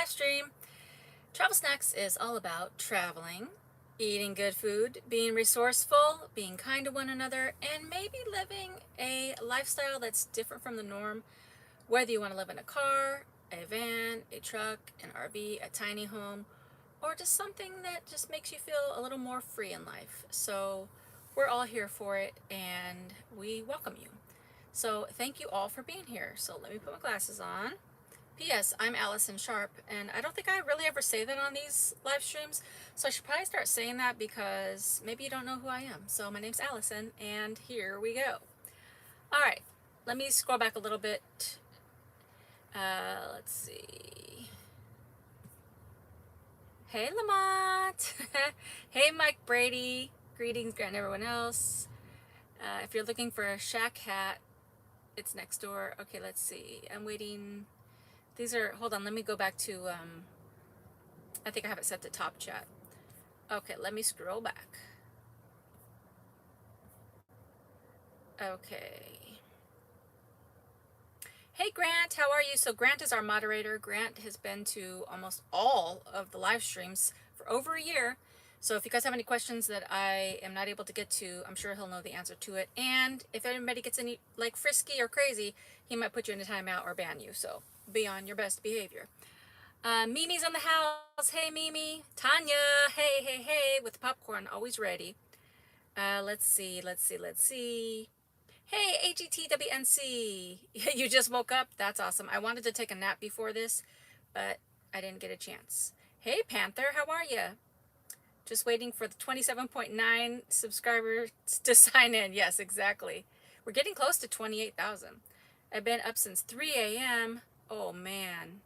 live stream. Travel Snacks is all about traveling, eating good food, being resourceful, being kind to one another, and maybe living a lifestyle that's different from the norm. Whether you want to live in a car, a van, a truck, an RV, a tiny home, or just something that just makes you feel a little more free in life. So we're all here for it and we welcome you. So thank you all for being here. So let me put my glasses on. P.S. I'm Allison Sharpe, and I don't think I really ever say that on these live streams, so I should probably start saying that because maybe you don't know who I am. So my name's Allison, and here we go. All right, let me scroll back a little bit. Let's see. Hey, Lamont. Hey, Mike Brady. Greetings, Grant, and everyone else. If you're looking for a shack hat, it's next door. Okay, let's see. I'm waiting. These are, hold on, let me go back to, I think I have it set to top chat. Okay, let me scroll back. Okay. Hey, Grant, how are you? So Grant is our moderator. Grant has been to almost all of the live streams for over a year. So if you guys have any questions that I am not able to get to, I'm sure he'll know the answer to it. And if anybody gets any, like, frisky or crazy, he might put you in a timeout or ban you. So be on your best behavior. Mimi's in the house. Hey, Mimi. Tanya. Hey, hey, hey. With the popcorn, always ready. Let's see. Hey, AGTWNC. You just woke up? That's awesome. I wanted to take a nap before this, but I didn't get a chance. Hey, Panther. How are you? Just waiting for the 27.9 subscribers to sign in. Yes, exactly. We're getting close to 28,000. I've been up since 3 a.m. Oh, man.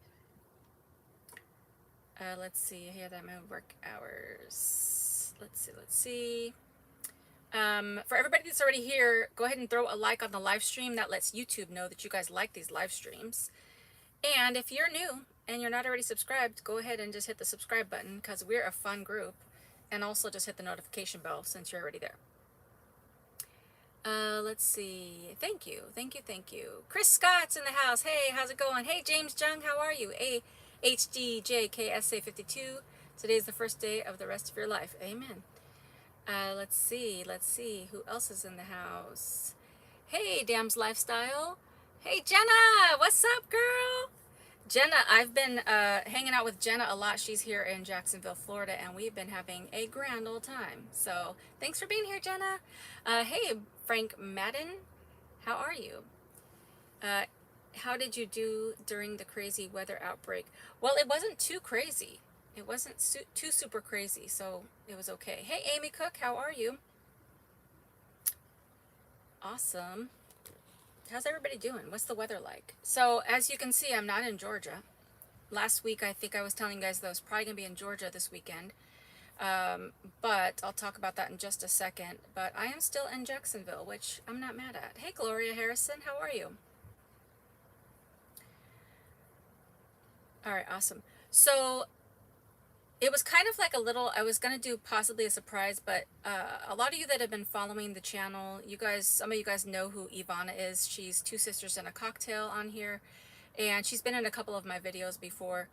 Let's see. Here, that my work hours. Let's see. For everybody that's already here, go ahead and throw a like on the live stream. That lets YouTube know that you guys like these live streams. And if you're new and you're not already subscribed, go ahead and just hit the subscribe button because we're a fun group. And also just hit the notification bell since you're already there. Let's see. Thank you. Chris Scott's in the house. Hey, how's it going? Hey, James Jung, how are you? HDJKSA52. Today's the first day of the rest of your life. Amen. Let's see. Who else is in the house? Hey, Dam's Lifestyle. Hey, Jenna. What's up, girl? Jenna, I've been hanging out with Jenna a lot. She's here in Jacksonville, Florida, and we've been having a grand old time. So thanks for being here, Jenna. Hey, Frank Madden. How are you? How did you do during the crazy weather outbreak? Well, it wasn't too crazy. It wasn't too super crazy, so it was okay. Hey, Amy Cook, how are you? Awesome. How's everybody doing? What's the weather like? So, as you can see, I'm not in Georgia. Last week, I think I was telling you guys that I was probably going to be in Georgia this weekend. But I'll talk about that in just a second. But I am still in Jacksonville, which I'm not mad at. Hey, Gloria Harrison, how are you? All right, awesome. So, it was kind of like a little, I was going to do possibly a surprise, but a lot of you that have been following the channel, you guys, some of you guys know who Ivana is. She's Two Sisters in a Cocktail on here, and she's been in a couple of my videos before.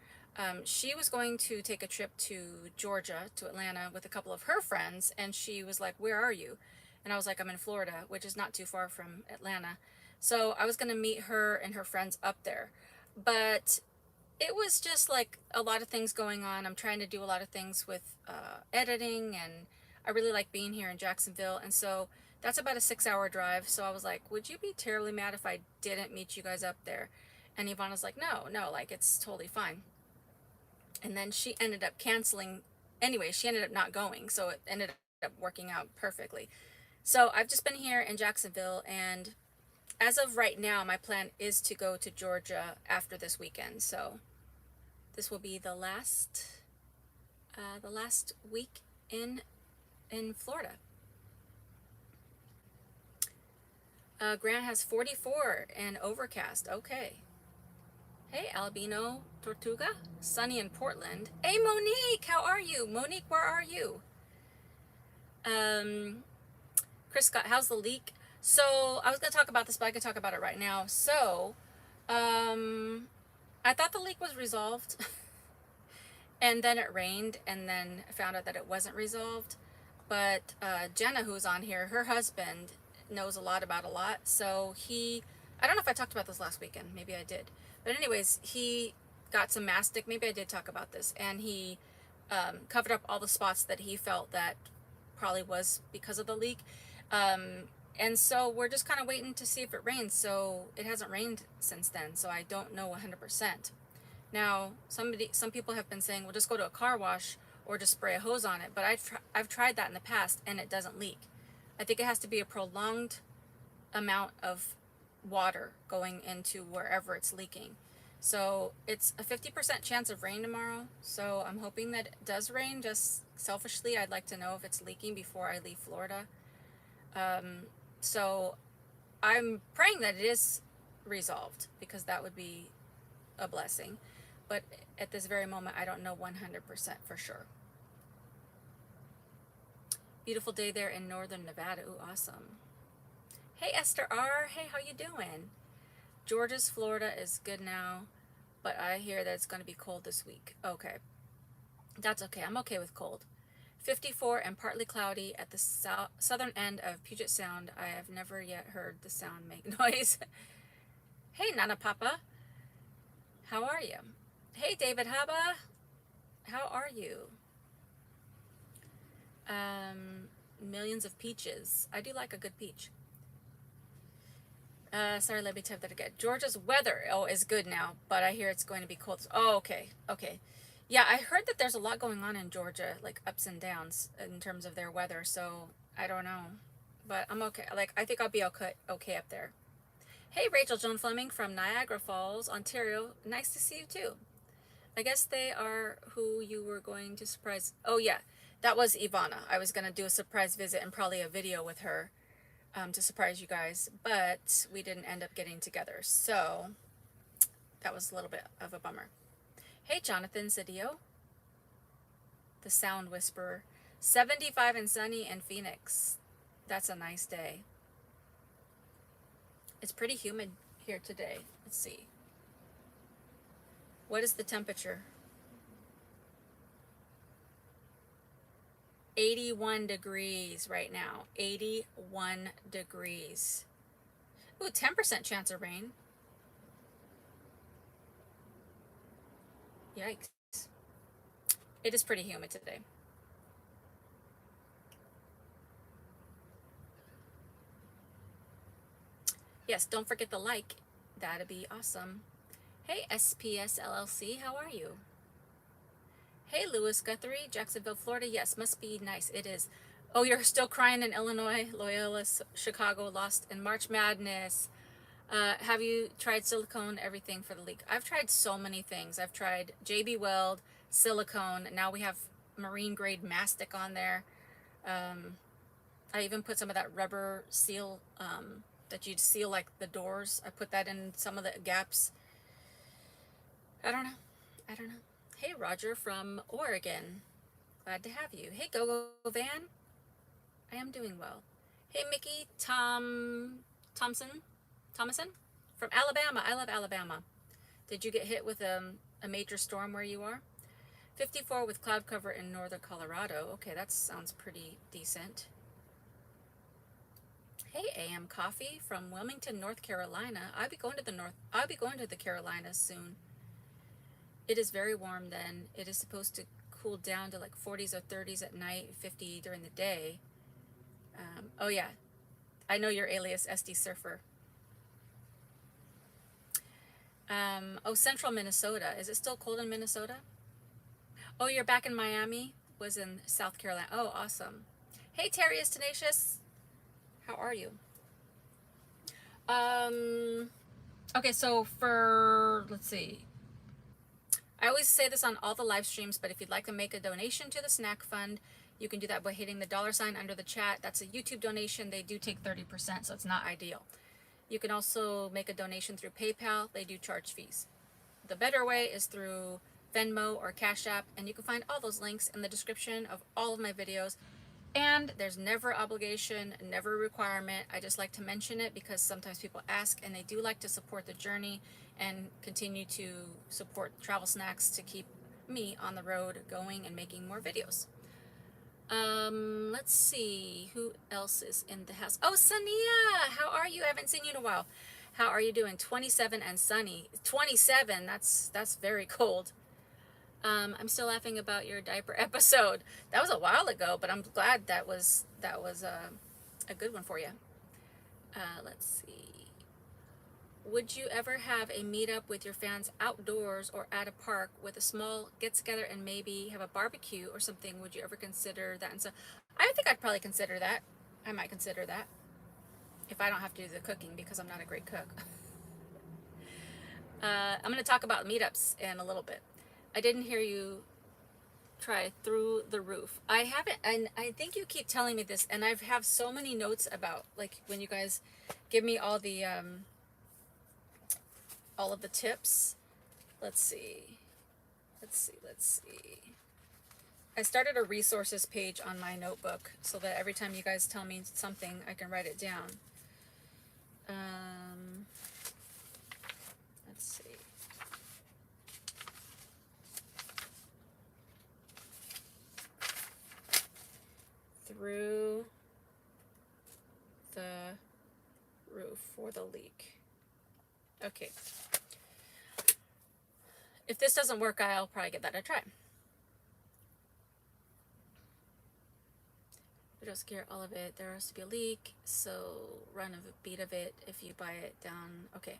She was going to take a trip to Georgia, to Atlanta, with a couple of her friends, and she was like, where are you? And I was like, I'm in Florida, which is not too far from Atlanta. So I was going to meet her and her friends up there. But it was just like a lot of things going on. I'm trying to do a lot of things with editing, and I really like being here in Jacksonville. And so that's about a 6-hour drive. So I was like, would you be terribly mad if I didn't meet you guys up there? And Ivana's like, no, like it's totally fine. And then she ended up canceling. Anyway, she ended up not going. So it ended up working out perfectly. So I've just been here in Jacksonville, and as of right now, my plan is to go to Georgia after this weekend. So this will be the last week in Florida. Grant has 44 and overcast. Okay. Hey, Albino Tortuga, sunny in Portland. Hey, Monique, how are you? Monique, where are you? Chris Scott, how's the leak? So I was going to talk about this, but I can talk about it right now. So I thought the leak was resolved. And then it rained, and then I found out that it wasn't resolved. But Jenna, who's on here, her husband knows a lot about a lot. So I don't know if I talked about this last weekend. Maybe I did. But anyways, he got some mastic. Maybe I did talk about this. And he covered up all the spots that he felt that probably was because of the leak. And so we're just kind of waiting to see if it rains. So it hasn't rained since then. So I don't know 100%. Now, some people have been saying, well, just go to a car wash or just spray a hose on it. But I've tried that in the past, and it doesn't leak. I think it has to be a prolonged amount of water going into wherever it's leaking. So it's a 50% chance of rain tomorrow. So I'm hoping that it does rain. Just selfishly, I'd like to know if it's leaking before I leave Florida. So I'm praying that it is resolved, because that would be a blessing. But at this very moment, I don't know 100% for sure. Beautiful day there in northern Nevada. Ooh, awesome. Hey, Esther R. Hey, how you doing? Georgia's Florida is good now, but I hear that it's going to be cold this week. Okay. That's okay. I'm okay with cold. 54 and partly cloudy at the southern end of Puget Sound. I have never yet heard the sound make noise. Hey, Nana Papa. How are you? Hey, David Haba. How are you? Millions of peaches. I do like a good peach. Sorry, let me type that again. Georgia's weather, is good now, but I hear it's going to be cold. Oh, okay. Okay. Yeah, I heard that there's a lot going on in Georgia, like ups and downs in terms of their weather, so I don't know. But I'm okay. Like, I think I'll be okay up there. Hey, Rachel Joan Fleming from Niagara Falls, Ontario. Nice to see you too. I guess they are who you were going to surprise. Oh, yeah. That was Ivana. I was going to do a surprise visit and probably a video with her to surprise you guys, but we didn't end up getting together. So that was a little bit of a bummer. Hey, Jonathan Cedillo, the sound whisperer. 75 and sunny in Phoenix. That's a nice day. It's pretty humid here today. Let's see. What is the temperature? 81 degrees right now. 81 degrees. Ooh, 10% chance of rain. Yikes. It is pretty humid today. Yes, don't forget the like. That'd be awesome. Hey, SPS LLC, how are you? Hey, Lewis Guthrie, Jacksonville, Florida. Yes, must be nice. It is. Oh, you're still crying in Illinois. Loyola, Chicago lost in March Madness. Have you tried silicone, everything for the leak? I've tried so many things. I've tried JB Weld, silicone. Now we have marine grade mastic on there. I even put some of that rubber seal that you'd seal like the doors. I put that in some of the gaps. I don't know. Hey, Roger from Oregon. Glad to have you. Hey, Go Van. I am doing well. Hey, Mickey Thomason from Alabama. I love Alabama. Did you get hit with a major storm where you are? 54 with cloud cover in northern Colorado. Okay, that sounds pretty decent. Hey, AM Coffee from Wilmington, North Carolina. I'll be going to the Carolinas soon. It is very warm then. It is supposed to cool down to like 40s or 30s at night, 50 during the day. Oh yeah, I know your alias SD Surfer. Central Minnesota. Is it still cold in Minnesota? Oh, you're back in Miami? Was in South Carolina. Oh, awesome. Hey, Terry is Tenacious. How are you? Okay, so let's see. I always say this on all the live streams, but if you'd like to make a donation to the snack fund, you can do that by hitting the $ under the chat. That's a YouTube donation. They do take 30%, so it's not ideal. You can also make a donation through PayPal. They do charge fees. The better way is through Venmo or Cash App, and you can find all those links in the description of all of my videos. And there's never obligation, never requirement. I just like to mention it because sometimes people ask and they do like to support the journey and continue to support Travel Snacks to keep me on the road going and making more videos. Let's see who else is in the house. Oh, Sania, how are you? I haven't seen you in a while. How are you doing? 27 and sunny. 27, that's very cold. I'm still laughing about your diaper episode. That was a while ago, but I'm glad that was a good one for you. Let's see. Would you ever have a meetup with your fans outdoors or at a park with a small get together and maybe have a barbecue or something? Would you ever consider that? And so I think I'd probably consider that. I might consider that if I don't have to do the cooking because I'm not a great cook. I'm going to talk about meetups in a little bit. I didn't hear you try through the roof. I haven't, and I think you keep telling me this, and I have so many notes about like when you guys give me all of the tips. Let's see. I started a resources page on my notebook so that every time you guys tell me something, I can write it down. Let's see. Through the roof for the leak. Okay. If this doesn't work, I'll probably give that a try. But don't scare all of it. There has to be a leak, so run a beat of it if you buy it down. Okay.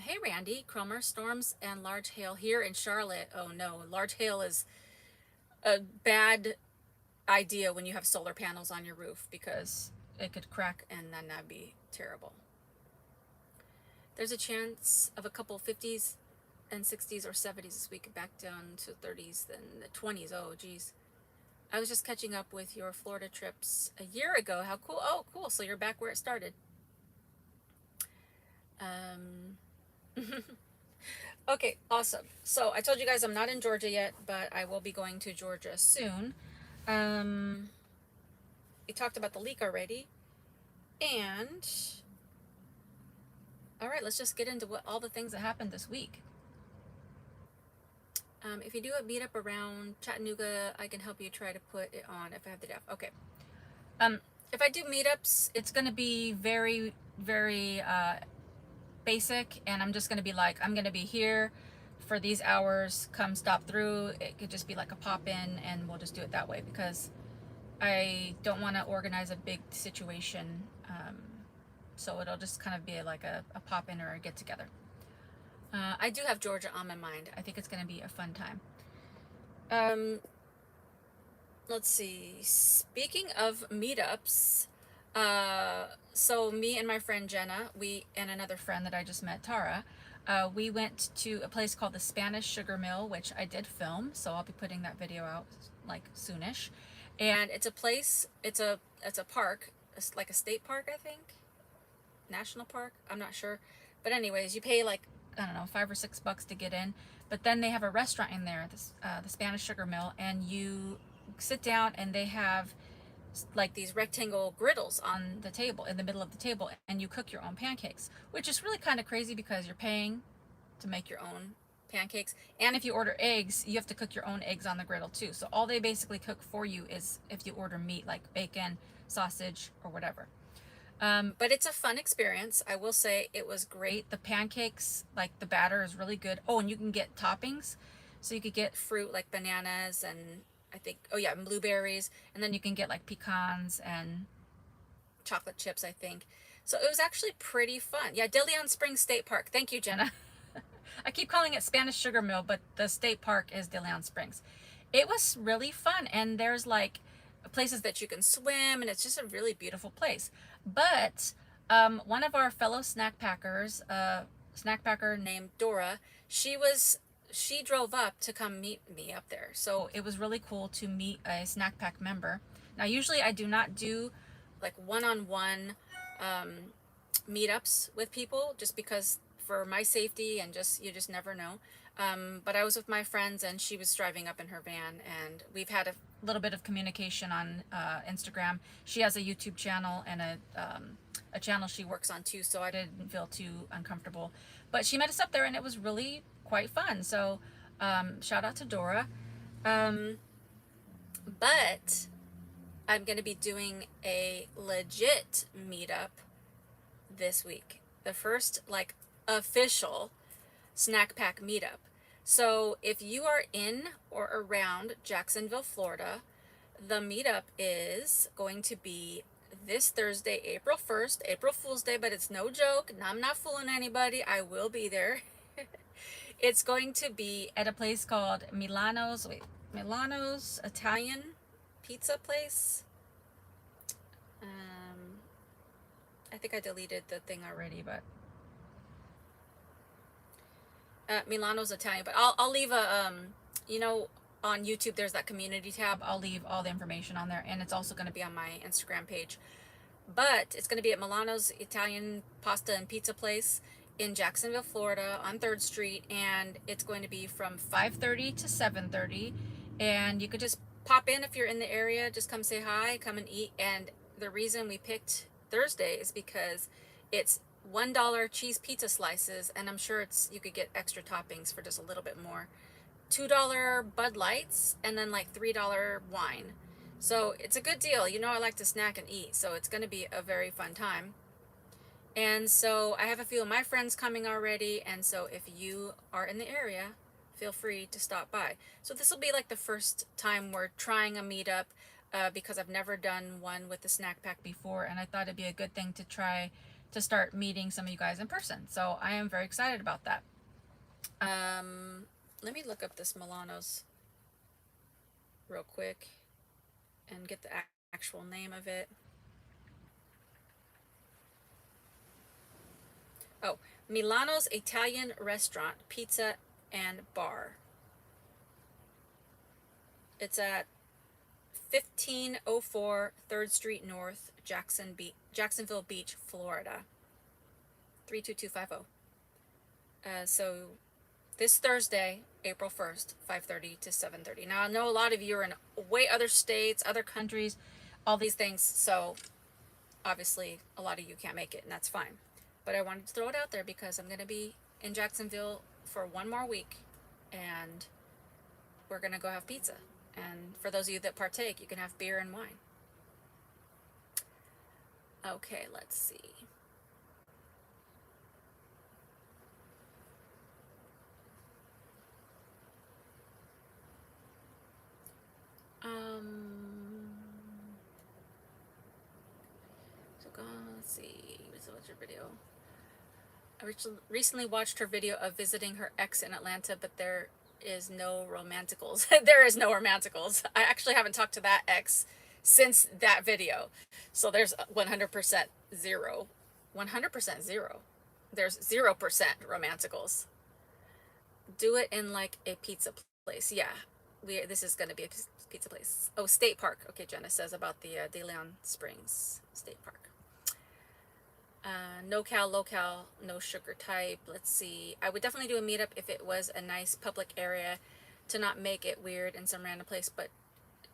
Hey Randy, Cromer, storms and large hail here in Charlotte. Oh no, large hail is a bad idea when you have solar panels on your roof because it could crack and then that'd be terrible. There's a chance of a couple 50s and 60s or 70s this week, back down to 30s, then the 20s. Oh geez. I was just catching up with your Florida trips a year ago. How cool. Oh, cool. So you're back where it started. Okay, awesome. So I told you guys I'm not in Georgia yet, but I will be going to Georgia soon. We talked about the leak already. And all right, let's just get into all the things that happened this week. If you do a meetup around Chattanooga, I can help you try to put it on if I have the DAF. Okay. If I do meetups, it's going to be very, very basic, and I'm just going to be like, I'm going to be here for these hours, come stop through. It could just be like a pop-in, and we'll just do it that way because I don't want to organize a big situation. So it'll just kind of be like a pop-in or a get-together. I do have Georgia on my mind. I think it's going to be a fun time. Let's see. Speaking of meetups, so me and my friend Jenna, and another friend that I just met, Tara, we went to a place called the Spanish Sugar Mill, which I did film, so I'll be putting that video out like soonish. And it's a place, it's a park, it's like a state park, I think, national park, I'm not sure. But anyways, you pay like, I don't know, $5 or $6 to get in. But then they have a restaurant in there, the Spanish Sugar Mill, and you sit down and they have like these rectangle griddles on the table, in the middle of the table, and you cook your own pancakes, which is really kind of crazy because you're paying to make your own pancakes. And if you order eggs, you have to cook your own eggs on the griddle too. So all they basically cook for you is if you order meat, like bacon, sausage, or whatever. But it's a fun experience. I will say it was great. The pancakes, like the batter is really good. Oh, and you can get toppings. So you could get fruit like bananas and I think, oh yeah, and blueberries. And then you can get like pecans and chocolate chips, I think. So it was actually pretty fun. Yeah, De Leon Springs State Park. Thank you, Jenna. I keep calling it Spanish Sugar Mill, but the state park is De Leon Springs. It was really fun. And there's like places that you can swim, and it's just a really beautiful place. But one of our fellow snack packers, snack packer named Dora, she drove up to come meet me up there. So it was really cool to meet a snack pack member. Now usually I do not do like one-on-one meetups with people just because for my safety and you just never know. But I was with my friends and she was driving up in her van, and we've had a little bit of communication on Instagram. She has a YouTube channel and a channel she works on too, so I didn't feel too uncomfortable. But she met us up there and it was really quite fun. So Shout out to Dora. But I'm going to be doing a legit meetup this week. The first, like, official snack pack meetup. So if you are in or around Jacksonville, Florida, the meetup is going to be this Thursday, April 1st, April Fool's Day, but it's no joke. I'm not fooling anybody. I will be there. It's going to be at a place called Milano's Italian pizza place. I think I deleted the thing already, but Milano's Italian. But I'll leave a you know, on YouTube there's that community tab. I'll leave all the information on there, and it's also going to be on my Instagram page. But it's going to be at Milano's Italian pasta and pizza place in Jacksonville, Florida, on 3rd Street, and it's going to be from 5:30 to 7:30. And you could just pop in if you're in the area. Just come say hi, come and eat. And the reason we picked Thursday is because it's $1 cheese pizza slices, and I'm sure you could get extra toppings for just a little bit more. $2 Bud Lights, and then like $3 wine. So it's a good deal. You know, I like to snack and eat, so it's going to be a very fun time. And so I have a few of my friends coming already, and so if you are in the area, feel free to stop by. So this will be like the first time we're trying a meetup, because I've never done one with the snack pack before, and I thought it'd be a good thing to try to start meeting some of you guys in person. So I am very excited about that. Let me look up this Milano's real quick and get the actual name of it. Oh, Milano's Italian Restaurant, Pizza and Bar. It's at 1504 3rd Street North, Jacksonville Beach, Florida, 32250. So this Thursday, April 1st, 5:30 to 7:30. Now, I know a lot of you are in way other states, other countries, all these things, so obviously a lot of you can't make it, and that's fine. But I wanted to throw it out there because I'm going to be in Jacksonville for one more week, and we're going to go have pizza. And for those of you that partake, you can have beer and wine. Okay, let's see. Let's see. What's your video? I recently watched her video of visiting her ex in Atlanta, but there is no romanticals. There is no romanticals. I actually haven't talked to that ex since that video. So there's 100% zero. 100% zero. There's 0% romanticals. Do it in like a pizza place. Yeah. This is going to be a pizza place. Oh, State Park. Okay, Jenna says about the De Leon Springs State Park. No cal, local, no sugar type. Let's see. I would definitely do a meetup if it was a nice public area to not make it weird in some random place. But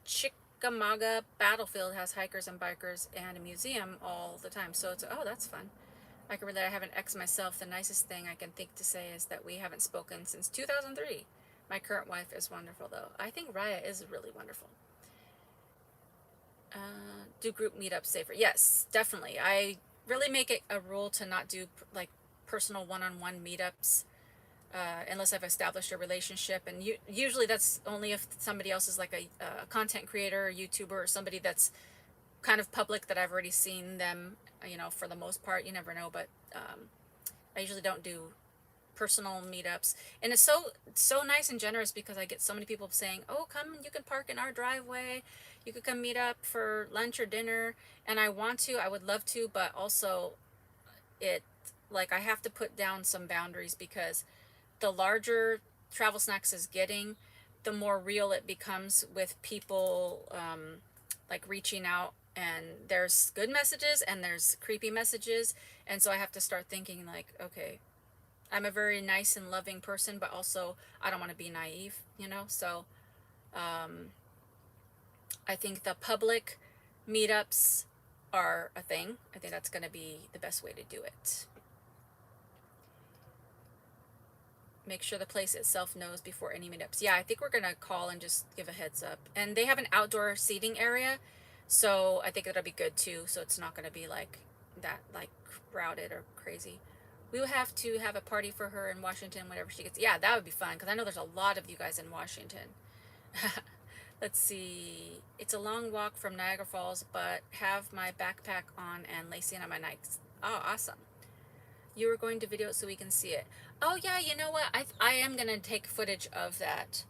Chickamauga Battlefield has hikers and bikers and a museum all the time. So it's, oh, that's fun. I can relate. I have an ex myself. The nicest thing I can think to say is that we haven't spoken since 2003. My current wife is wonderful, though. I think Raya is really wonderful. Do group meetups safer? Yes, definitely. I really make it a rule to not do like personal one-on-one meetups unless I've established a relationship, and usually that's only if somebody else is like a content creator or YouTuber or somebody that's kind of public that I've already seen them, you know, for the most part. You never know, but I usually don't do personal meetups, and it's so nice and generous because I get so many people saying, oh, come, you can park in our driveway, you could come meet up for lunch or dinner. And I would love to, but also I have to put down some boundaries because the larger Travel Snacks is getting, the more real it becomes with people like reaching out, and there's good messages and there's creepy messages. And so I have to start thinking like, okay, I'm a very nice and loving person, but also I don't want to be naive, you know? So I think the public meetups are a thing. I think that's going to be the best way to do it. Make sure the place itself knows before any meetups. Yeah, I think we're gonna call and just give a heads up. And they have an outdoor seating area, so I think it'll be good too. So it's not gonna be like that, like crowded or crazy. We will have to have a party for her in Washington whenever she gets. Yeah, that would be fun because I know there's a lot of you guys in Washington. Let's see. It's a long walk from Niagara Falls, but have my backpack on and lacing on my Nikes. Oh, awesome. You were going to video it so we can see it. Oh yeah, you know what? I am gonna take footage of that,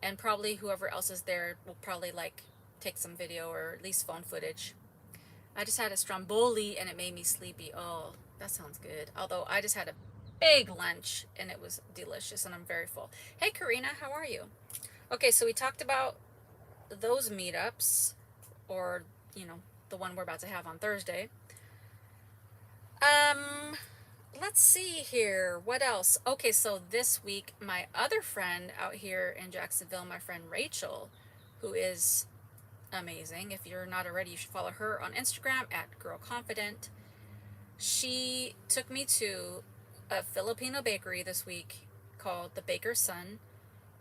and probably whoever else is there will probably like take some video or at least phone footage. I just had a stromboli and it made me sleepy. Oh, that sounds good. Although I just had a big lunch and it was delicious and I'm very full. Hey Karina, how are you? Okay, so we talked about those meetups, or you know, the one we're about to have on Thursday. Um, let's see here. What else? Okay, so this week, my other friend out here in Jacksonville, my friend Rachel, who is amazing. If you're not already, you should follow her on Instagram at Girl Confident. She took me to a Filipino bakery this week called the Baker's Son,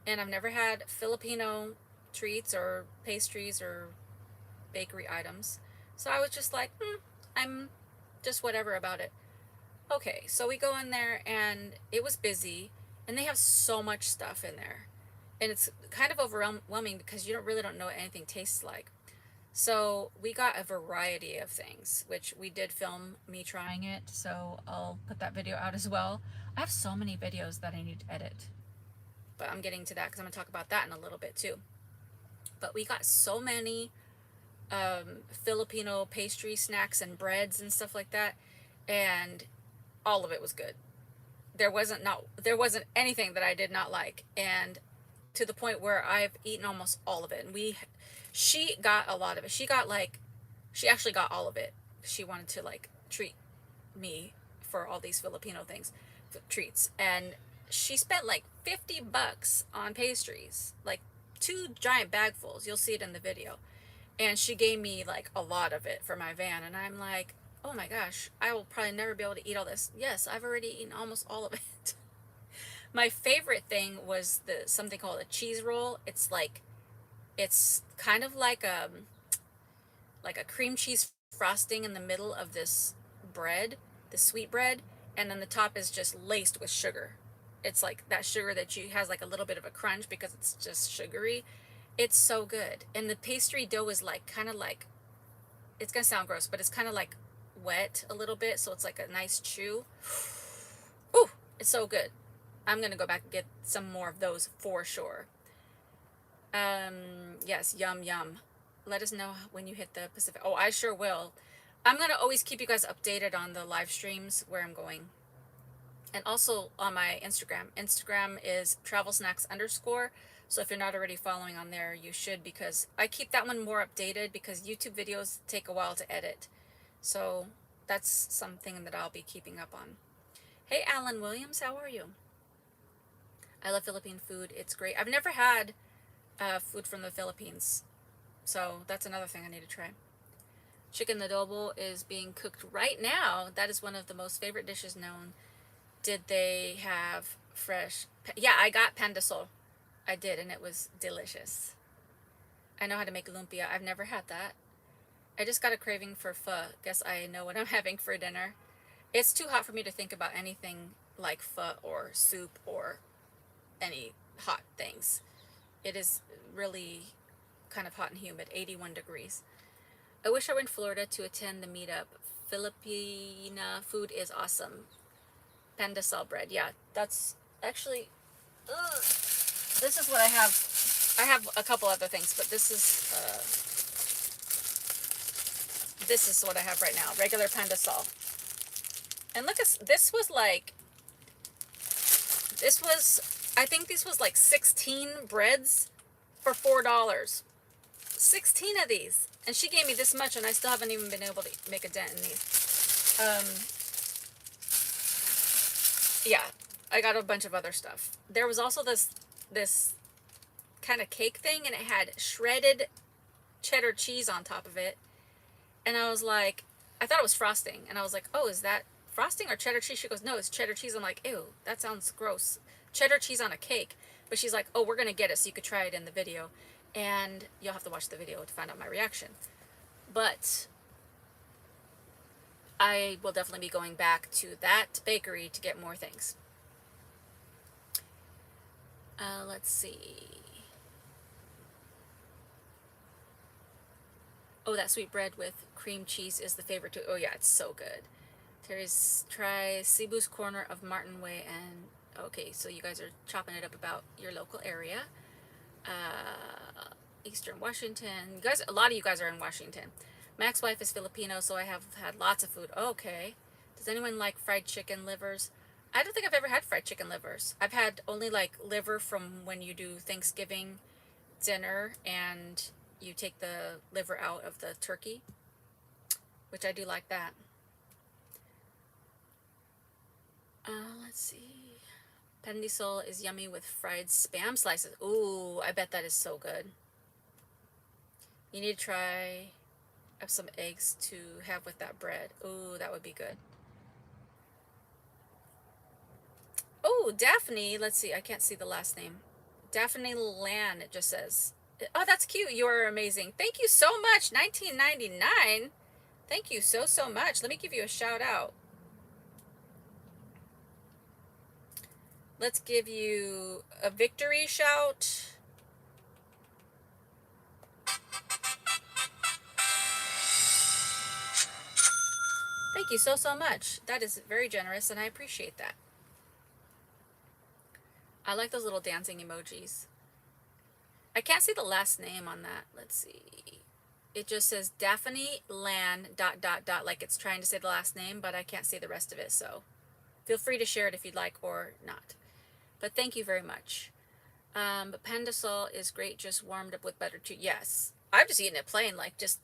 and I've never had Filipino treats or pastries or bakery items. So I was just like, I'm just whatever about it. Okay, so we go in there and it was busy and they have so much stuff in there. And it's kind of overwhelming because you don't know what anything tastes like. So we got a variety of things, which we did film me trying it. So I'll put that video out as well. I have so many videos that I need to edit, but I'm getting to that because I'm going to talk about that in a little bit too. But we got so many Filipino pastry snacks and breads and stuff like that. And all of it was good. There wasn't anything that I did not like, and to the point where I've eaten almost all of it. And she got a lot of it. She actually got all of it. She wanted to like treat me for all these Filipino things, treats, and she spent like $50 on pastries, like 2 giant bagfuls. You'll see it in the video, and she gave me like a lot of it for my van, and I'm like, oh my gosh, I will probably never be able to eat all this. Yes, I've already eaten almost all of it. My favorite thing was something called a cheese roll. It's kind of like a cream cheese frosting in the middle of this bread, the sweet bread, and then the top is just laced with sugar. It's like that sugar that has like a little bit of a crunch because it's just sugary. It's so good. And the pastry dough is like kind of like, it's gonna sound gross, but it's kind of like wet a little bit, so it's like a nice chew. Ooh, it's so good. I'm gonna go back and get some more of those for sure. Yes, yum yum. Let us know when you hit the Pacific. Oh, I sure will. I'm gonna always keep you guys updated on the live streams where I'm going, and also on my Instagram. Instagram is travelsnacks_. So if you're not already following on there, you should, because I keep that one more updated because YouTube videos take a while to edit. So that's something that I'll be keeping up on. Hey, Alan Williams, how are you? I love Philippine food. It's great. I've never had food from the Philippines, so that's another thing I need to try. Chicken adobo is being cooked right now. That is one of the most favorite dishes known. Did they have fresh? Yeah, I got pandesal. I did, and it was delicious. I know how to make lumpia. I've never had that. I just got a craving for pho. Guess I know what I'm having for dinner. It's too hot for me to think about anything like pho or soup or any hot things. It is really kind of hot and humid, 81 degrees. I wish I were in Florida to attend the meetup. Filipina food is awesome. Pandesal bread. Yeah, that's actually... Ugh. This is what I have. I have a couple other things, but this is what I have right now. Regular pandesal. And look, this was like, I think this was like 16 breads for $4. 16 of these. And she gave me this much, and I still haven't even been able to make a dent in these. Yeah, I got a bunch of other stuff. There was also this kind of cake thing, and it had shredded cheddar cheese on top of it. And I was like, I thought it was frosting. And I was like, oh, is that frosting or cheddar cheese? She goes, no, it's cheddar cheese. I'm like, ew, that sounds gross. cheddar cheese on a cake, but she's like, oh, we're gonna get it so you could try it in the video, and you'll have to watch the video to find out my reaction. But I will definitely be going back to that bakery to get more things. Let's see. Oh, that sweet bread with cream cheese is the favorite too. Oh yeah, it's so good. Terry's try Cebu's corner of Martin Way, and okay, so you guys are chopping it up about your local area. Eastern Washington. You guys, a lot of you guys are in Washington. My ex-wife is Filipino, so I have had lots of food. Okay. Does anyone like fried chicken livers? I don't think I've ever had fried chicken livers. I've had only like liver from when you do Thanksgiving dinner and you take the liver out of the turkey, which I do like that. Let's see. Pendisol is yummy with fried spam slices. Ooh, I bet that is so good. You need to try some eggs to have with that bread. Ooh, that would be good. Oh, Daphne. Let's see. I can't see the last name. Daphne Lan, it just says. Oh, that's cute. You are amazing. Thank you so much. 1999. Thank you so, so much. Let me give you a shout out. Let's give you a victory shout. Thank you so, so much. That is very generous, and I appreciate that. I like those little dancing emojis. I can't see the last name on that. Let's see. It just says Daphne Lan ... like it's trying to say the last name, but I can't see the rest of it, so feel free to share it if you'd like or not. But thank you very much. But Pandasol is great, just warmed up with butter too. Yes. I've just eaten it plain, like just.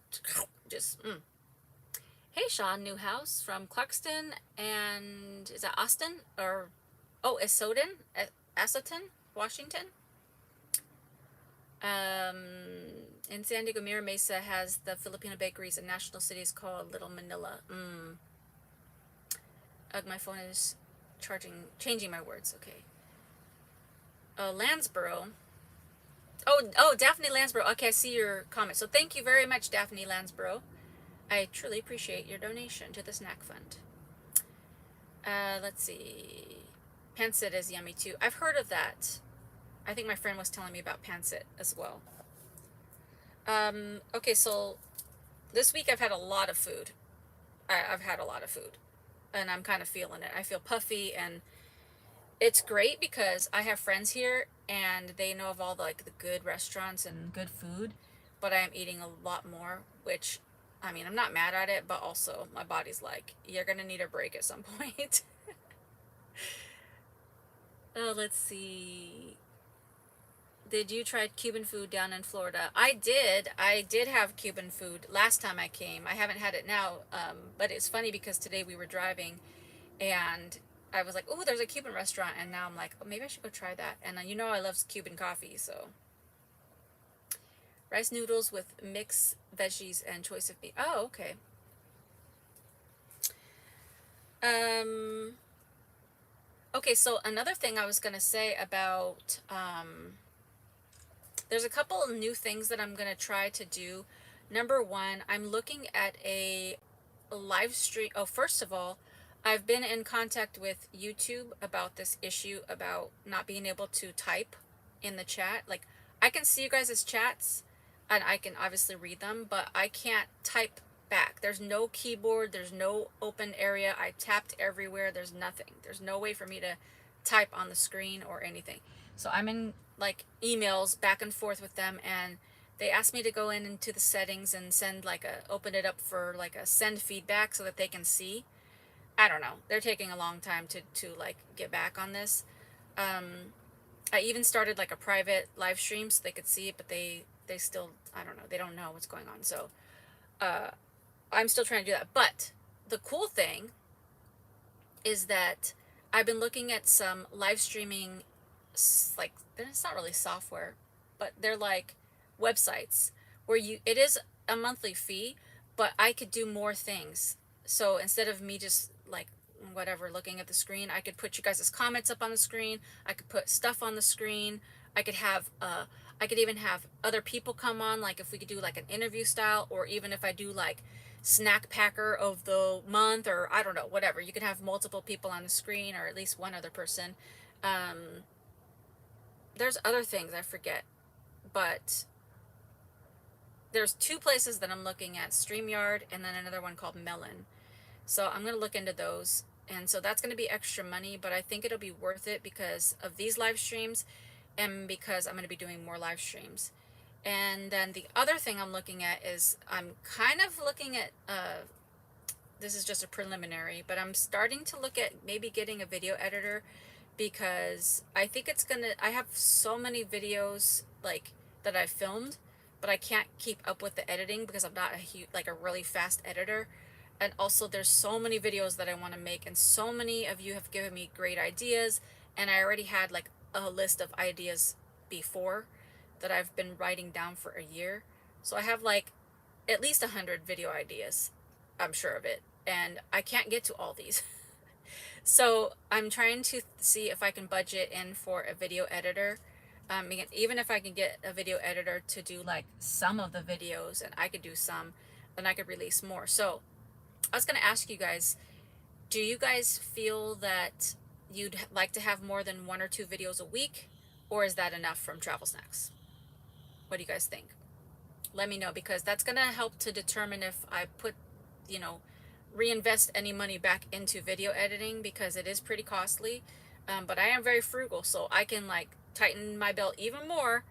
Hey, Sean Newhouse from Clarkston, and is that Austin? Or, oh, Asotin, Washington? In San Diego, Mira Mesa has the Filipino bakeries in national cities called Little Manila. Ugh, my phone is changing my words. Okay. Lansboro. Oh, Daphne Lansboro. Okay, I see your comment. So thank you very much, Daphne Lansboro. I truly appreciate your donation to the snack fund. Let's see. Pancit is yummy too. I've heard of that. I think my friend was telling me about pancit as well. Okay, so this week I've had a lot of food. I've had a lot of food, and I'm kind of feeling it. I feel puffy, and it's great because I have friends here, and they know of all the good restaurants and good food, but I am eating a lot more, which, I mean, I'm not mad at it, but also my body's like, you're gonna need a break at some point. Oh, let's see. Did you try Cuban food down in Florida? I did. I did have Cuban food last time I came. I haven't had it now, but it's funny because today we were driving, and I was like, oh, there's a Cuban restaurant, and now I'm like, oh, maybe I should go try that. And you know I love Cuban coffee, so. Rice noodles with mixed veggies and choice of meat. Oh, okay. Okay, so another thing I was going to say about, there's a couple of new things that I'm going to try to do. Number one, I'm looking at a live stream. Oh, first of all, I've been in contact with YouTube about this issue about not being able to type in the chat. Like, I can see you guys' chats, and I can obviously read them, but I can't type back. There's no keyboard, there's no open area. I tapped everywhere, there's nothing. There's no way for me to type on the screen or anything. So I'm in emails back and forth with them, and they asked me to go into the settings and send open it up for a send feedback so that they can see. I don't know. They're taking a long time to get back on this. I even started a private live stream so they could see it, but they still, I don't know, they don't know what's going on. So I'm still trying to do that. But the cool thing is that I've been looking at some live streaming, it's not really software, but they're websites where it is a monthly fee, but I could do more things. So instead of me just whatever, looking at the screen. I could put you guys' comments up on the screen. I could put stuff on the screen. I could have I could even have other people come on, like if we could do like an interview style, or even if I do like snack packer of the month, or I don't know, whatever. You can have multiple people on the screen, or at least one other person. Um, there's other things I forget, but there's two places that I'm looking at, StreamYard and then another one called Melon. So I'm going to look into those. And so that's going to be extra money, but I think it'll be worth it because of these live streams and because I'm going to be doing more live streams. And then the other thing I'm looking at is I'm kind of looking at, this is just a preliminary, but I'm starting to look at maybe getting a video editor because I think it's going to, I have so many videos like that I filmed, but I can't keep up with the editing because I'm not a huge, like a really fast editor. And also there's so many videos that I want to make, and so many of you have given me great ideas, and I already had like a list of ideas before that I've been writing down for a year. So I have like at least 100 video ideas, I'm sure of it, and I can't get to all these. So I'm trying to see if I can budget in for a video editor. Even if I can get a video editor to do like some of the videos and I could do some, then I could release more. So I was going to ask you guys, do you guys feel that you'd like to have more than 1 or 2 videos a week, or is that enough from Travel Snacks? What do you guys think? Let me know, because that's going to help to determine if I put, you know, reinvest any money back into video editing, because it is pretty costly. But I am very frugal, so I can like tighten my belt even more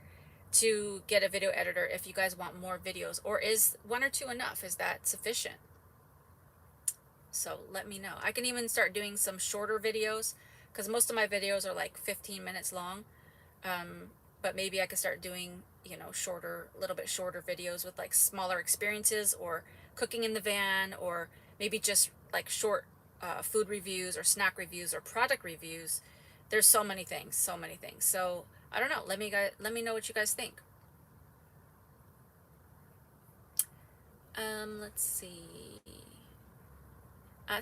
to get a video editor if you guys want more videos. Or is 1 or 2 enough? Is that sufficient? So let me know. I can even start doing some shorter videos, because most of my videos are like 15 minutes long. But maybe I could start doing, you know, shorter, a little bit shorter videos with like smaller experiences, or cooking in the van, or maybe just like short food reviews or snack reviews or product reviews. There's so many things, so many things. So I don't know. Let me know what you guys think. Let's see.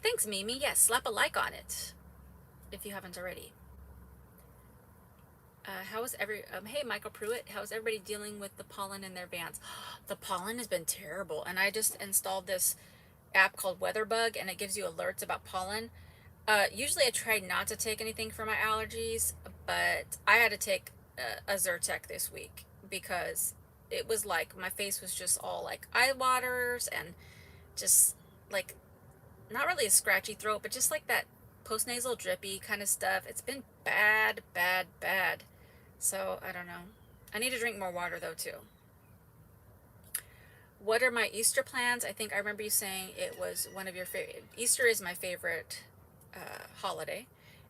Thanks, Mimi. Yes, slap a like on it if you haven't already. How is hey, Michael Pruitt, how is everybody dealing with the pollen in their vans? The pollen has been terrible, and I just installed this app called WeatherBug, and it gives you alerts about pollen. Usually I try not to take anything for my allergies, but I had to take a Zyrtec this week because it was like my face was just all like eye waters and just like not really a scratchy throat, but just like that postnasal drippy kind of stuff. It's been bad, bad, bad. So I don't know. I need to drink more water though too. What are my Easter plans? I think I remember you saying it was one of your favorite. Easter is my favorite holiday,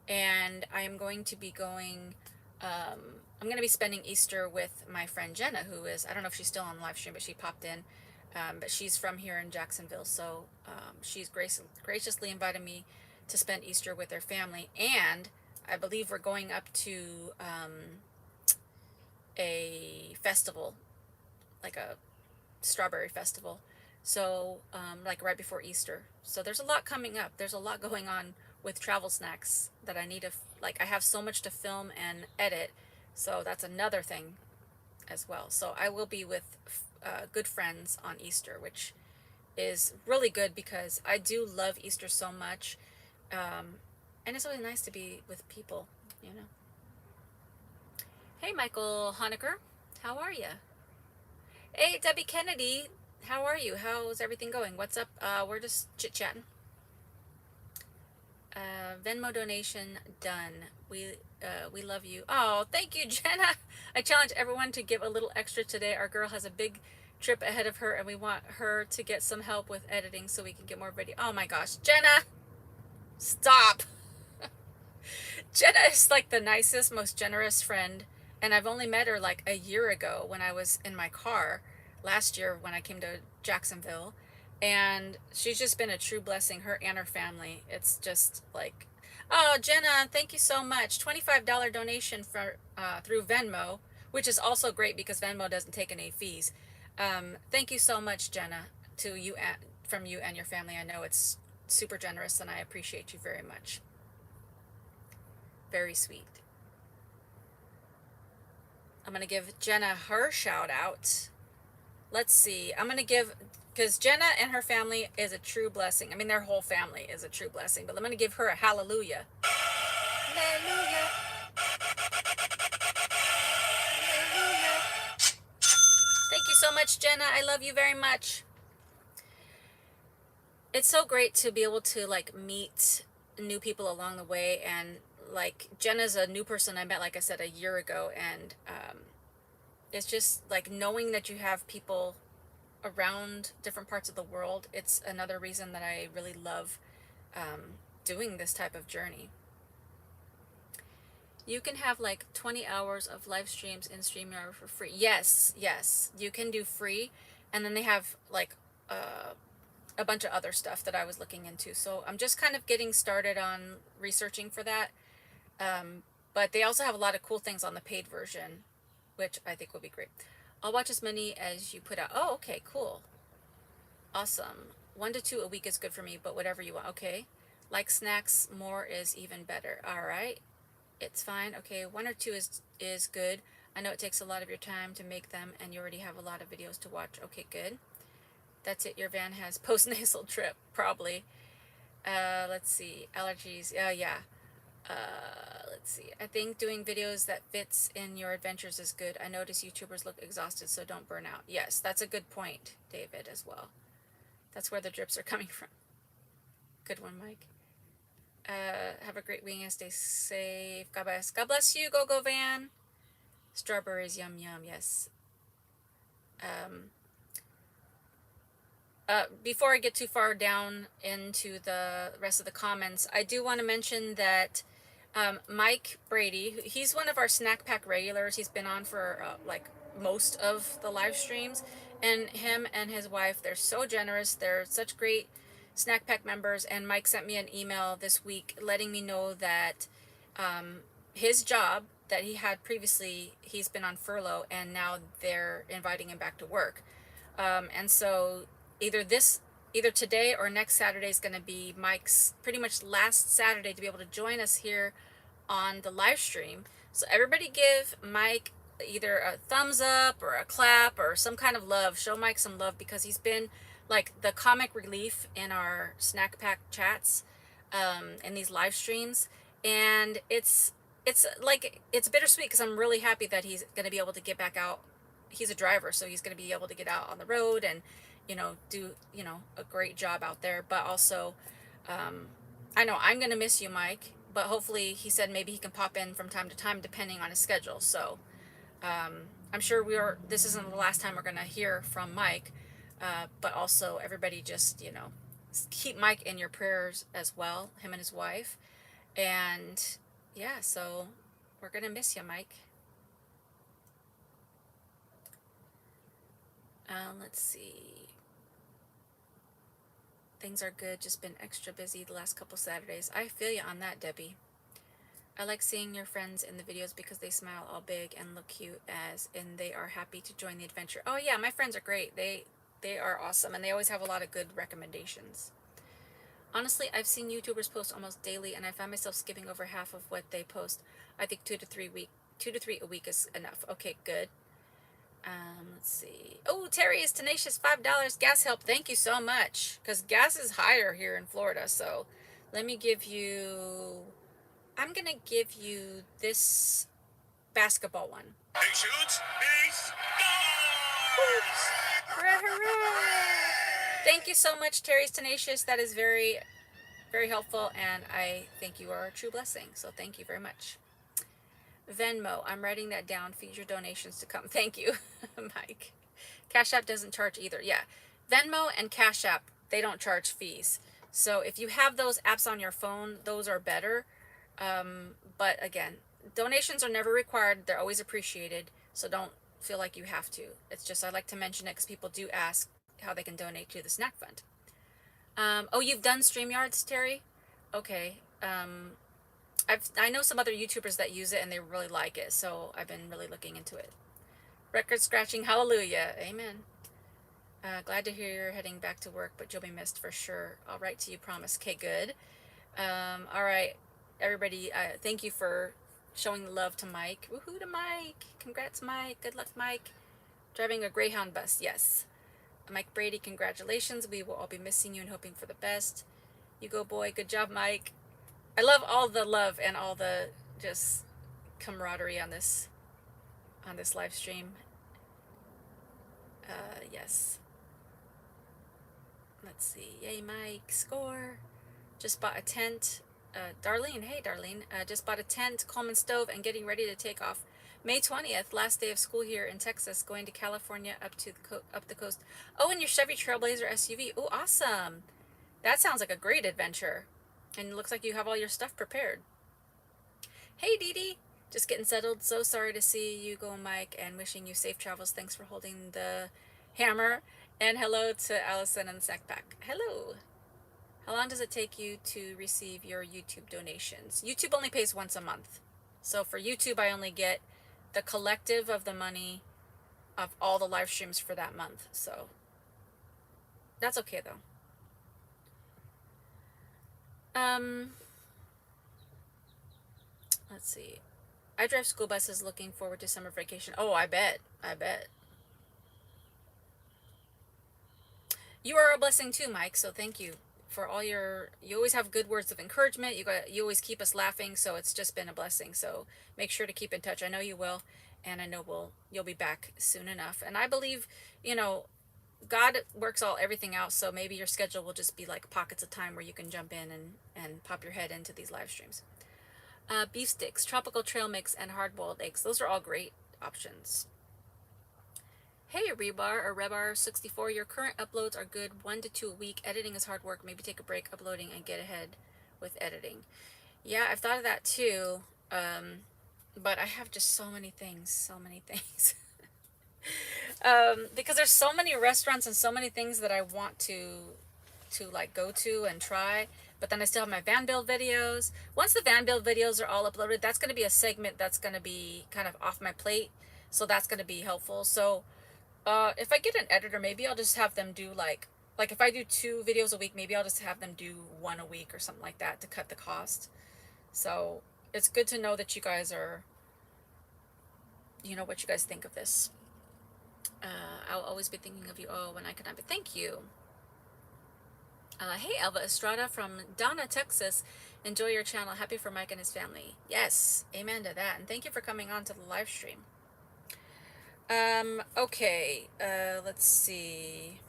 and I am going to be going. I'm going to be spending Easter with my friend Jenna, who is, I don't know if she's still on the live stream, but she popped in. But she's from here in Jacksonville, so she's graciously invited me to spend Easter with her family, and I believe we're going up to a festival, like a strawberry festival, so like right before Easter. So there's a lot coming up. There's a lot going on with Travel Snacks that I need to, like, I have so much to film and edit, so that's another thing as well. So I will be with good friends on Easter, which is really good because I do love Easter so much. And it's really nice to be with people, you know. Hey, Michael Honecker, how are you? Hey, Debbie Kennedy, how are you? How's everything going? What's up? We're just chit-chatting. Venmo donation done. We love you. Oh, thank you, Jenna. I challenge everyone to give a little extra today. Our girl has a big trip ahead of her, and we want her to get some help with editing so we can get more video. Oh my gosh, Jenna, stop. Jenna is like the nicest, most generous friend, and I've only met her like a year ago when I was in my car last year when I came to Jacksonville, and she's just been a true blessing, her and her family. It's just like, oh, Jenna, thank you so much. $25 donation for through Venmo, which is also great because Venmo doesn't take any fees. Thank you so much, Jenna, to you, from you and your family. I know it's super generous, and I appreciate you very much. Very sweet. I'm going to give Jenna her shout out. Let's see. I'm going to give, because Jenna and her family is a true blessing. I mean, their whole family is a true blessing, but I'm going to give her a hallelujah. Hallelujah. Hallelujah. Thank you so much, Jenna. I love you very much. It's so great to be able to like meet new people along the way, and like Jenna's a new person I met, like I said, a year ago, and it's just like knowing that you have people around different parts of the world. It's another reason that I really love doing this type of journey. You can have like 20 hours of live streams in StreamYard for free. Yes, yes, you can do free, and then they have like a bunch of other stuff that I was looking into. So I'm just kind of getting started on researching for that. But they also have a lot of cool things on the paid version, which I think will be great. I'll watch as many as you put out. Oh, okay, cool. Awesome. 1 to 2 a week is good for me, but whatever you want. Okay. Like snacks, more is even better. All right. It's fine. Okay, 1 or 2 is good. I know it takes a lot of your time to make them, and you already have a lot of videos to watch. Okay, good. That's it. Your van has post-nasal drip, probably. Let's see. Allergies. Yeah. Let's see. I think doing videos that fits in your adventures is good. I notice YouTubers look exhausted, so don't burn out. Yes, that's a good point, David, as well. That's where the drips are coming from. Good one, Mike. Have a great week and stay safe. God bless. God bless you. Go van. Strawberries, yum yum. Yes. Before I get too far down into the rest of the comments, I do want to mention that Mike Brady, he's one of our snack pack regulars. He's been on for like most of the live streams, and him and his wife, they're so generous. They're such great snack pack members. And Mike sent me an email this week letting me know that his job that he had previously, he's been on furlough, and now they're inviting him back to work. And so either today or next Saturday is going to be Mike's pretty much last Saturday to be able to join us here on the live stream. So everybody give Mike either a thumbs up or a clap or some kind of love. Show Mike some love, because he's been like the comic relief in our snack pack chats in these live streams. And it's like, it's bittersweet because I'm really happy that he's going to be able to get back out. He's a driver, so he's going to be able to get out on the road and do a great job out there. But also I know I'm going to miss you, Mike, but hopefully, he said maybe he can pop in from time to time depending on his schedule. So I'm sure this isn't the last time we're going to hear from Mike, but also everybody just keep Mike in your prayers as well, him and his wife. And yeah, so we're going to miss you, Mike. Let's see. Things are good, just been extra busy the last couple Saturdays. I feel you on that, Debbie. I like seeing your friends in the videos because they smile all big and look cute and they are happy to join the adventure. Oh yeah, my friends are great. They are awesome, and they always have a lot of good recommendations. Honestly, I've seen YouTubers post almost daily, and I find myself skipping over half of what they post. I think 2 to 3 a week is enough. Okay, good. Let's see. Oh, Terry is tenacious. $5 gas help. Thank you so much. Because gas is higher here in Florida. So let me give you. I'm going to give you this basketball one. He shoots. He scores! Thank you so much, Terry's tenacious. That is very, very helpful. And I think you are a true blessing. So thank you very much. Venmo, I'm writing that down. Future donations to come. Thank you, Mike. Cash App doesn't charge either. Yeah, Venmo and Cash App, they don't charge fees. So if you have those apps on your phone, those are better. But again, donations are never required. They're always appreciated. So don't feel like you have to. It's just I like to mention it because people do ask how they can donate to the snack fund. Oh, you've done StreamYards, Terry? Okay. I know some other YouTubers that use it and they really like it, so I've been really looking into it. Record scratching, hallelujah, amen. Glad to hear you're heading back to work, but you'll be missed for sure. I'll write to you, promise. Okay, good. All right, everybody. Thank you for showing love to Mike. Woohoo to Mike! Congrats, Mike. Good luck, Mike. Driving a Greyhound bus. Yes. Mike Brady, congratulations. We will all be missing you and hoping for the best. You go, boy. Good job, Mike. I love all the love and all the just camaraderie on this live stream. Yes. Let's see. Yay, Mike. Score. Just bought a tent. Darlene, hey Darlene. Just bought a tent, Coleman stove, and getting ready to take off. May 20th, last day of school here in Texas, going to California up the coast. Oh, and your Chevy Trailblazer SUV. Oh, awesome. That sounds like a great adventure. And it looks like you have all your stuff prepared. Hey, Dee Dee. Just getting settled. So sorry to see you go, Mike, and wishing you safe travels. Thanks for holding the hammer. And hello to Allison and the Snack Pack. Hello. How long does it take you to receive your YouTube donations? YouTube only pays once a month. So for YouTube, I only get the collective of the money of all the live streams for that month. So that's okay though. Let's see. I drive school buses, looking forward to summer vacation. Oh, I bet. You are a blessing too, Mike. So thank you for all you always have good words of encouragement. You always keep us laughing. So it's just been a blessing. So make sure to keep in touch. I know you will. And I know you'll be back soon enough. And I believe, God works everything out. So maybe your schedule will just be like pockets of time where you can jump in and pop your head into these live streams. Beef sticks, tropical trail mix, and hard-boiled eggs. Those are all great options. Hey, Rebar64, your current uploads are good, 1 to 2 a week. Editing is hard work. Maybe take a break uploading and get ahead with editing. Yeah, I've thought of that too. But I have just so many things. Because there's so many restaurants and so many things that I want to like go to and try. But then I still have my van build videos. Once the van build videos are all uploaded, that's going to be a segment that's going to be kind of off my plate. So that's going to be helpful. So if I get an editor, maybe I'll just have them do like if I do 2 videos a week, maybe I'll just have them do 1 a week or something like that to cut the cost. So it's good to know that you guys are, what you guys think of this. I'll always be thinking of you. Oh, when I can have it. Thank you. Hey, Elva Estrada from Donna, Texas. Enjoy your channel. Happy for Mike and his family. Yes, amen to that. And thank you for coming on to the live stream. Okay, let's see.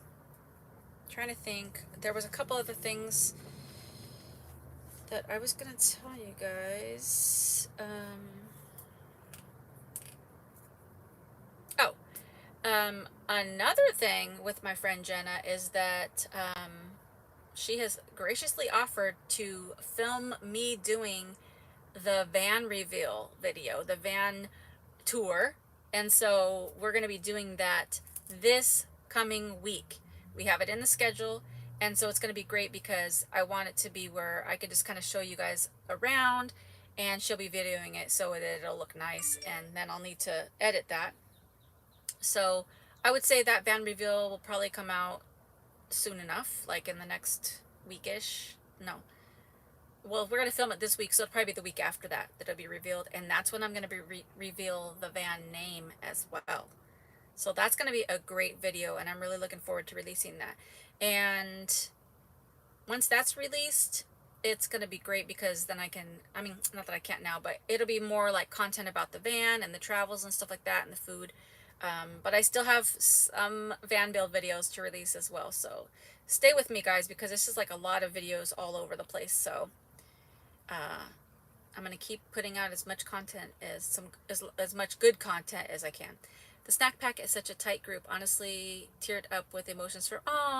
Trying to think. There was a couple other things that I was going to tell you guys. Another thing with my friend Jenna is that, she has graciously offered to film me doing the van reveal video, the van tour. And so we're going to be doing that this coming week. We have it in the schedule. And so it's going to be great because I want it to be where I could just kind of show you guys around and she'll be videoing it so that it'll look nice. And then I'll need to edit that. So I would say that van reveal will probably come out soon enough, like in the next weekish. No. Well, we're going to film it this week, so it'll probably be the week after that it'll be revealed. And that's when I'm going to be reveal the van name as well. So that's going to be a great video, and I'm really looking forward to releasing that. And once that's released, it's going to be great because then not that I can't now, but it'll be more like content about the van and the travels and stuff like that and the food. But I still have some van build videos to release as well. So stay with me, guys, because this is like a lot of videos all over the place. So I'm going to keep putting out as much content as much good content as I can. The Snack Pack is such a tight group. Honestly, teared up with emotions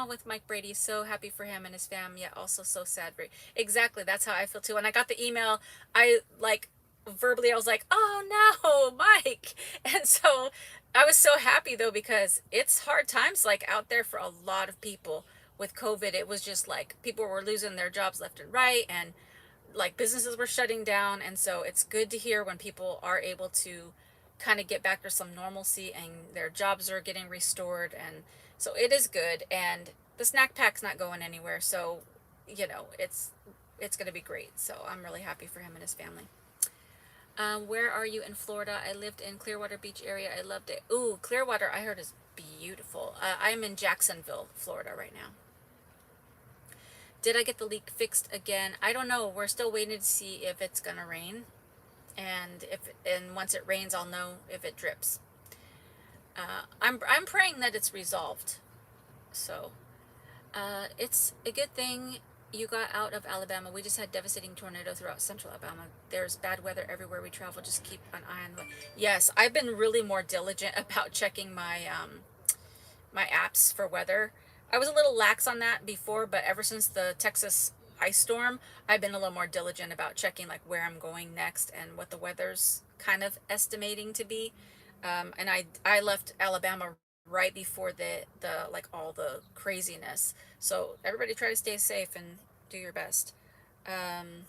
with Mike Brady. So happy for him and his fam, yet also so sad. Exactly. That's how I feel too. When I got the email, I verbally, I was like, oh no, Mike. And so I was so happy though, because it's hard times out there for a lot of people with COVID. It was just people were losing their jobs left and right, and businesses were shutting down. And so it's good to hear when people are able to kind of get back to some normalcy and their jobs are getting restored and So it is good, and the snack pack's not going anywhere. So, you know, it's going to be great. So I'm really happy for him and his family. Where are you in Florida? I lived in Clearwater Beach area. I loved it. Ooh, Clearwater, I heard is beautiful. I'm in Jacksonville, Florida right now. Did I get the leak fixed again? I don't know. We're still waiting to see if it's gonna rain, and once it rains, I'll know if it drips. I'm praying that it's resolved. So it's a good thing you got out of Alabama. We just had devastating tornado throughout central Alabama. There's bad weather everywhere we travel. Just keep an eye on the. Yes, I've been really more diligent about checking my apps for weather. I was a little lax on that before, but ever since the Texas ice storm, I've been a little more diligent about checking like where I'm going next and what the weather's kind of estimating to be. And I left Alabama right before the like all the craziness. So everybody try to stay safe and do your best. Um,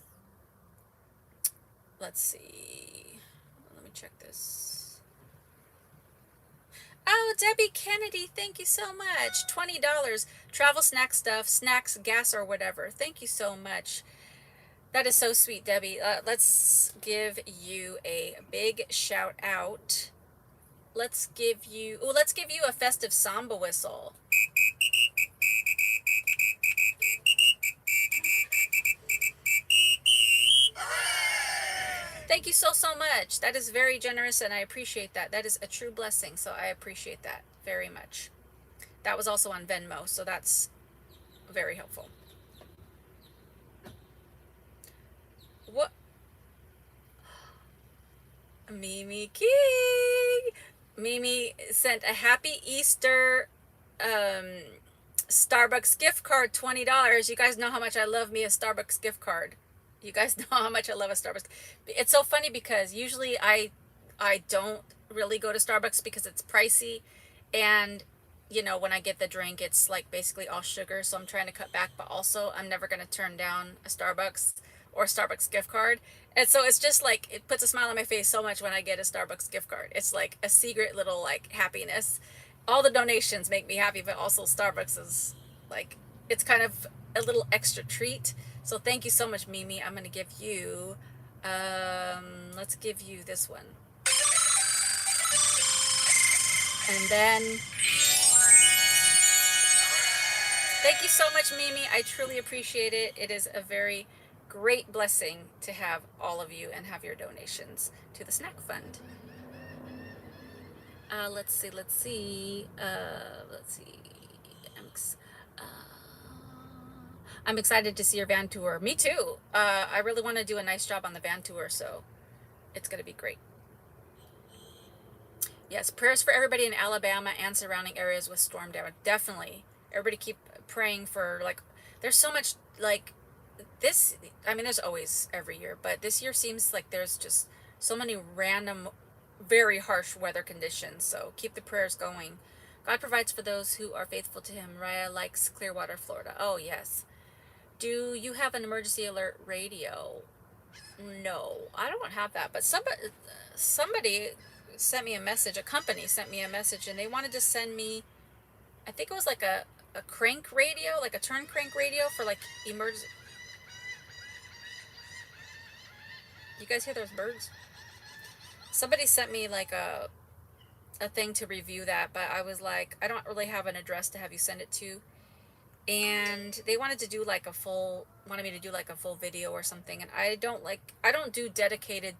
let's see. Let me check this. Oh, Debbie Kennedy, thank you so much. $20. Travel snack stuff, snacks, gas, or whatever. Thank you so much. That is so sweet, Debbie. Let's give you a big shout out. Let's give you a festive samba whistle. Thank you so much. That is very generous and I appreciate that. That is a true blessing, so I appreciate that very much. That was also on Venmo, so that's very helpful. What? Mimi King. Mimi sent a happy Easter um, Starbucks gift card, $20. You guys know how much I love me a Starbucks gift card. You guys know how much I love a Starbucks. It's so funny because usually I don't really go to Starbucks because it's pricey, and you know when I get the drink it's like basically all sugar, so I'm trying to cut back, but also I'm never going to turn down a Starbucks or Starbucks gift card. And so it's just like it puts a smile on my face so much when I get a Starbucks gift card. It's like a secret little like happiness. All the donations make me happy, but also Starbucks is like it's kind of a little extra treat. So thank you so much, Mimi. I'm gonna give you let's give you this one. And then thank you so much, Mimi. I truly appreciate it. It is a very great blessing to have all of you and have your donations to the snack fund. Let's see, let's see. Let's see. Uh, I'm excited to see your van tour. Me too. I really want to do a nice job on the van tour, so it's going to be great. Yes, prayers for everybody in Alabama and surrounding areas with storm damage. Definitely. Everybody keep praying for, like, there's so much, like, this, I mean, there's always every year, but this year seems like there's just so many random, very harsh weather conditions. So keep the prayers going. God provides for those who are faithful to him. Raya likes Clearwater, Florida. Oh, yes. Do you have an emergency alert radio? No, I don't have that, but somebody sent me a message, a company sent me a message, and they wanted to send me, I think it was like a crank radio, like a turn crank radio for like emergency. You guys hear those birds? Somebody sent me like a thing to review that, but I was like, I don't really have an address to have you send it to. And they wanted to do like wanted me to do like a full video or something. And I don't do dedicated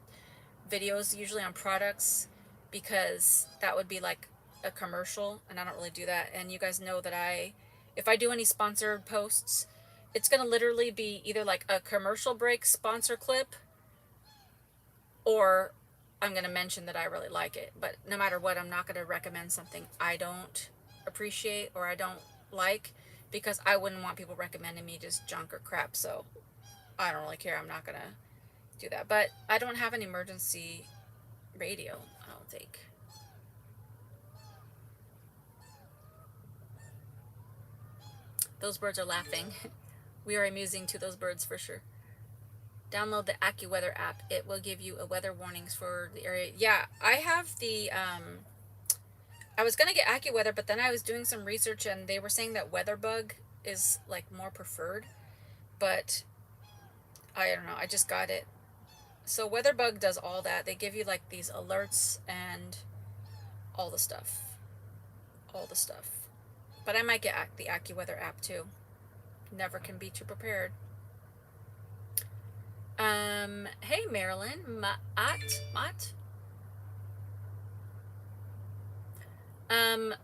videos usually on products because that would be like a commercial and I don't really do that. And you guys know that if I do any sponsored posts, it's going to literally be either like a commercial break sponsor clip or I'm going to mention that I really like it. But no matter what, I'm not going to recommend something I don't appreciate or I don't like, because I wouldn't want people recommending me just junk or crap. So I don't really care. I'm not going to do that. But I don't have an emergency radio, I don't think. Those birds are laughing. We are amusing to those birds for sure. Download the AccuWeather app. It will give you a weather warnings for the area. Yeah, I have the I was gonna get AccuWeather, but then I was doing some research and they were saying that WeatherBug is like more preferred. But I don't know. I just got it. So WeatherBug does all that. They give you like these alerts and all the stuff. All the stuff. But I might get the AccuWeather app too. Never can be too prepared. Hey Marilyn, Mat.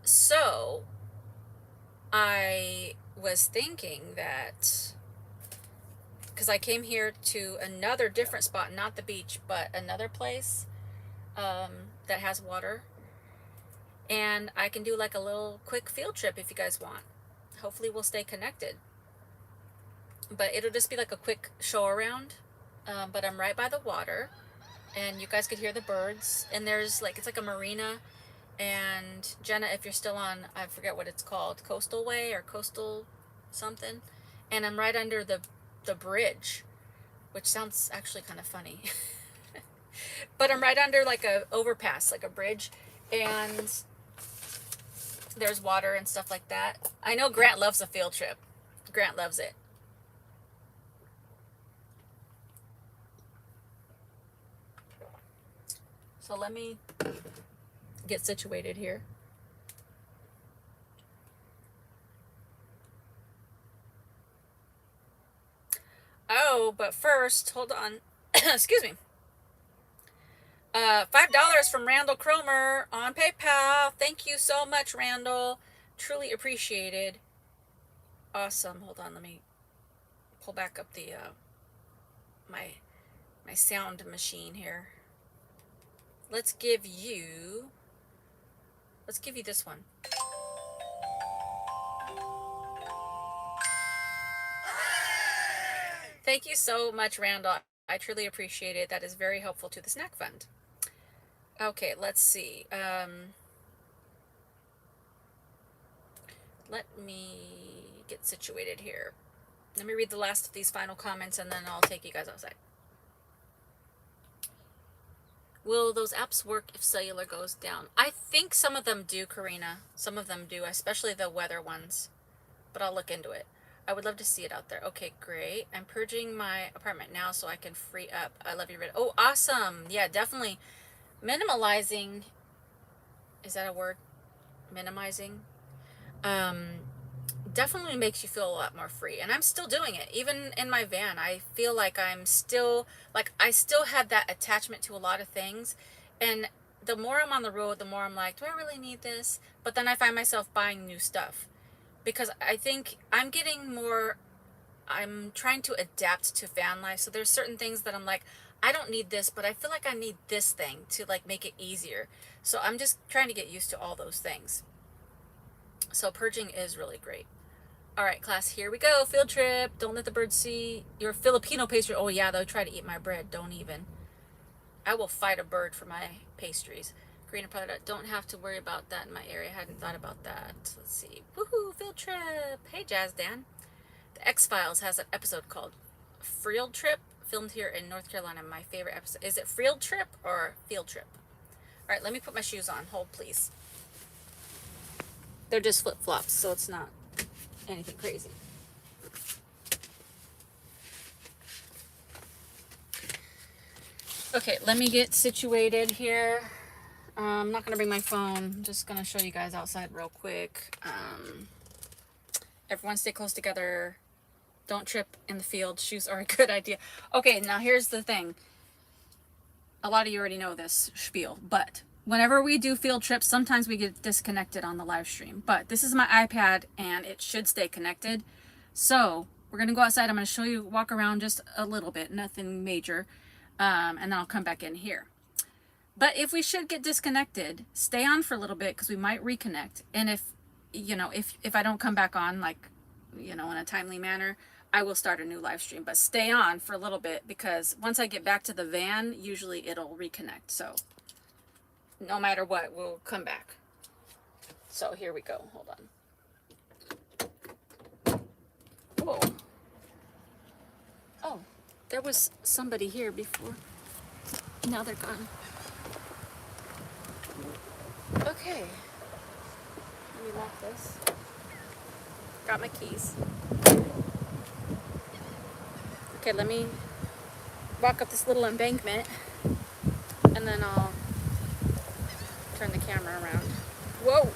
So I was thinking that because I came here to another different spot, not the beach, but another place that has water, and I can do like a little quick field trip if you guys want. Hopefully we'll stay connected, but it'll just be like a quick show around. But I'm right by the water, and you guys could hear the birds, and there's like, it's like a marina. And Jenna, if you're still on, I forget what it's called, Coastal Way or Coastal something, and I'm right under the bridge, which sounds actually kind of funny. But I'm right under like a overpass, like a bridge, and there's water and stuff like that. I know Grant loves a field trip. Grant loves it. So let me get situated here. Oh, but first, hold on. Excuse me. $5 from Randall Cromer on PayPal. Thank you so much, Randall. Truly appreciated. Awesome. Hold on, let me pull back up the my sound machine here. Let's give you this one. Thank you so much, Randall. I truly appreciate it. That is very helpful to the snack fund. Okay, let's see. Let me get situated here. Let me read the last of these final comments and then I'll take you guys outside. Will those apps work if cellular goes down? I think some of them do, Karina. Some of them do, especially the weather ones. But I'll look into it. I would love to see it out there. Okay, great. I'm purging my apartment now so I can free up. I love you. Oh, awesome. Yeah, definitely. Minimalizing. Is that a word? Minimizing. Definitely makes you feel a lot more free. And I'm still doing it. Even in my van, I feel like I'm still, like I still had that attachment to a lot of things. And the more I'm on the road, the more I'm like, do I really need this? But then I find myself buying new stuff. Because I think I'm trying to adapt to van life. So there's certain things that I'm like, I don't need this, but I feel like I need this thing to like make it easier. So I'm just trying to get used to all those things. So purging is really great. All right, class, here we go. Field trip. Don't let the birds see your Filipino pastry. Oh yeah, they'll try to eat my bread. Don't even. I will fight a bird for my pastries. Greener product. Don't have to worry about that in my area. I hadn't thought about that. Let's see. Woohoo, field trip. Hey, Jazz Dan. The X-Files has an episode called Field Trip, filmed here in North Carolina. My favorite episode. Is it Field Trip or Field Trip? All right, let me put my shoes on. Hold, please. They're just flip-flops, so it's not anything crazy. Okay, let me get situated here. I'm not going to bring my phone. I'm just going to show you guys outside real quick. Everyone stay close together. Don't trip in the field. Shoes are a good idea. Okay, now here's the thing. A lot of you already know this spiel, but whenever we do field trips, sometimes we get disconnected on the live stream. But this is my iPad, and it should stay connected. So we're going to go outside. I'm going to show you, walk around just a little bit, nothing major. And then I'll come back in here. But if we should get disconnected, stay on for a little bit because we might reconnect. And if I don't come back on, like, in a timely manner, I will start a new live stream. But stay on for a little bit because once I get back to the van, usually it'll reconnect. So no matter what, we'll come back. So here we go. Hold on. Whoa. Oh, there was somebody here before. Now they're gone. Okay. unlock this. Got my keys. Okay, let me walk up this little embankment and then I'll turn the camera around. Whoa!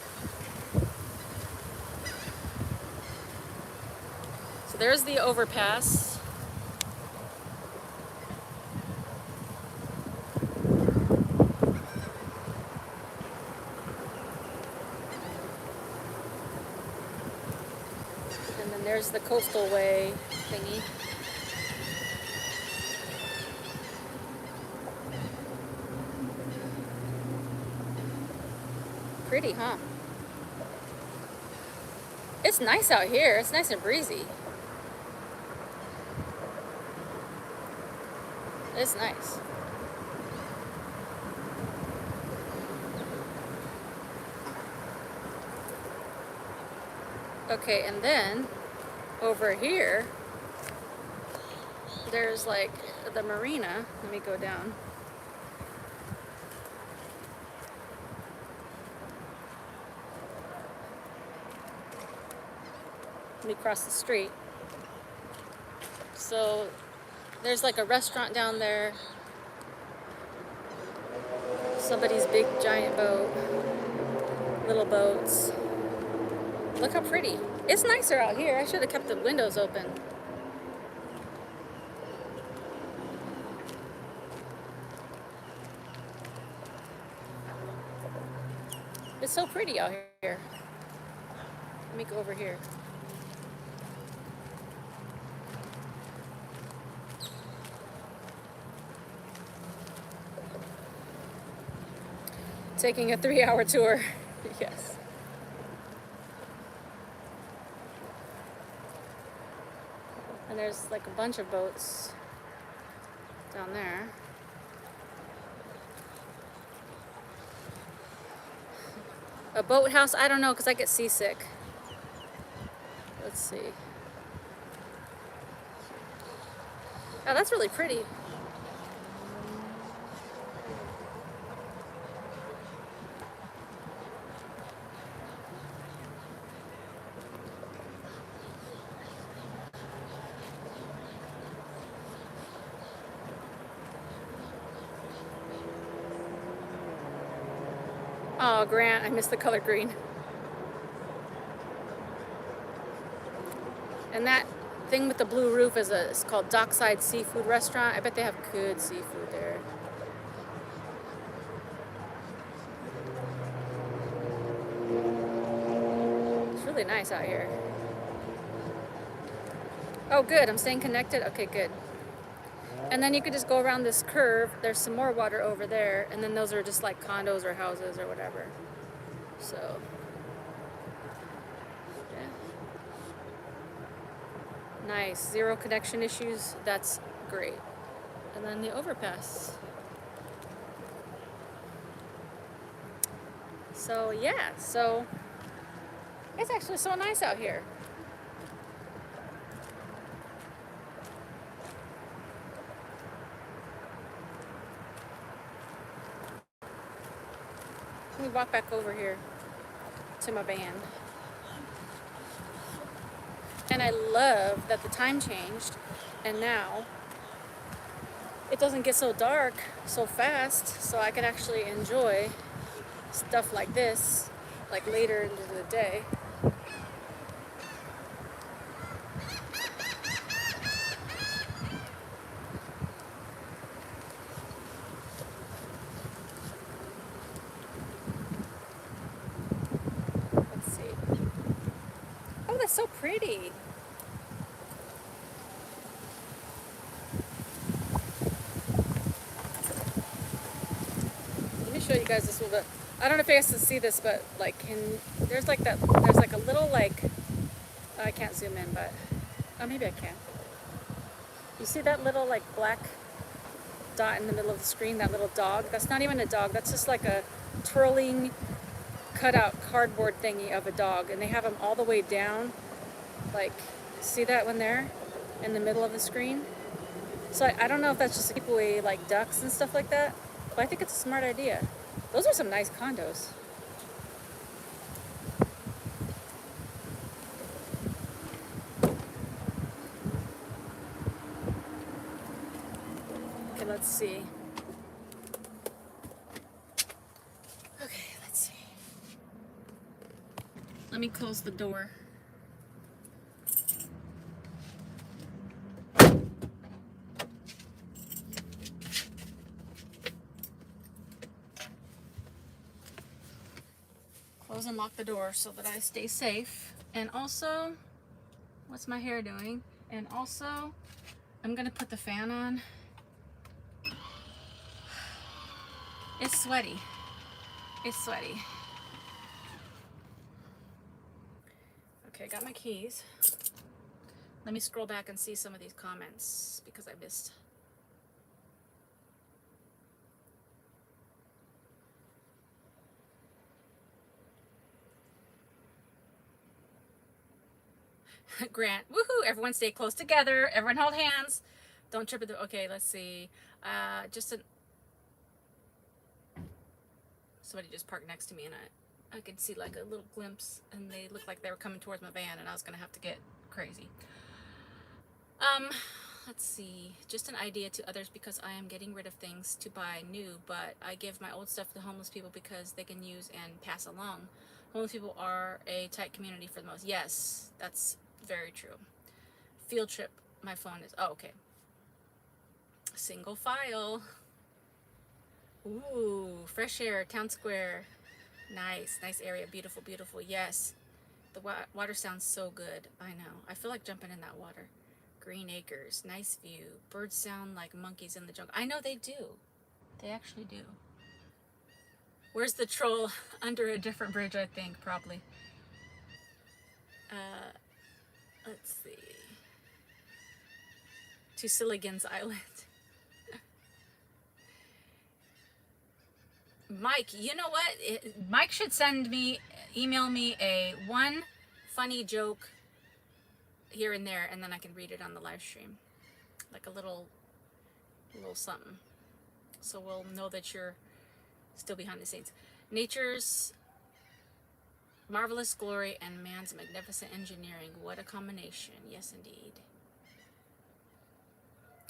So there's the overpass. And then there's the coastal way thingy. Pretty, huh? It's nice out here. It's nice and breezy. It's nice. Okay, and then over here, there's like the marina. Let me go down. Let me cross the street. So there's like a restaurant down there. Somebody's big giant boat. Little boats. Look how pretty. It's nicer out here. I should have kept the windows open. It's so pretty out here. Let me go over here. Taking a 3-hour tour. Yes. And there's like a bunch of boats down there. A boathouse? I don't know because I get seasick. Let's see. Oh, that's really pretty. Oh, Grant, I missed the color green. And that thing with the blue roof it's called Dockside Seafood Restaurant. I bet they have good seafood there. It's really nice out here. Oh, good. I'm staying connected. Okay, good. And then you could just go around this curve. There's some more water over there. And then those are just like condos or houses or whatever. So, yeah. Nice. Zero connection issues. That's great. And then the overpass. So, yeah. So, it's actually so nice out here. Let me walk back over here to my van. And I love that the time changed and now it doesn't get so dark so fast, so I can actually enjoy stuff like this like later into the day. So pretty. Let me show you guys this little bit. I don't know if you guys can see this, but like there's like a little like, I can't zoom in, but oh, maybe I can. You see that little like black dot in the middle of the screen, that little dog? That's not even a dog. That's just like a twirling cutout cardboard thingy of a dog, and they have them all the way down. Like, see that one there in the middle of the screen? So I don't know if that's just to keep away like ducks and stuff like that, but I think it's a smart idea. Those are some nice condos. let's see. Okay, let's see. Let me close the door. Close and lock the door so that I stay safe. And also, what's my hair doing? And also, I'm gonna put the fan on. It's sweaty. It's sweaty. Okay, got my keys. Let me scroll back and see some of these comments because I missed. Grant, woohoo! Everyone stay close together. Everyone hold hands. Don't trip at the. Okay, let's see. Somebody just parked next to me, and I could see like a little glimpse, and they looked like they were coming towards my van, and I was gonna have to get crazy. Let's see. Just an idea to others because I am getting rid of things to buy new, but I give my old stuff to homeless people because they can use and pass along. Homeless people are a tight community for the most. Yes, that's very true. Field trip. My phone is. Oh, okay. Single file. Ooh, fresh air, town square. Nice area. Beautiful, beautiful. Yes. The water sounds so good. I know. I feel like jumping in that water. Green acres, nice view. Birds sound like monkeys in the jungle. I know they do. They actually do. Where's the troll? Under a different bridge, I think, probably. Let's see. To Silligan's Island. Mike, you know what? Mike should email me a one funny joke here and there, and then I can read it on the live stream. Like a little something. So we'll know that you're still behind the scenes. Nature's marvelous glory and man's magnificent engineering. What a combination. Yes, indeed.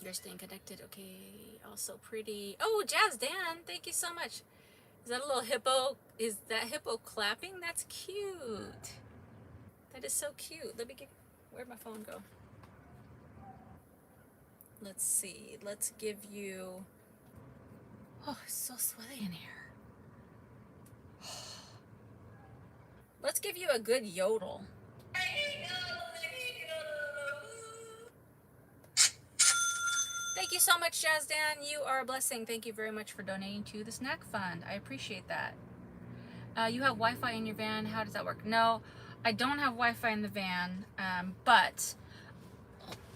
You're staying connected. Okay. Also pretty. Oh, Jazz Dan, thank you so much. Is that a little hippo? Is that hippo clapping? That's cute. That is so cute. Let me get. Where'd my phone go? Let's see. Let's give you. Oh, it's so sweaty in here. Let's give you a good yodel. Thank you so much, Jazz Dan. You are a blessing. Thank you very much for donating to the snack fund. I appreciate that. You have Wi-Fi in your van. How does that work? No, I don't have Wi-Fi in the van, but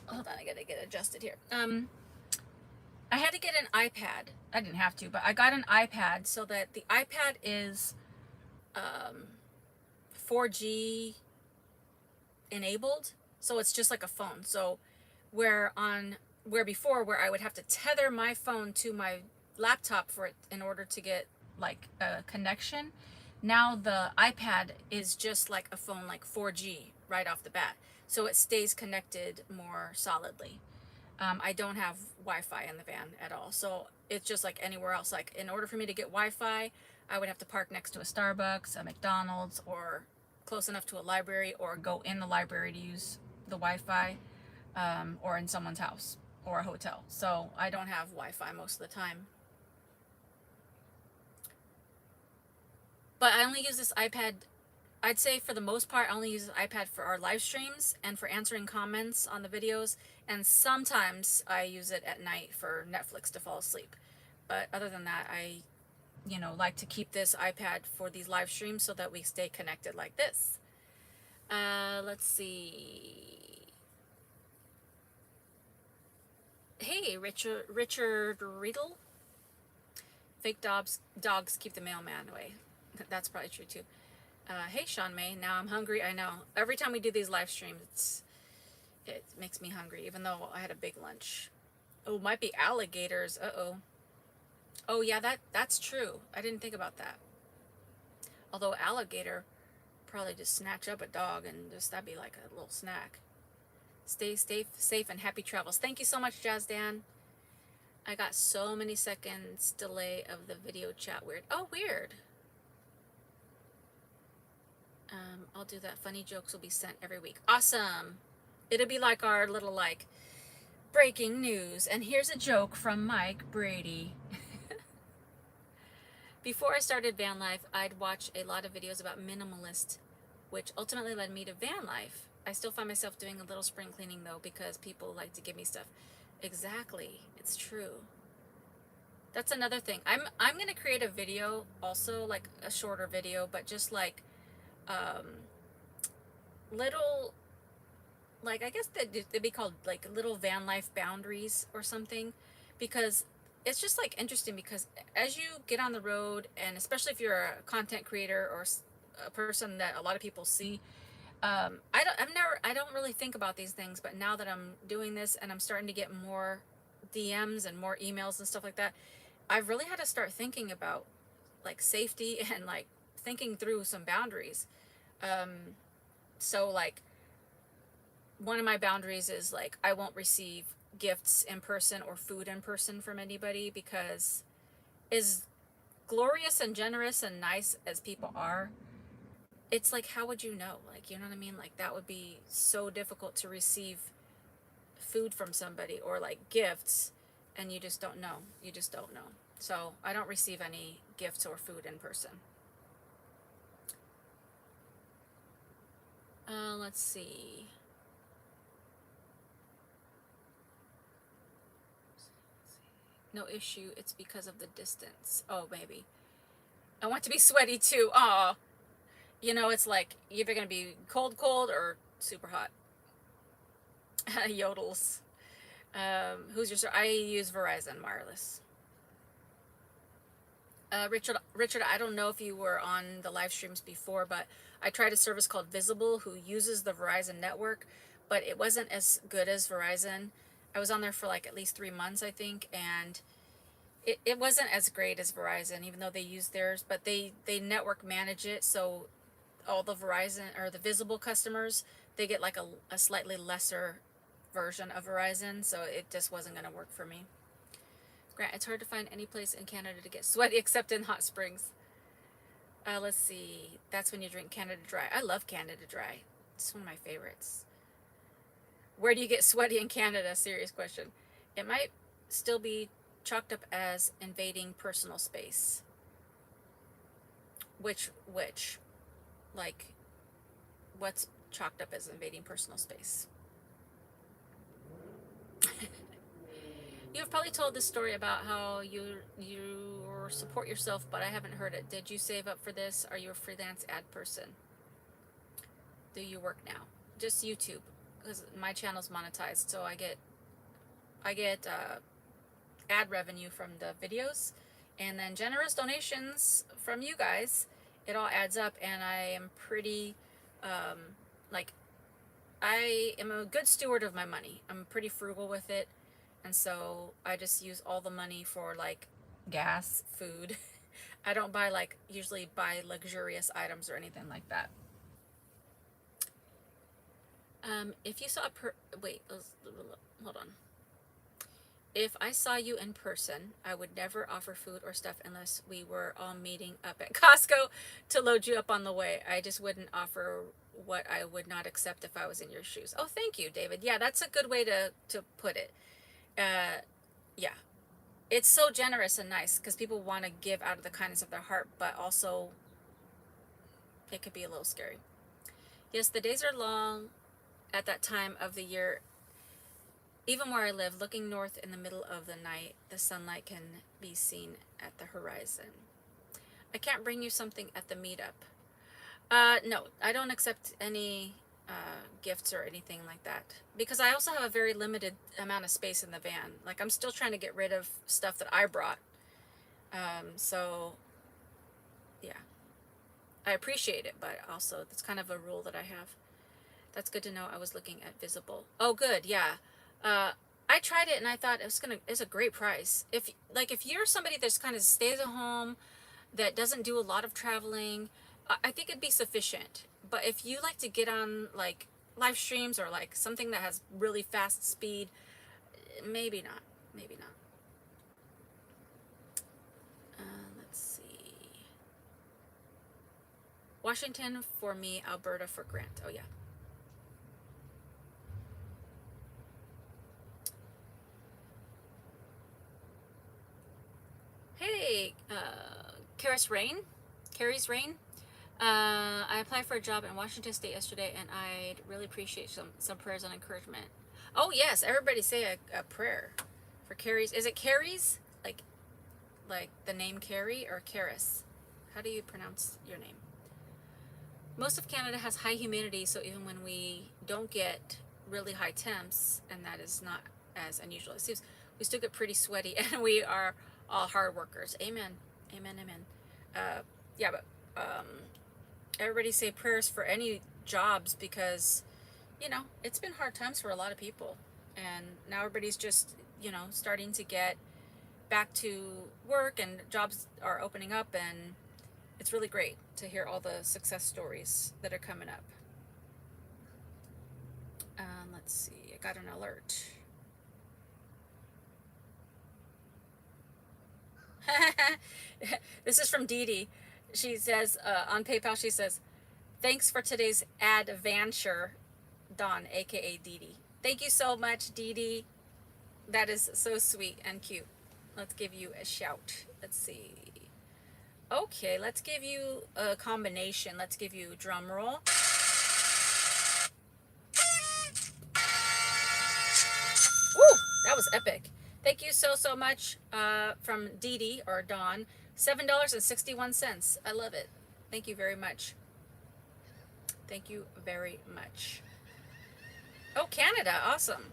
hold on, I gotta get adjusted here. I had to get an iPad. I didn't have to, but I got an iPad so that the iPad is 4G enabled, so it's just like a phone. So where before I would have to tether my phone to my laptop for it in order to get like a connection, now the iPad is just like a phone, like 4G right off the bat, so it stays connected more solidly. I don't have Wi-Fi in the van at all, so it's just like anywhere else. Like in order for me to get Wi-Fi, I would have to park next to a Starbucks, a McDonald's, or close enough to a library, or go in the library to use the Wi-Fi, or in someone's house or a hotel. So I don't have Wi-Fi most of the time. But I only use this iPad, I'd say for the most part, I only use this iPad for our live streams and for answering comments on the videos. And sometimes I use it at night for Netflix to fall asleep. But other than that, I, like to keep this iPad for these live streams so that we stay connected like this. Let's see. Hey, Richard Riddle. Fake dogs keep the mailman away. That's probably true too. Hey, Sean May. Now I'm hungry. I know. Every time we do these live streams, it makes me hungry, even though I had a big lunch. Oh, might be alligators. Uh-oh. Oh, yeah, that's true. I didn't think about that. Although alligator probably just snatch up a dog and that'd be like a little snack. Stay safe and happy travels. Thank you so much, Jazz Dan. I got so many seconds delay of the video chat. Weird. Oh, weird. I'll do that. Funny jokes will be sent every week. Awesome. It'll be like our little like breaking news. And here's a joke from Mike Brady. Before I started van life, I'd watch a lot of videos about minimalist, which ultimately led me to van life. I still find myself doing a little spring cleaning though because people like to give me stuff. Exactly. It's true. That's another thing. I'm gonna create a video also, like a shorter video, but just like um little, like I guess they'd be called like little van life boundaries or something, because it's just like interesting because as you get on the road, and especially if you're a content creator or a person that a lot of people see, I don't really think about these things, but now that I'm doing this and I'm starting to get more DMs and more emails and stuff like that, I've really had to start thinking about like safety and like thinking through some boundaries. Um, so like one of my boundaries is like I won't receive gifts in person or food in person from anybody, because as glorious and generous and nice as people are, it's like how would you know? Like, you know what I mean? Like that would be so difficult to receive food from somebody or like gifts, and you just don't know. You just don't know. So I don't receive any gifts or food in person. Let's see. No issue. It's because of the distance. Oh, maybe. I want to be sweaty too. Aw. You know, it's like either going to be cold, cold or super hot. Yodels. Who's your, I use Verizon Wireless. Richard, I don't know if you were on the live streams before, but I tried a service called Visible, who uses the Verizon network, but it wasn't as good as Verizon. I was on there for like at least 3 months, I think, and it wasn't as great as Verizon, even though they use theirs, but they network manage it, so all the Verizon or the Visible customers, they get like a slightly lesser version of Verizon, so it just wasn't going to work for me. Grant, it's hard to find any place in Canada to get sweaty except in hot springs. Let's see. That's when you drink Canada Dry. I love Canada Dry. It's one of my favorites. Where do you get sweaty in Canada? Serious question. It might still be chalked up as invading personal space. Which? Like, what's chalked up as invading personal space? You've probably told this story about how you support yourself, but I haven't heard it. Did you save up for this? Are you a freelance ad person? Do you work now? Just YouTube, because my channel's monetized, so I get ad revenue from the videos, and then generous donations from you guys. It all adds up, and I am pretty like I am a good steward of my money. I'm pretty frugal with it. And so I just use all the money for like gas, food. I don't usually buy luxurious items or anything like that. If you saw wait, hold on. If I saw you in person, I would never offer food or stuff unless we were all meeting up at Costco to load you up on the way. I just wouldn't offer what I would not accept if I was in your shoes. Oh, thank you, David. Yeah, that's a good way to put it. Yeah, it's so generous and nice because people want to give out of the kindness of their heart, but also it could be a little scary. Yes, the days are long at that time of the year. Even where I live, looking north in the middle of the night, the sunlight can be seen at the horizon. I can't bring you something at the meetup. No, I don't accept any gifts or anything like that, because I also have a very limited amount of space in the van. Like I'm still trying to get rid of stuff that I brought. So yeah, I appreciate it, but also that's kind of a rule that I have. That's good to know. I was looking at Visible. Oh, good. Yeah. I tried it and I thought it's a great price. If you're somebody that's kind of stays at home, that doesn't do a lot of traveling, I think it'd be sufficient. But if you like to get on like live streams or like something that has really fast speed, maybe not. Maybe not. Washington for me, Alberta for Grant. Oh, yeah. Hey, Carrie's Rain. I applied for a job in Washington State yesterday, and I'd really appreciate some prayers and encouragement. Oh yes, everybody say a prayer for Carrie's. Is it Carrie's? Like the name Carrie or Caris? How do you pronounce your name? Most of Canada has high humidity, so even when we don't get really high temps, and that is not as unusual, it seems we still get pretty sweaty, and we are all hard workers. Amen. Amen. Amen. Yeah, but everybody say prayers for any jobs because it's been hard times for a lot of people, and now everybody's just starting to get back to work and jobs are opening up, and it's really great to hear all the success stories that are coming up. Let's see, I got an alert. This is from Dee Dee. She says on PayPal, she says, thanks for today's adventure, Dawn, aka Dee Dee. Thank you so much, Dee Dee. That is so sweet and cute. Let's give you a shout. Let's see. Okay, let's give you a combination. Let's give you drum roll. Woo! That was epic. Thank you so much from Dee Dee or Dawn. $7.61. I love it. Thank you very much. Thank you very much. Oh, Canada. Awesome.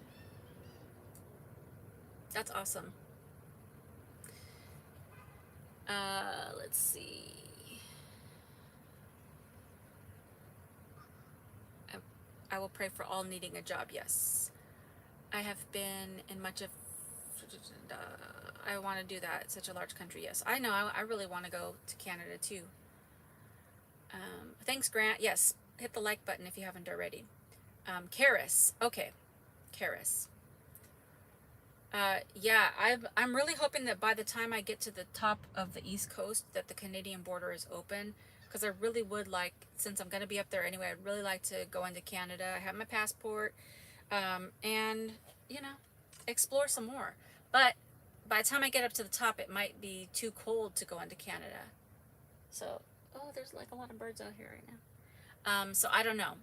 That's awesome. Let's see. I will pray for all needing a job. Yes. I have been in much of... I want to do that. It's such a large country. Yes. I know. I really want to go to Canada too. Thanks, Grant. Yes. Hit the like button if you haven't already. Karis. Okay. Karis. Yeah, I'm really hoping that by the time I get to the top of the East Coast that the Canadian border is open, because I really would like, since I'm going to be up there anyway, I'd really like to go into Canada. I have my passport, and, explore some more. But by the time I get up to the top, it might be too cold to go into Canada. So, there's like a lot of birds out here right now. So I don't know.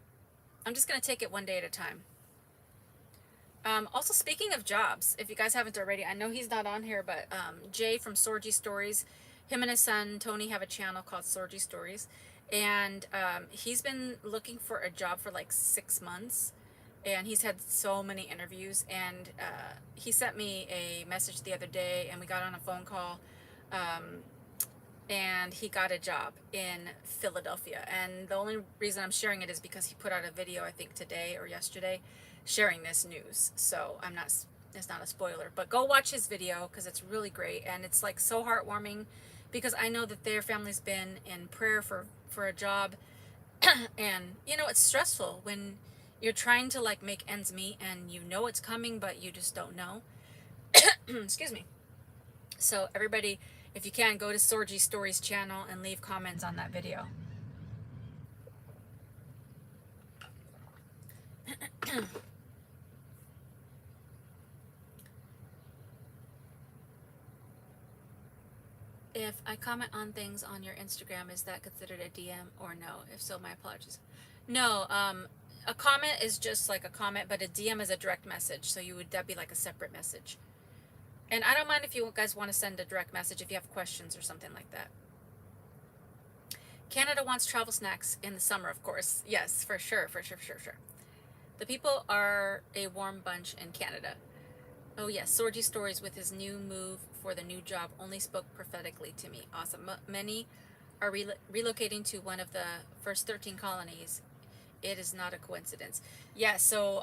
I'm just going to take it one day at a time. Also, speaking of jobs, if you guys haven't already, I know he's not on here, but Jay from Sorgy Stories, him and his son Tony have a channel called Sorgy Stories, and he's been looking for a job for like 6 months, and he's had so many interviews, and he sent me a message the other day, and we got on a phone call, and he got a job in Philadelphia, and the only reason I'm sharing it is because he put out a video, I think today or yesterday, sharing this news. So it's not a spoiler, but go watch his video because it's really great, and it's like so heartwarming because I know that their family's been in prayer for a job, and it's stressful when you're trying to like make ends meet and it's coming but you just don't know. Excuse me. So everybody, if you can, go to Sorgy Stories channel and leave comments on that video. If I comment on things on your Instagram, is that considered a DM or no? If so, my apologies. No, a comment is just like a comment, but a DM is a direct message. So that'd be like a separate message. And I don't mind if you guys want to send a direct message if you have questions or something like that. Canada wants travel snacks in the summer, of course. Yes, for sure. The people are a warm bunch in Canada. Oh yes, Sorgy Stories with his new move for the new job only spoke prophetically to me. Awesome. Many are relocating to one of the first 13 colonies. It is not a coincidence. Yeah, so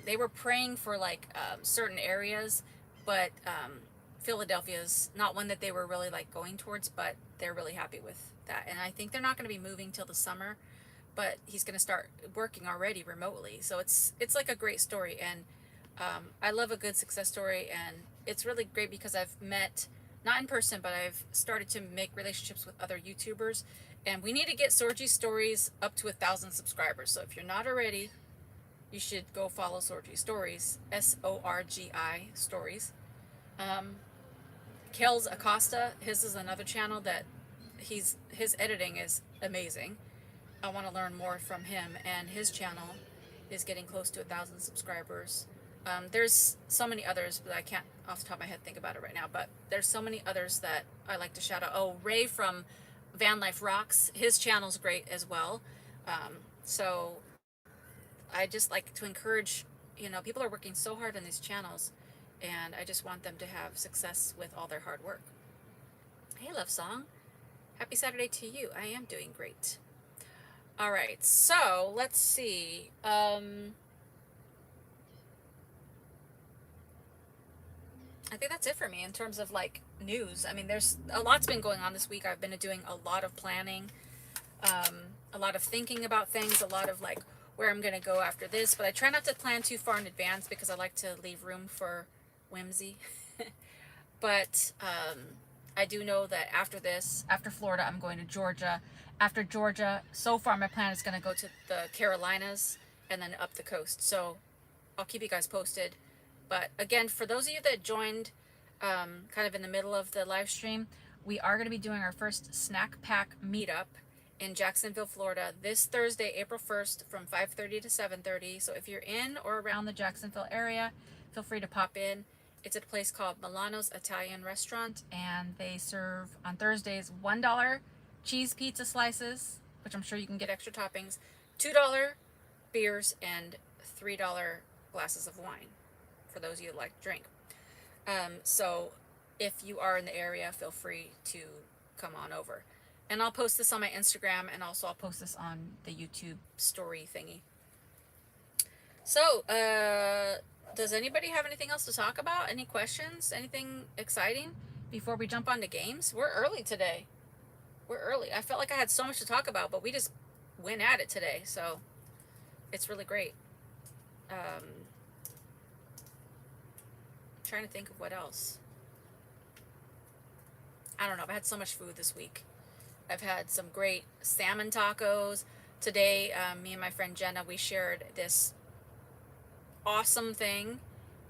they were praying for like certain areas, but Philadelphia's not one that they were really like going towards, but they're really happy with that. And I think they're not going to be moving till the summer, but he's going to start working already remotely. So it's like a great story, and I love a good success story, and it's really great because I've met, not in person, but I've started to make relationships with other YouTubers, And we need to get Sorgi Stories up to 1,000 subscribers. So if you're not already, you should go follow Sorgi Stories, Sorgi Stories. Um, Kels Acosta, his is another channel that his editing is amazing. I want to learn more from him, and his channel is getting close to 1,000 subscribers. There's so many others, but I can't off the top of my head think about it right now. But there's so many others that I like to shout out. Oh, Ray from Van Life Rocks, his channel's great as well. So I just like to encourage, people are working so hard on these channels, and I just want them to have success with all their hard work. Hey, Love Song. Happy Saturday to you. I am doing great. All right, so let's see. I think that's it for me in terms of like news. I mean, there's a lot's been going on this week. I've been doing a lot of planning, a lot of thinking about things, a lot of like where I'm going to go after this, but I try not to plan too far in advance because I like to leave room for whimsy. But I do know that after this, after Florida, I'm going to Georgia. After Georgia, so far my plan is going to go to the Carolinas and then up the coast. So I'll keep you guys posted. But again, for those of you that joined kind of in the middle of the live stream, we are going to be doing our first snack pack meetup in Jacksonville, Florida this Thursday, April 1st from 5:30 to 7:30. So if you're in or around the Jacksonville area, feel free to pop in. It's at a place called Milano's Italian Restaurant, and they serve on Thursdays $1 cheese pizza slices, which I'm sure you can get extra toppings, $2 beers, and $3 glasses of wine for those of you who like to drink. So if you are in the area, feel free to come on over. And I'll post this on my Instagram, and also I'll post this on the YouTube story thingy. So, does anybody have anything else to talk about? Any questions? Anything exciting before we jump on to games? We're early today. We're early. I felt like I had so much to talk about, but we just went at it today. So it's really great. Trying to think of what else. I don't know. I've had so much food this week. I've had some great salmon tacos. Today, me and my friend Jenna, we shared this awesome thing.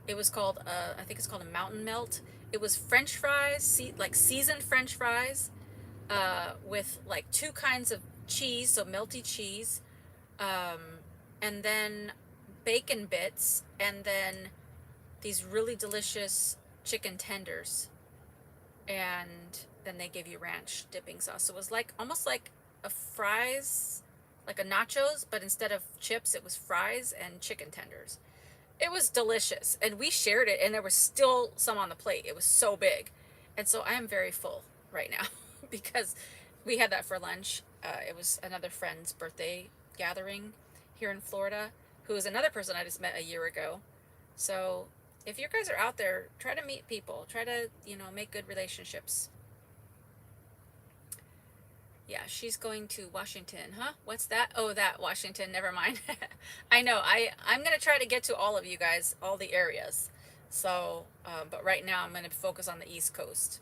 It was called, I think it's called a mountain melt. It was French fries, like seasoned French fries, with like 2 kinds of cheese, so melty cheese, and then bacon bits, and then these really delicious chicken tenders, and then they give you ranch dipping sauce. So it was like almost like a fries, like a nachos, but instead of chips, it was fries and chicken tenders. It was delicious, and we shared it, and there was still some on the plate. It was so big, and so I am very full right now because we had that for lunch. It was another friend's birthday gathering here in Florida, who is another person I just met a year ago. So if you guys are out there, try to meet people. Try to, make good relationships. Yeah, she's going to Washington, huh? What's that? Oh, that Washington. Never mind. I know. I'm going to try to get to all of you guys, all the areas. So, but right now I'm going to focus on the East Coast.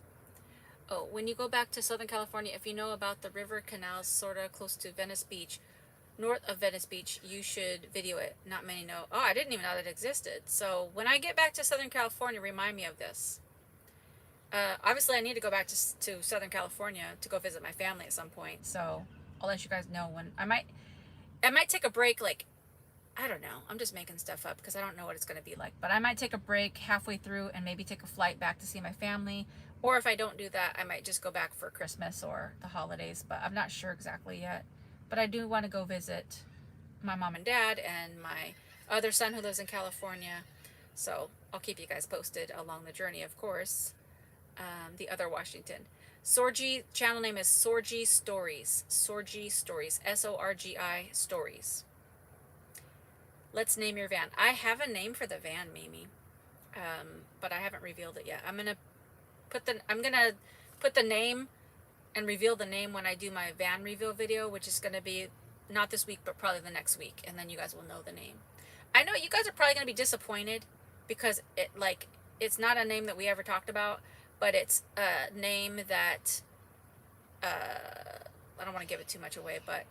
Oh, when you go back to Southern California, if you know about the river canals sort of close to Venice Beach, north of Venice Beach, you should video it. Not many know. Oh, I didn't even know that existed. So when I get back to Southern California, remind me of this. Obviously, I need to go back to Southern California to go visit my family at some point. So I'll let you guys know when I might take a break. Like, I don't know. I'm just making stuff up because I don't know what it's going to be like. But I might take a break halfway through and maybe take a flight back to see my family. Or if I don't do that, I might just go back for Christmas or the holidays. But I'm not sure exactly yet. But I do want to go visit my mom and dad and my other son who lives in California. So I'll keep you guys posted along the journey, of course. The other Washington. Sorgi, channel name is Sorgi Stories. Sorgi Stories. Sorgi Stories. Let's name your van. I have a name for the van, Mimi. But I haven't revealed it yet. I'm gonna put the name and reveal the name when I do my van reveal video, which is gonna be not this week, but probably the next week, and then you guys will know the name. I know you guys are probably gonna be disappointed because it's not a name that we ever talked about, but it's a name that I don't want to give it too much away, but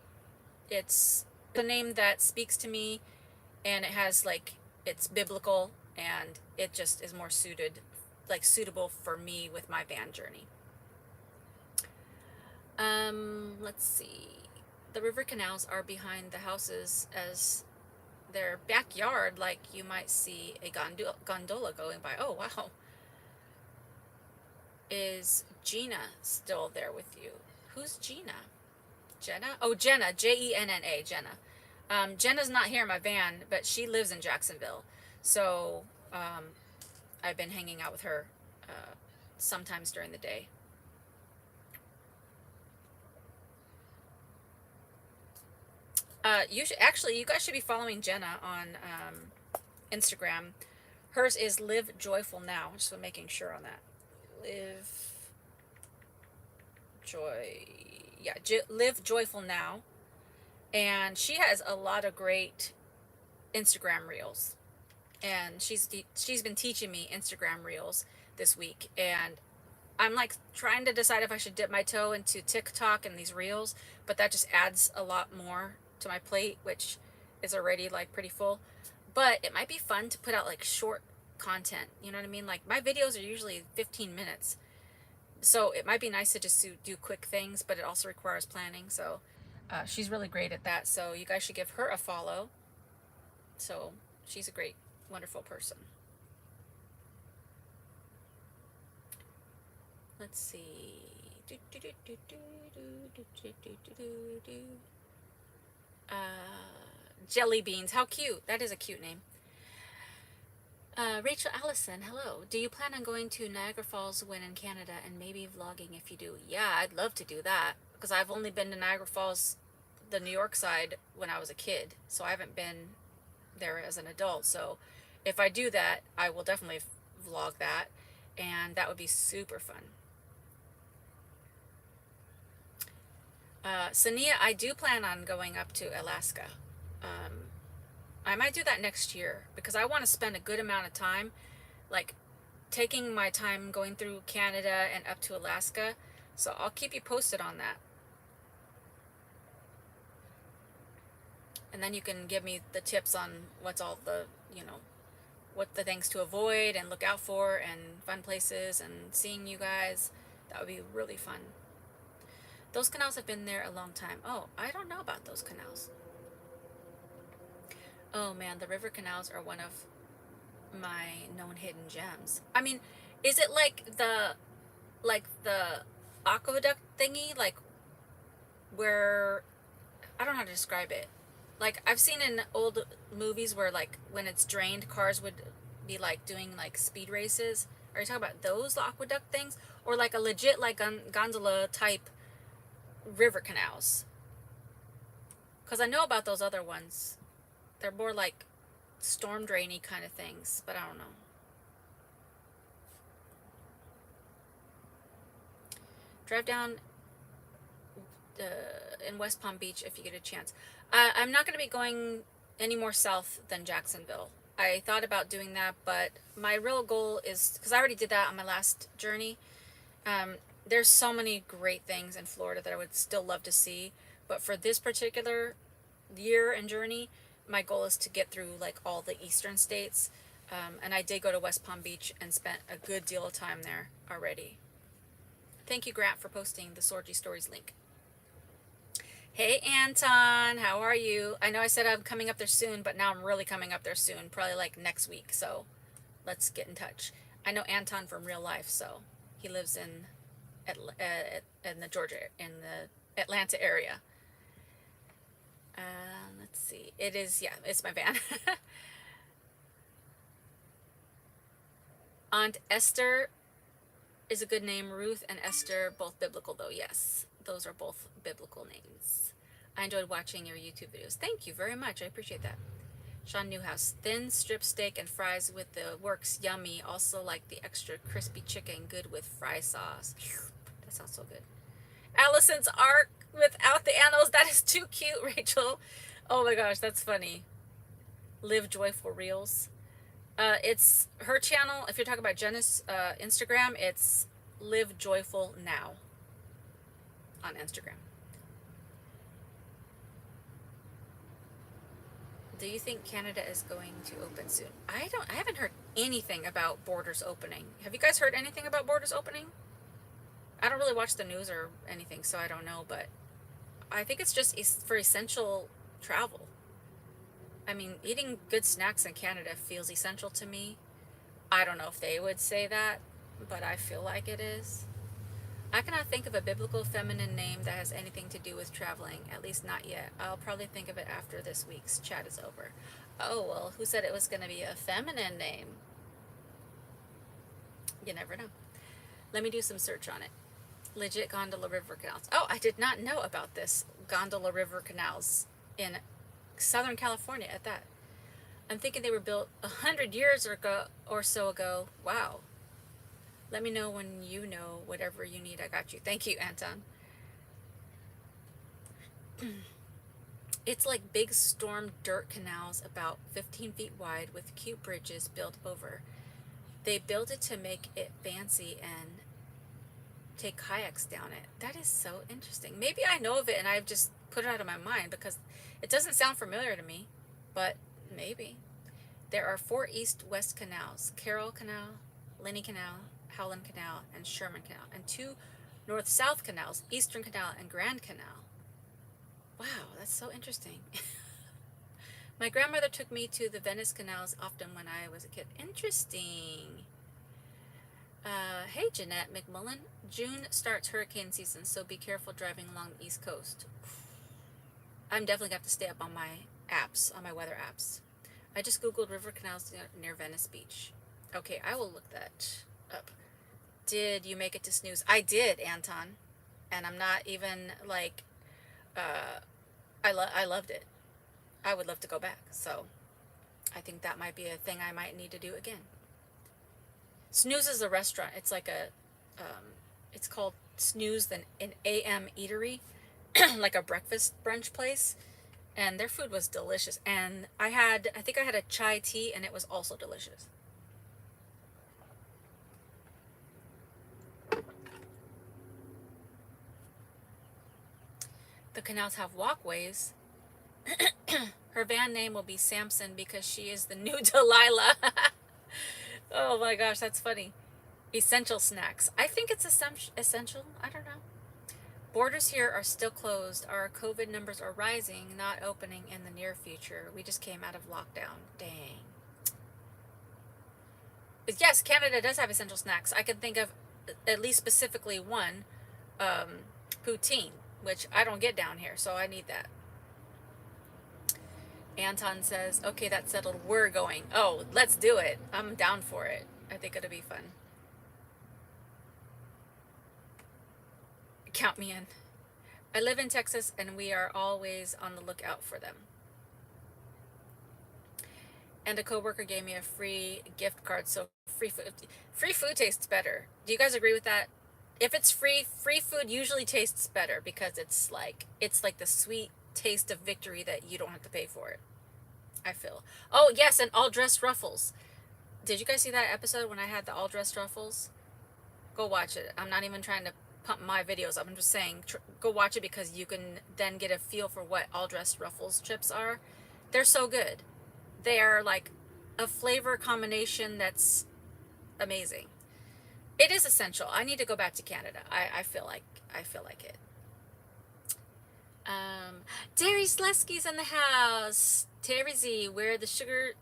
it's a name that speaks to me, and it has like, it's biblical, and it just is more suitable for me with my van journey. Let's see. The river canals are behind the houses as their backyard, like you might see a gondola going by. Oh, wow. Is Gina still there with you? Who's Gina? Jenna? Oh, Jenna. Jenna. Jenna. Jenna's not here in my van, but she lives in Jacksonville. So I've been hanging out with her sometimes during the day. You guys should be following Jenna on Instagram. Hers is Live Joyful Now. Just making sure on that. Live Joyful Now. And she has a lot of great Instagram reels. And she's been teaching me Instagram reels this week. And I'm like trying to decide if I should dip my toe into TikTok and these reels, but that just adds a lot more to my plate, which is already like pretty full. But it might be fun to put out like short content, you know what I mean? Like my videos are usually 15 minutes, so it might be nice to just do quick things, but it also requires planning. So she's really great at that, so you guys should give her a follow. So she's a great, wonderful person. Let's see. Jelly beans. How cute. That is a cute name. Rachel Allison, hello. Do you plan on going to Niagara Falls when in Canada, and maybe vlogging if you do? Yeah, I'd love to do that, because I've only been to Niagara Falls, the New York side, when I was a kid. So I haven't been there as an adult. So if I do that, I will definitely vlog that, and that would be super fun. Sania, I do plan on going up to Alaska. I might do that next year, because I want to spend a good amount of time, like taking my time going through Canada and up to Alaska. So I'll keep you posted on that. And then you can give me the tips on what's all the, what the things to avoid and look out for, and fun places, and seeing you guys. That would be really fun. Those canals have been there a long time. Oh, I don't know about those canals. Oh man, the river canals are one of my known hidden gems. I mean, is it like the aqueduct thingy, like where, I don't know how to describe it. Like I've seen in old movies where like when it's drained, cars would be like doing like speed races. Are you talking about those aqueduct things, or like a legit like gondola type river canals? Because I know about those other ones. They're more like storm drainy kind of things, but I don't know. Drive down in West Palm Beach if you get a chance. I'm not going to be going any more south than Jacksonville. I thought about doing that, but my real goal is, because I already did that on my last journey. There's so many great things in Florida that I would still love to see, but for this particular year and journey, my goal is to get through like all the eastern states. And I did go to West Palm Beach and spent a good deal of time there already. Thank you, Grant, for posting the Sorgy Stories link. Hey, Anton, how are you? I know I said I'm coming up there soon, but now I'm really coming up there soon, probably like next week. So let's get in touch. I know Anton from real life, so he lives in the Atlanta area. Let's see. It is, yeah, it's my van. Aunt Esther is a good name. Ruth and Esther, both biblical though. Yes, those are both biblical names. I enjoyed watching your YouTube videos. Thank you very much. I appreciate that. Sean Newhouse, thin strip steak and fries with the works. Yummy. Also like the extra crispy chicken. Good with fry sauce. That sounds so good. Allison's arc without the animals. That is too cute, Rachel. Oh my gosh, that's funny. Live Joyful Reels. It's her channel. If you're talking about Jenna's Instagram, it's Live Joyful Now on Instagram. Do you think Canada is going to open soon? I haven't heard anything about borders opening. Have you guys heard anything about borders opening? I don't really watch the news or anything, so I don't know, but I think it's just for essential travel. I mean, eating good snacks in Canada feels essential to me. I don't know if they would say that, but I feel like it is. I cannot think of a biblical feminine name that has anything to do with traveling, at least not yet. I'll probably think of it after this week's chat is over. Oh, well, who said it was going to be a feminine name? You never know. Let me do some search on it. Legit gondola river canals. Oh, I did not know about this gondola river canals in Southern California at that. I'm thinking they were built 100 years or so ago. Wow. Let me know when you know whatever you need. I got you. Thank you, Anton. It's like big storm dirt canals about 15 feet wide with cute bridges built over. They built it to make it fancy and take kayaks down it. That is so interesting. Maybe I know of it and I've just put it out of my mind because it doesn't sound familiar to me, but maybe. There are 4 east-west canals: Carroll Canal, Linney Canal, Howland Canal, and Sherman Canal, and 2 north-south canals, Eastern Canal and Grand Canal. Wow, that's so interesting. My grandmother took me to the Venice canals often when I was a kid. Interesting. Hey, Jeanette McMullen. June starts hurricane season, so be careful driving along the East Coast. I'm definitely going to have to stay up on my apps, on my weather apps. I just Googled river canals near Venice Beach. Okay, I will look that up. Did you make it to snooze? I did, Anton. And I'm not even like, I loved it. I would love to go back. So I think that might be a thing I might need to do again. Snooze is a restaurant. It's like it's called Snooze, an AM eatery, like a breakfast brunch place. And their food was delicious. And I think I had a chai tea and it was also delicious. The canals have walkways. Her van name will be Samson because she is the new Delilah. Oh my gosh, that's funny. Essential snacks. I think it's essential. I don't know. Borders here are still closed. Our COVID numbers are rising, not opening in the near future. We just came out of lockdown. Dang. But yes, Canada does have essential snacks. I can think of at least specifically one, poutine, which I don't get down here, so I need that. Anton says, okay, that's settled. We're going. Oh, let's do it. I'm down for it. I think it'll be fun. Count me in. I live in Texas and we are always on the lookout for them. And a coworker gave me a free gift card, so free food tastes better. Do you guys agree with that? If it's free food usually tastes better because it's like the sweet taste of victory that you don't have to pay for it. I feel. Oh yes, and all dressed ruffles. Did you guys see that episode when I had the all dressed ruffles? Go watch it. I'm not even trying to pump my videos up. I'm just saying go watch it because you can then get a feel for what all dressed ruffles chips are. They're so good. They are like a flavor combination that's amazing. It is essential. I need to go back to Canada. I feel like it. Terry Slesky's in the house. Terry Z, where's sugar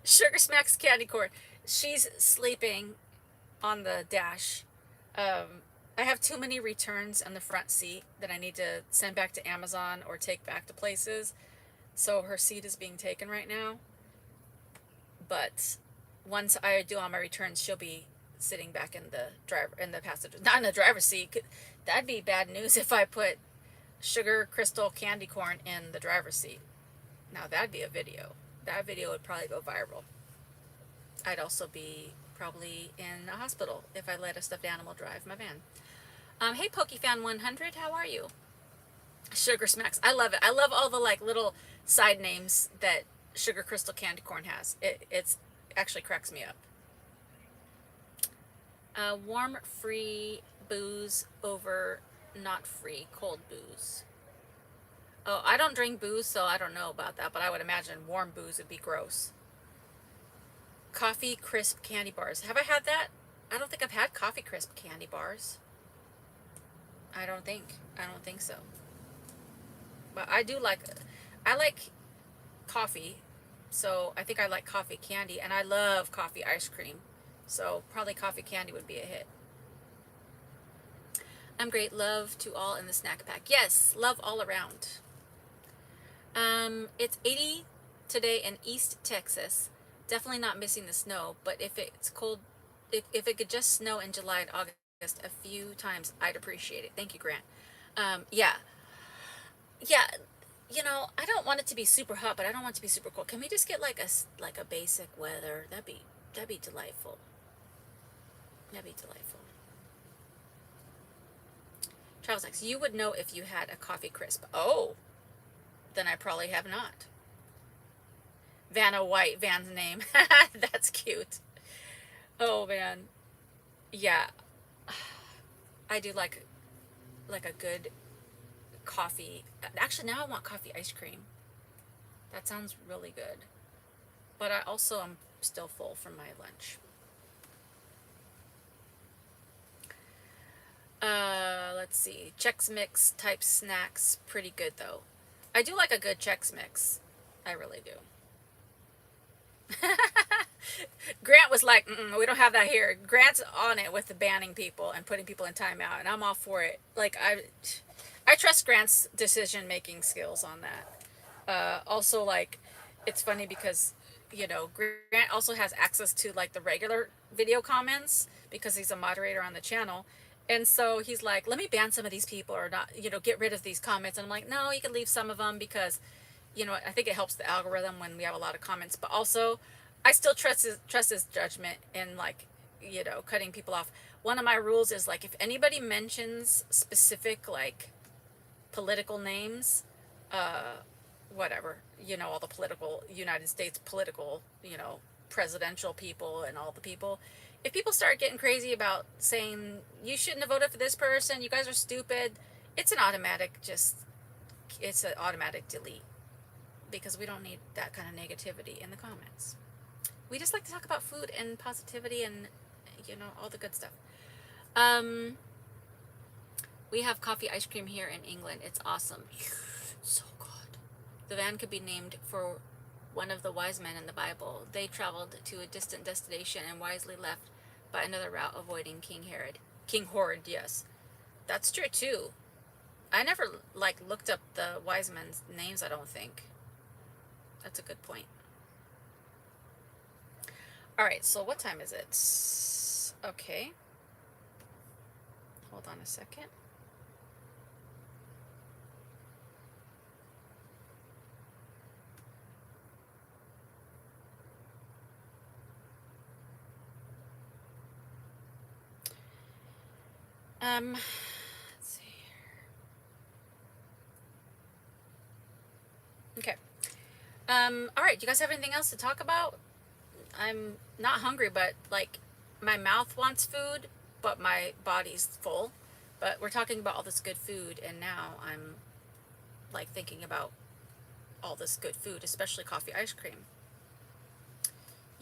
sugar smacks candy corn? She's sleeping on the dash. I have too many returns on the front seat that I need to send back to Amazon or take back to places. So her seat is being taken right now. But once I do all my returns, she'll be sitting back in the passenger, not in the driver's seat. That'd be bad news if I put sugar crystal candy corn in the driver's seat. Now that'd be a video. That video would probably go viral. I'd also be probably in a hospital if I let a stuffed animal drive my van. Hey PokeFan100, how are you? Sugar Smacks, I love it. I love all the like little side names that Sugar Crystal Candy Corn has. It's actually cracks me up. Warm free booze over not free cold booze. Oh, I don't drink booze, so I don't know about that, but I would imagine warm booze would be gross. Coffee crisp candy bars. Have I had that? I don't think I've had coffee crisp candy bars. I don't think. I don't think so. But I like coffee, so I think I like coffee candy, and I love coffee ice cream. So probably coffee candy would be a hit. I'm great. Love to all in the snack pack. Yes, love all around. It's 80 today in East Texas. Definitely not missing the snow, but if it's cold, if it could just snow in July and August a few times, I'd appreciate it. Thank you, Grant. Yeah, yeah. I don't want it to be super hot, but I don't want it to be super cold. Can we just get like a basic weather? That'd be delightful. That'd be delightful. Charles X, you would know if you had a coffee crisp. Oh, then I probably have not. Vanna White, Van's name. That's cute. Oh man. Yeah. I do like a good coffee. Actually, now I want coffee ice cream. That sounds really good. But I also am still full from my lunch. Let's see. Chex Mix type snacks, pretty good though. I do like a good Chex Mix. I really do. Grant was like, we don't have that here. Grant's on it with the banning people and putting people in timeout, and I'm all for it. Like I trust Grant's decision making skills on that. Also, like, it's funny because Grant also has access to like the regular video comments because he's a moderator on the channel. And so he's like, let me ban some of these people or not, get rid of these comments. And I'm like, no, you can leave some of them because I think it helps the algorithm when we have a lot of comments, but also I still trust his judgment in like, cutting people off. One of my rules is like if anybody mentions specific like political names, whatever, all the political United States political, presidential people and all the people. If people start getting crazy about saying you shouldn't have voted for this person, you guys are stupid, it's an automatic delete because we don't need that kind of negativity in the comments. We just like to talk about food and positivity and all the good stuff. Um, we have coffee ice cream here in England. It's awesome. So good. The van could be named for one of the wise men in the Bible. They traveled to a distant destination and wisely left by another route, avoiding King Herod. King Horde, yes. That's true too. I never like looked up the wise men's names, I don't think. That's a good point. All right, so what time is it? Okay. Hold on a second. Let's see here. Okay. All right, do you guys have anything else to talk about? I'm not hungry, but like my mouth wants food, but my body's full. But we're talking about all this good food, and now I'm like thinking about all this good food, especially coffee ice cream.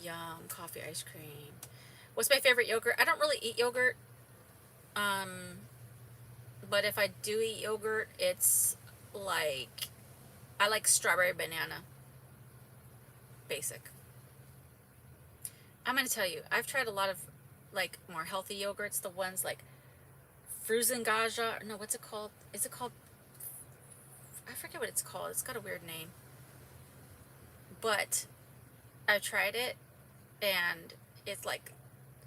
Yum, coffee ice cream. What's my favorite yogurt? I don't really eat yogurt. Um, but if I do eat yogurt, it's like I like strawberry banana. Basic. I'm gonna tell you, I've tried a lot of like more healthy yogurts. The ones like Fruzengaja. No, what's it called? Is it called? I forget what it's called. It's got a weird name. But I tried it, and it's like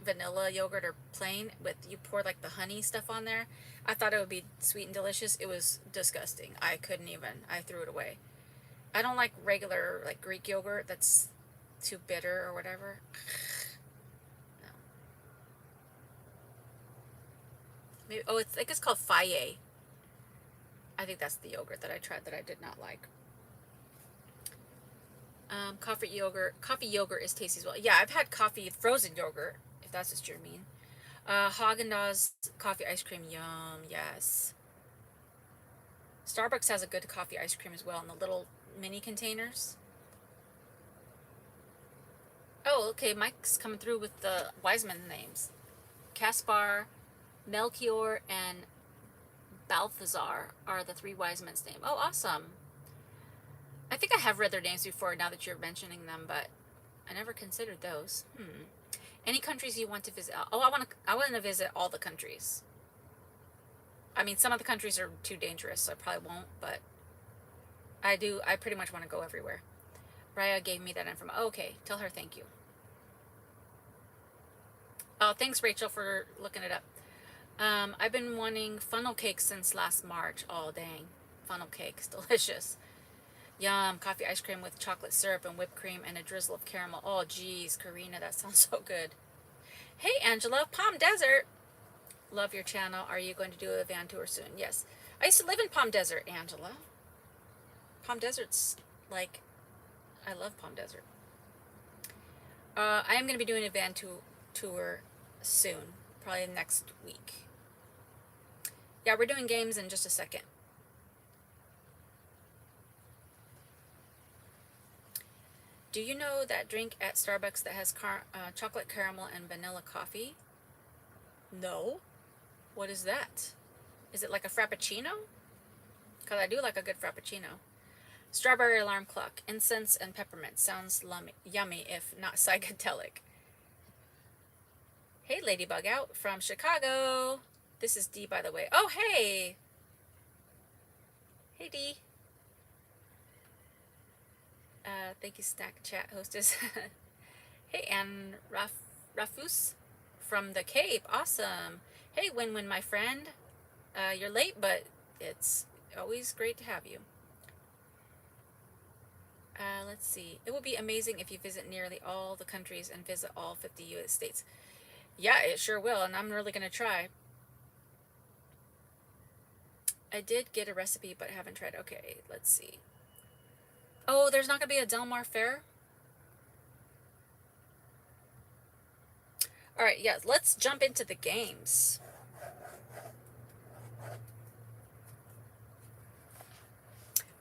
vanilla yogurt or plain with you pour like the honey stuff on there. I thought it would be sweet and delicious. It was disgusting. I couldn't even. I threw it away. I don't like regular like Greek yogurt that's too bitter or whatever. No. Maybe it's called Faye. I think that's the yogurt that I tried that I did not like. Coffee yogurt. Coffee yogurt is tasty as well. Yeah, I've had coffee frozen yogurt, if that's what you mean. Haagen-Dazs coffee ice cream. Yum. Yes. Starbucks has a good coffee ice cream as well in the little mini containers. Oh, okay, Mike's coming through with the Wiseman names. Caspar, Melchior, and Balthazar are the 3 wise men's names. Oh, awesome. I think I have read their names before now that you're mentioning them, but I never considered those. Any countries you want to visit? Oh, I want to visit all the countries. I mean, some of the countries are too dangerous, so I probably won't, but I pretty much want to go everywhere. Raya gave me that information. Oh, okay, tell her thank you. Oh, thanks, Rachel, for looking it up. I've been wanting funnel cake since last March. Oh, dang. Funnel cakes, delicious. Yum, coffee ice cream with chocolate syrup and whipped cream and a drizzle of caramel. Oh, geez, Karina, that sounds so good. Hey, Angela, Palm Desert. Love your channel. Are you going to do a van tour soon? Yes. I used to live in Palm Desert, Angela. Palm Desert's like, I love Palm Desert. I am going to be doing a van tour soon, probably next week. Yeah, we're doing games in just a second. Do you know that drink at Starbucks that has chocolate caramel and vanilla coffee? No. What is that? Is it like a frappuccino? Because I do like a good frappuccino. Strawberry alarm clock, incense and peppermint. Sounds yummy if not psychedelic. Hey, Ladybug out from Chicago. This is Dee, by the way. Oh, hey. Hey, Dee. Thank you, Snack Chat hostess. Hey, and Rafus from the Cape. Awesome. Hey, Win-Win, my friend. You're late, but it's always great to have you. Let's see. It will be amazing if you visit nearly all the countries and visit all 50 U.S. states. Yeah, it sure will, and I'm really going to try. I did get a recipe, but haven't tried. Okay, let's see. Oh, there's not going to be a Del Mar Fair? All right, yeah, let's jump into the games.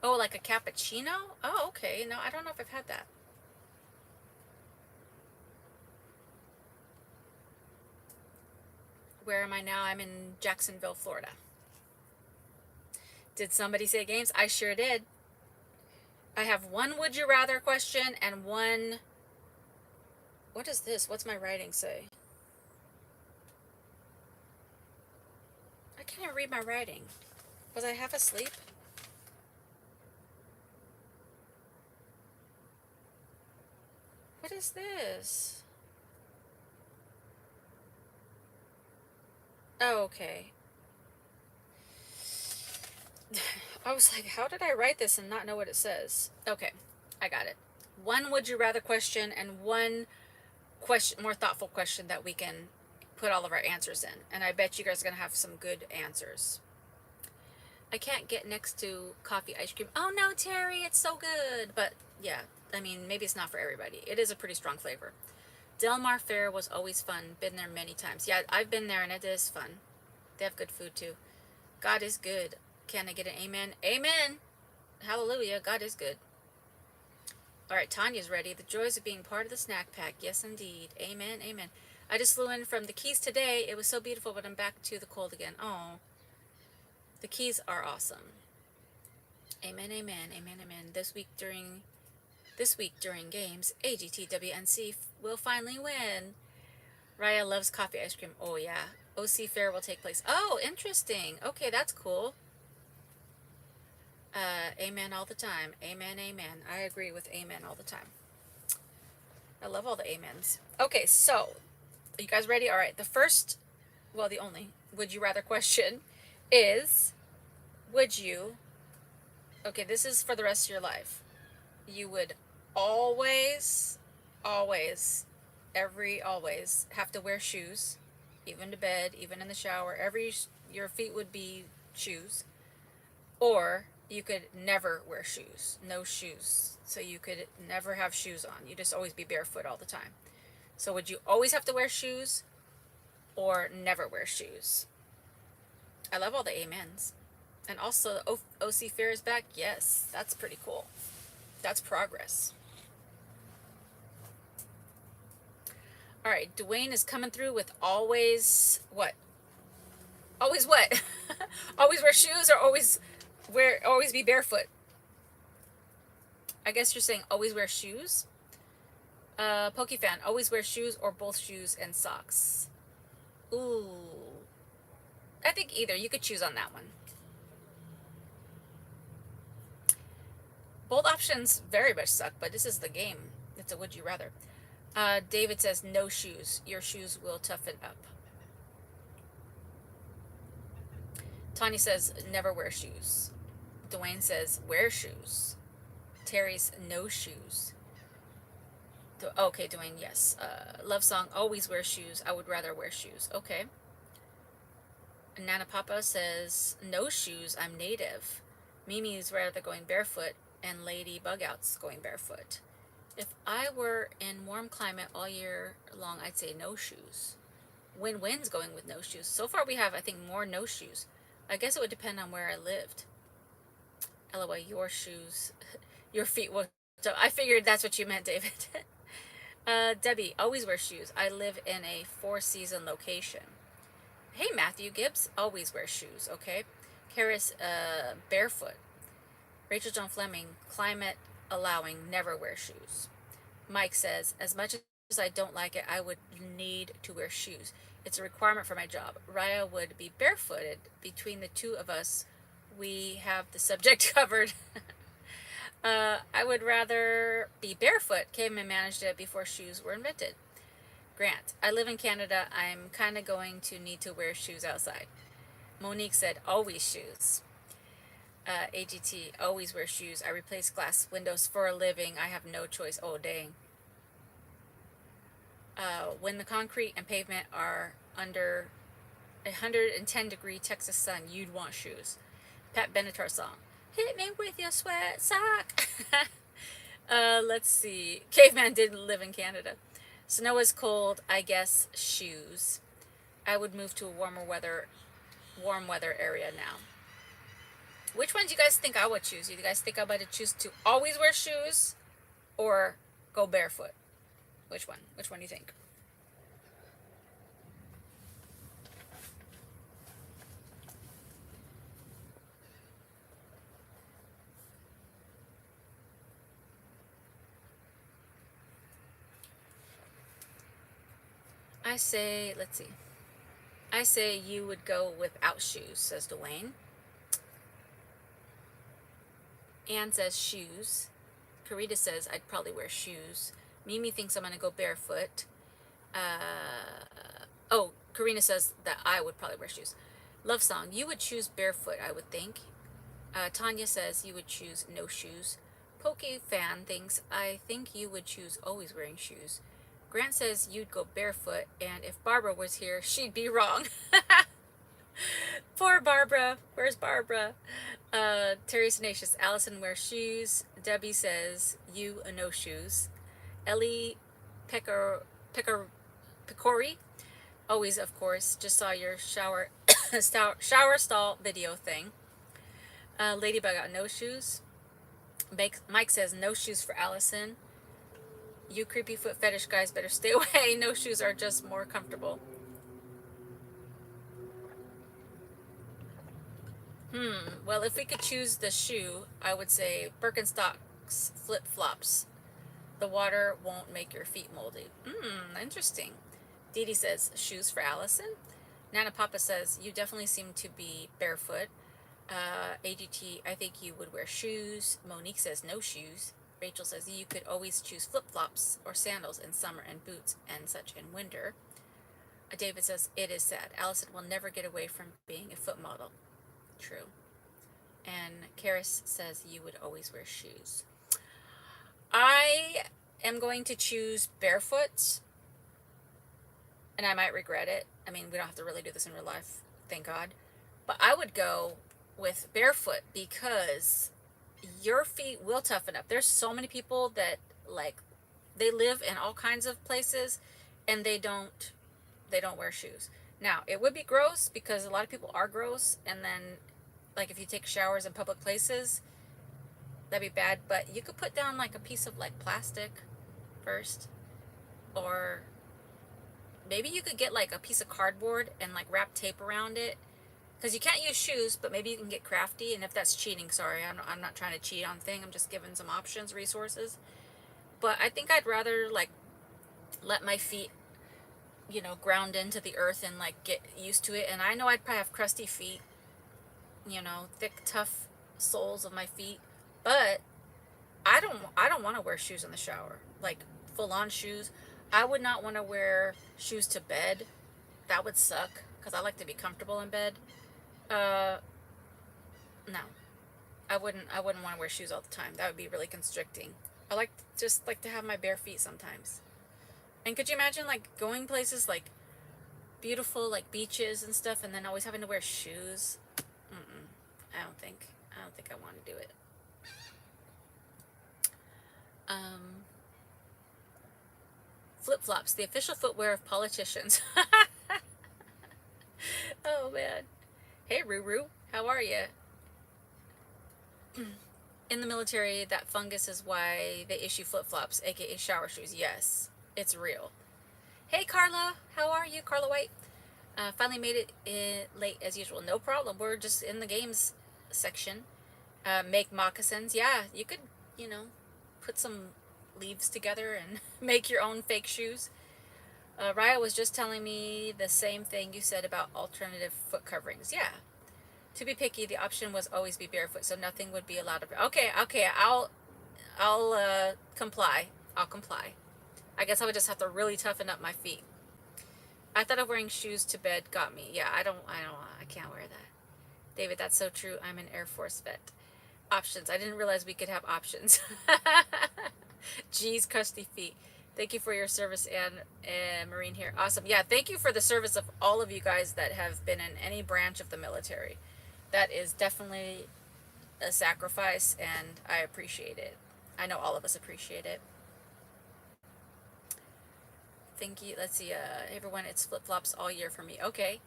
Oh, like a cappuccino? Oh, okay. No, I don't know if I've had that. Where am I now? I'm in Jacksonville, Florida. Did somebody say games? I sure did. I have one would you rather question and one... What is this? What's my writing say? I can't even read my writing. Was I half asleep? What is this? Oh, okay. I was like, how did I write this and not know what it says? Okay, I got it. One would you rather question and one question, more thoughtful question that we can put all of our answers in. And I bet you guys are going to have some good answers. I can't get next to coffee ice cream. Oh no, Terry, it's so good. But yeah, I mean, maybe it's not for everybody. It is a pretty strong flavor. Del Mar Fair was always fun. Been there many times. Yeah, I've been there and it is fun. They have good food too. God is good. Can I get an amen? Amen. Hallelujah. God is good. All right, Tanya's ready. The joys of being part of the snack pack. Yes, indeed. Amen. Amen. I just flew in from the Keys today. It was so beautiful, but I'm back to the cold again. Oh, the Keys are awesome. Amen. Amen. Amen. Amen. This week during games, AGTWNC will finally win. Raya loves coffee ice cream. Oh yeah. OC Fair will take place. Oh, interesting. Okay, that's cool. Amen all the time. Amen, amen. I agree with amen all the time. I love all the amens. Okay, so, are you guys ready? All right, the first, well, the only would you rather question is, would you, okay, this is for the rest of your life. You would always always have to wear shoes, even to bed, even in the shower. Your feet would be shoes. Or you could never wear shoes, no shoes. So you could never have shoes on. You just always be barefoot all the time. So would you always have to wear shoes or never wear shoes? I love all the amens. And also, OC Fair is back. Yes, that's pretty cool. That's progress. All right, Dwayne is coming through with always what? Always what? Always wear shoes or always be barefoot? I guess you're saying always wear shoes. Pokefan, always wear shoes or both shoes and socks. Ooh, I think either. You could choose on that one. Both options very much suck, but this is the game. It's a would you rather. David says no shoes. Your shoes will toughen up. Tanya says never wear shoes. Dwayne says wear shoes. Terry's no shoes. Okay, Dwayne, yes. Love song, always wear shoes. I would rather wear shoes. Okay. Nana Papa says no shoes. I'm native. Mimi's rather going barefoot, and Lady Bugouts going barefoot. If I were in warm climate all year long, I'd say no shoes. Win-win's going with no shoes. So far we have, I think, more no shoes. I guess it would depend on where I lived. LOL, your shoes, your feet will. I figured that's what you meant, David. Debbie, always wear shoes. I live in a 4-season location. Hey, Matthew Gibbs, always wear shoes, okay? Karis, barefoot. Rachel John Fleming, climate allowing, never wear shoes. Mike says, as much as I don't like it, I would need to wear shoes. It's a requirement for my job. Raya would be barefooted. Between the two of us, we have the subject covered. I would rather be barefoot. Cavemen managed it before shoes were invented. Grant, I live in Canada. I'm kind of going to need to wear shoes outside. Monique said, always shoes. AGT, always wear shoes. I replace glass windows for a living. I have no choice. Oh, dang. When the concrete and pavement are under 110-degree Texas sun, you'd want shoes. Pat Benatar song. Hit me with your sweat sock. Let's see. Caveman didn't live in Canada. Snow is cold. I guess shoes. I would move to a warm weather area now. Which ones do you guys think I would choose? Do you guys think I would choose to always wear shoes or go barefoot? Which one? Which one do you think? I say, let's see. I say you would go without shoes, says Dwayne. Anne says shoes. Karita says I'd probably wear shoes. Mimi thinks I'm going to go barefoot. Karina says that I would probably wear shoes. Love song, you would choose barefoot, I would think. Tanya says you would choose no shoes. Poke fan thinks I think you would choose always wearing shoes. Grant says you'd go barefoot, and if Barbara was here, she'd be wrong. Poor Barbara. Where's Barbara? Terry Tenacious. Allison wears shoes. Debbie says you no shoes. Ellie Pecori. Always, of course. Just saw your shower stall video thing. Ladybug got no shoes. Mike says no shoes for Allison. You creepy foot fetish guys better stay away. No shoes are just more comfortable. Well, if we could choose the shoe, I would say Birkenstocks flip-flops. The water won't make your feet moldy. Interesting. Dee Dee says shoes for Allison. Nana Papa says you definitely seem to be barefoot. AGT, I think you would wear shoes. Monique says no shoes. Rachel says you could always choose flip-flops or sandals in summer and boots and such in winter. David says it is sad. Allison will never get away from being a foot model. True. And Karis says you would always wear shoes. I am going to choose barefoot, and I might regret it. I mean, we don't have to really do this in real life, thank God. But I would go with barefoot because your feet will toughen up. There's so many people that, like, they live in all kinds of places and they don't wear shoes. Now, it would be gross because a lot of people are gross, and then like if you take showers in public places, that'd be bad. But you could put down like a piece of like plastic first, or maybe you could get like a piece of cardboard and like wrap tape around it, because you can't use shoes, but maybe you can get crafty. And if that's cheating, sorry, I'm not trying to cheat on thing. I'm just giving some options, resources. But I think I'd rather like let my feet, you know, ground into the earth and like get used to it. And I know I'd probably have crusty feet, you know, thick, tough soles of my feet, but I don't want to wear shoes in the shower, like full on shoes. I would not want to wear shoes to bed. That would suck because I like to be comfortable in bed. Uh, no, I wouldn't want to wear shoes all the time. That would be really constricting. I like just like to have my bare feet sometimes. And could you imagine like going places like beautiful like beaches and stuff, and then always having to wear shoes? Mm-mm. I don't think I want to do it. Um, Flip-flops, the official footwear of politicians. Oh man. Hey Ruru, how are you? In the military, that fungus is why they issue flip-flops, aka shower shoes. Yes, it's real. Hey Carla, how are you? Carla White. Finally made it in late as usual. No problem. We're just in the games section. Make moccasins. Yeah, you could, you know, put some leaves together and make your own fake shoes. Raya was just telling me the same thing you said about alternative foot coverings. Yeah. To be picky, the option was always be barefoot, so nothing would be allowed to. Okay, okay, I'll comply. I'll comply. I guess I would just have to really toughen up my feet. I thought of wearing shoes to bed got me. Yeah, I can't wear that. David, that's so true. I'm an Air Force vet. Options. I didn't realize we could have options. Geez, crusty feet. Thank you for your service, and Marine here. Awesome. Yeah, thank you for the service of all of you guys that have been in any branch of the military. That is definitely a sacrifice, and I appreciate it. I know all of us appreciate it. Thank you. Let's see. Everyone, it's flip-flops all year for me. Okay.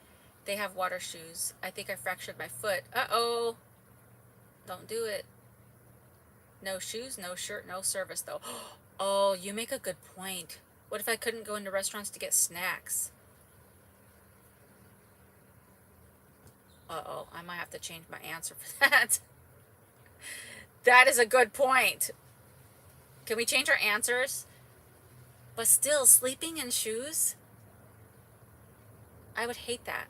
They have water shoes. I think I fractured my foot. Uh-oh. Don't do it. No shoes, no shirt, no service, though. Oh, you make a good point. What if I couldn't go into restaurants to get snacks? Uh-oh, I might have to change my answer for that. That is a good point. Can we change our answers? But still, sleeping in shoes? I would hate that.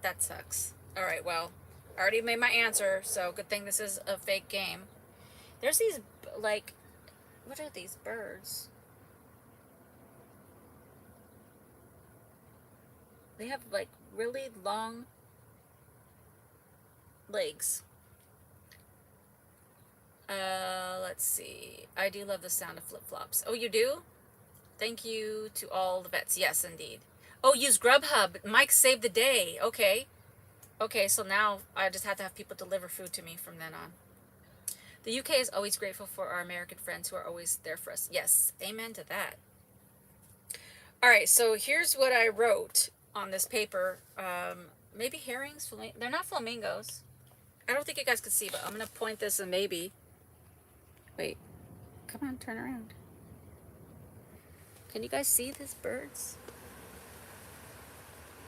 That sucks. All right, well, I already made my answer, so good thing this is a fake game. There's these, like, what are these birds? They have, like, really long legs. Let's see. I do love the sound of flip-flops. Oh, you do? Thank you to all the vets. Yes, indeed. Oh, use Grubhub. Mike saved the day. Okay. Okay, so now I just have to have people deliver food to me from then on. The UK is always grateful for our American friends who are always there for us. Yes, amen to that. All right, so here's what I wrote on this paper. Maybe herrings? They're not flamingos. I don't think you guys could see, but I'm going to point this and maybe. Wait, come on, turn around. Can you guys see these birds?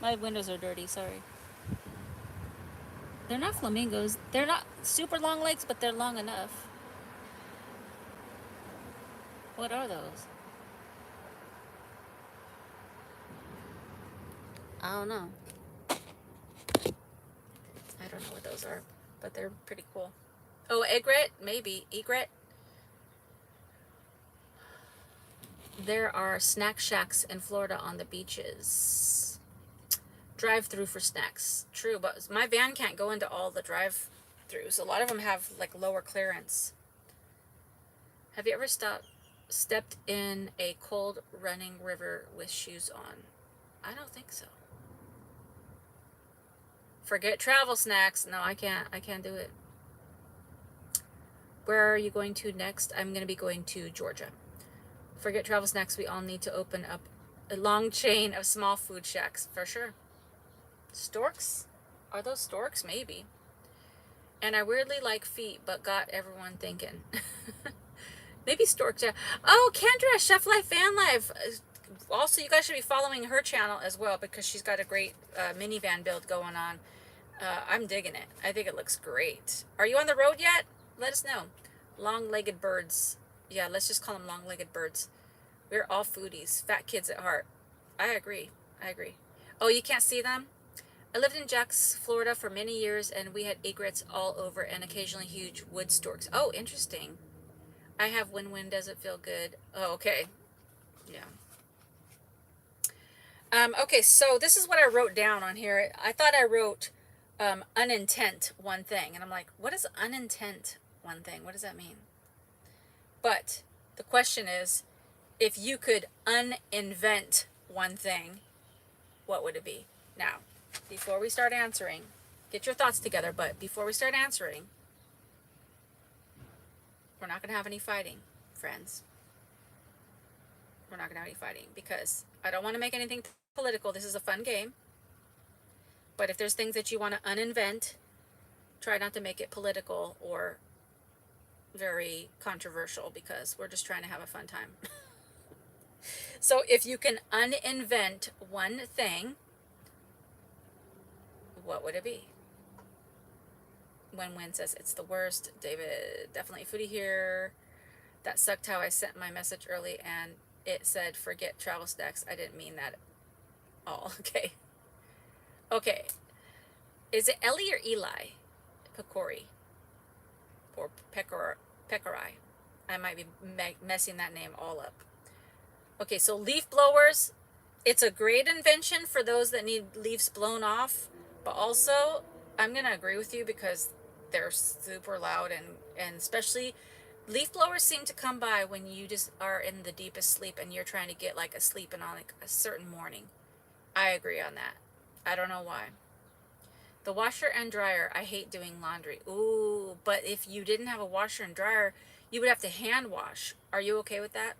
My windows are dirty, sorry. They're not flamingos. They're not super long legs, but they're long enough. What are those? I don't know. I don't know what those are, but they're pretty cool. Oh, egret? Maybe. Egret? There are snack shacks in Florida on the beaches. Drive-through for snacks. True, but my van can't go into all the drive-throughs. A lot of them have like lower clearance. Have you ever stepped in a cold running river with shoes on? I don't think so. Forget travel snacks. No, I can't do it. Where are you going to next? I'm going to be going to Georgia. Forget travel snacks. We all need to open up a long chain of small food shacks for sure. Storks Are those storks? Maybe. And I weirdly like feet, but got everyone thinking. Maybe storks. Yeah. Oh, Kendra, Chef Life, Van Life. Also, you guys should be following her channel as well because she's got a great minivan build going on. I'm digging it. I think it looks great. Are you on the road yet? Let us know. Long-legged birds. Yeah, let's just call them long-legged birds. We're all foodies, fat kids at heart. I agree. I agree. Oh, you can't see them? I lived in Jacksonville, Florida for many years, and we had egrets all over and occasionally huge wood storks. Oh, interesting. I have when does it feel good? Oh, okay. Yeah. Okay, so this is what I wrote down on here. I thought I wrote unintent one thing, and I'm like, what is unintent one thing? What does that mean? But the question is, if you could uninvent one thing, what would it be? Now, before we start answering, get your thoughts together, but before we start answering, we're not going to have any fighting, friends. We're not going to have any fighting because I don't want to make anything political. This is a fun game. But if there's things that you want to uninvent, try not to make it political or very controversial because we're just trying to have a fun time. So if you can uninvent one thing, what would it be? When says it's the worst. David, definitely foodie here. That sucked how I sent my message early and it said forget travel stacks. I didn't mean that at all. Okay. Okay. Is it Ellie or Eli? Pecori. Or Pecori. I might be messing that name all up. Okay, so leaf blowers. It's a great invention for those that need leaves blown off. But also, I'm going to agree with you because they're super loud and especially leaf blowers seem to come by when you just are in the deepest sleep and you're trying to get like a sleep in on like a certain morning. I agree on that. I don't know why. The washer and dryer. I hate doing laundry. Ooh, but if you didn't have a washer and dryer, you would have to hand wash. Are you okay with that?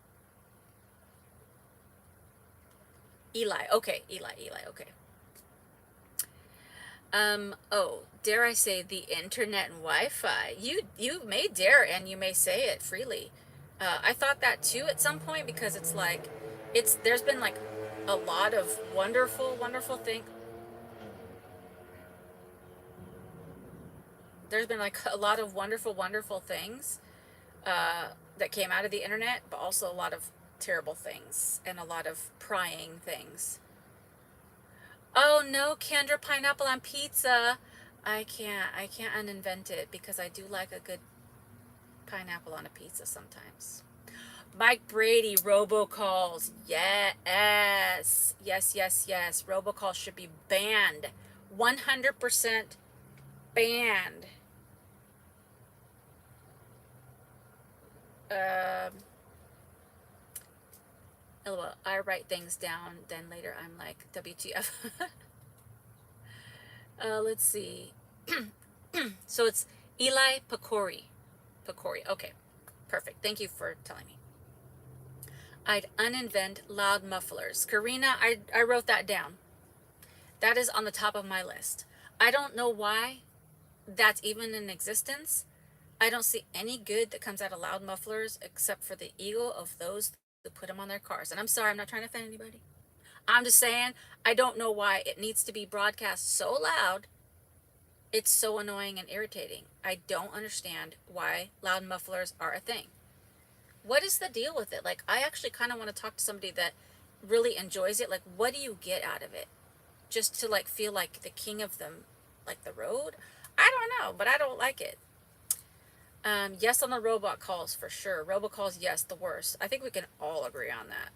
Eli. Okay, Eli, okay. Oh, dare I say the internet and Wi-Fi. You may dare and you may say it freely. I thought that too at some point because it's like, there's been like a lot of wonderful things. There's been like a lot of wonderful things that came out of the internet, but also a lot of terrible things and a lot of prying things. Oh no, Kendra, pineapple on pizza. I can't uninvent it because I do like a good pineapple on a pizza sometimes. Mike Brady, robocalls. Yes. Robocalls should be banned. 100% banned. LOL, I write things down, then later I'm like, WTF. Let's see. So it's Eli Pecori. Okay, perfect. Thank you for telling me. I'd uninvent loud mufflers. Karina, I wrote that down. That is on the top of my list. I don't know why that's even in existence. I don't see any good that comes out of loud mufflers except for the ego of those that put them on their cars. And I'm sorry, I'm not trying to offend anybody. I'm just saying, I don't know why it needs to be broadcast so loud. It's so annoying and irritating. I don't understand why loud mufflers are a thing. What is the deal with it? Like, I actually kind of want to talk to somebody that really enjoys it. Like, what do you get out of it? Just to like feel like the king of them, like the road? I don't know, but I don't like it. Yes on the robot calls for sure. Robocalls, yes, the worst. I think we can all agree on that.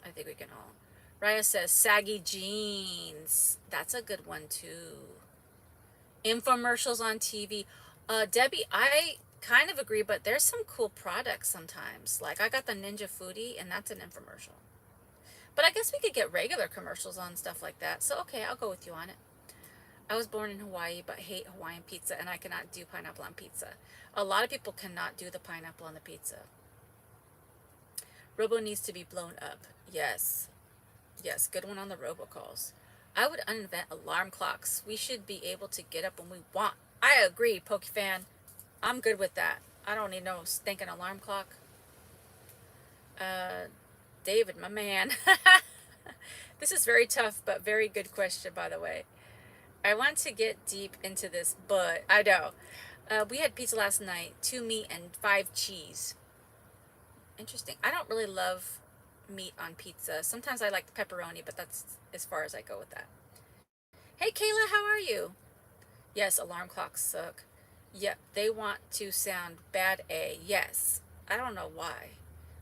I think we can all. Raya says saggy jeans. That's a good one too. Infomercials on TV. Debbie, I kind of agree, but there's some cool products sometimes. Like I got the Ninja Foodie, and that's an infomercial. But I guess we could get regular commercials on stuff like that. So okay, I'll go with you on it. I was born in Hawaii, but hate Hawaiian pizza, and I cannot do pineapple on pizza. A lot of people cannot do the pineapple on the pizza. Robo needs to be blown up. Yes. Yes, good one on the robocalls. I would uninvent alarm clocks. We should be able to get up when we want. I agree, Pokefan. I'm good with that. I don't need no stinking alarm clock. David, my man. This is very tough, but very good question, by the way. I want to get deep into this, but I know. We had pizza last night, 2 meat and 5 cheese. Interesting. I don't really love meat on pizza. Sometimes I like the pepperoni, but that's as far as I go with that. Hey, Kayla, how are you? Yes, alarm clocks suck. Yep, they want to sound bad A. Yes. I don't know why.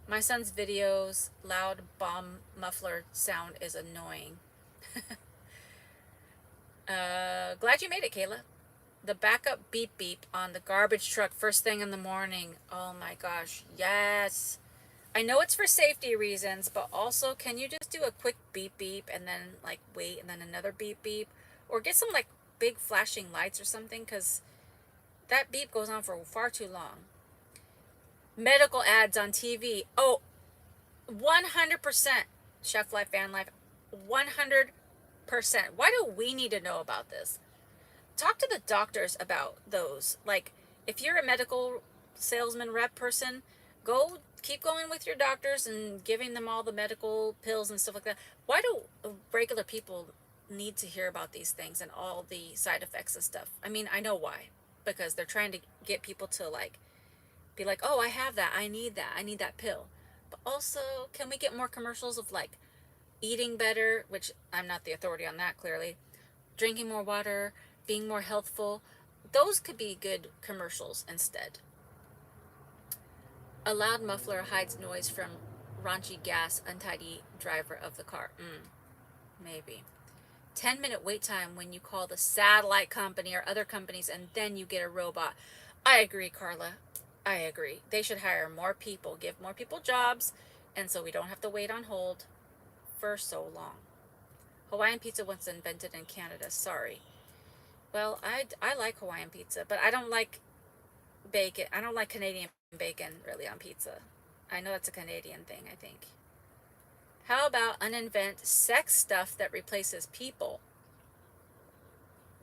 My son's videos, loud bomb muffler sound is annoying. Glad you made it, Kayla. The backup beep beep on the garbage truck first thing in the morning. Oh my gosh, yes. I know it's for safety reasons, but also can you just do a quick beep beep and then like wait and then another beep beep? Or get some like big flashing lights or something, because that beep goes on for far too long. Medical ads on TV. Oh, 100%. Chef Life, Van Life. 100%. Why do we need to know about this? Talk to the doctors about those. Like, if you're a medical salesman rep person, go keep going with your doctors and giving them all the medical pills and stuff like that. Why do regular people need to hear about these things and all the side effects and stuff? I mean, I know why. Because they're trying to get people to like be like, oh, I have that, I need that pill. But also, can we get more commercials of like eating better, which I'm not the authority on that, clearly, drinking more water, being more healthful? Those could be good commercials instead. A loud muffler hides noise from raunchy gas, untidy driver of the car. Maybe. 10-minute wait time when you call the satellite company or other companies and then you get a robot. I agree, Carla. I agree. They should hire more people, give more people jobs, and so we don't have to wait on hold for so long. Hawaiian pizza was invented in Canada. Sorry. Well, I like Hawaiian pizza, but I don't like bacon. I don't like Canadian bacon really on pizza. I know that's a Canadian thing, I think. How about uninvent sex stuff that replaces people?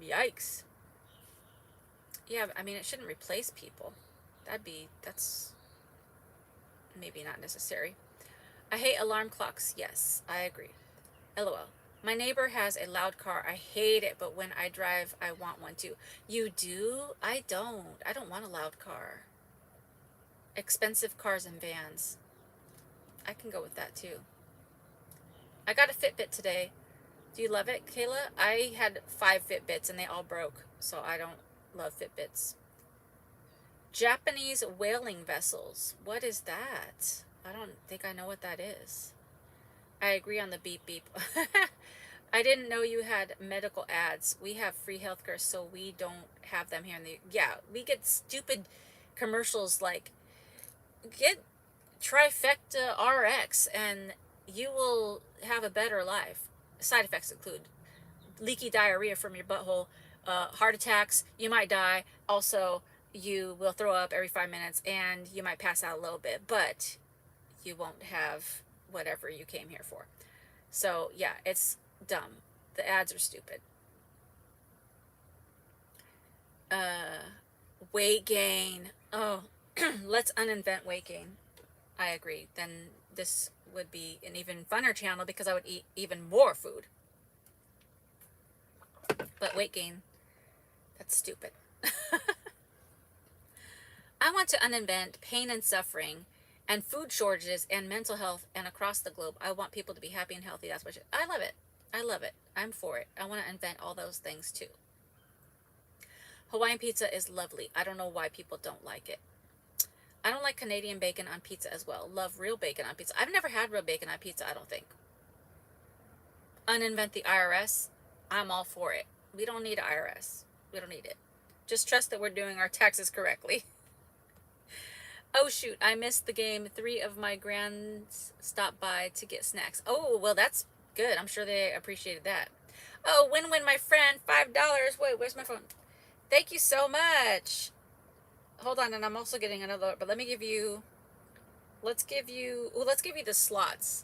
Yikes. Yeah, I mean, it shouldn't replace people. That's maybe not necessary. I hate alarm clocks. Yes, I agree. LOL. My neighbor has a loud car. I hate it, but when I drive, I want one too. You do? I don't. I don't want a loud car. Expensive cars and vans. I can go with that too. I got a Fitbit today. Do you love it, Kayla? I had 5 Fitbits and they all broke, so I don't love Fitbits. Japanese whaling vessels. What is that? I don't think I know what that is. I agree on the beep beep. I didn't know you had medical ads. We have free healthcare, so we don't have them here in the... Yeah, we get stupid commercials like, get Trifecta RX and you will have a better life. Side effects include leaky diarrhea from your butthole, heart attacks, you might die. Also, you will throw up every 5 minutes and you might pass out a little bit, but you won't have whatever you came here for. So yeah, it's dumb. The ads are stupid. Weight gain. Oh, let's uninvent weight gain. I agree. Then this would be an even funner channel because I would eat even more food. But weight gain, that's stupid. I want to uninvent pain and suffering and food shortages and mental health and across the globe. I want people to be happy and healthy. That's what I love it. I love it. I'm for it. I want to invent all those things too. Hawaiian pizza is lovely. I don't know why people don't like it. I don't like Canadian bacon on pizza as well. Love real bacon on pizza. I've never had real bacon on pizza, I don't think. Uninvent the IRS. I'm all for it. We don't need an IRS. We don't need it. Just trust that we're doing our taxes correctly. Oh shoot, I missed the game. 3 of my grands stopped by to get snacks. Oh, well that's good. I'm sure they appreciated that. Oh, win-win, my friend. $5. Wait, where's my phone? Thank you so much. Hold on, and I'm also getting another, but let me give you, let's give you the slots.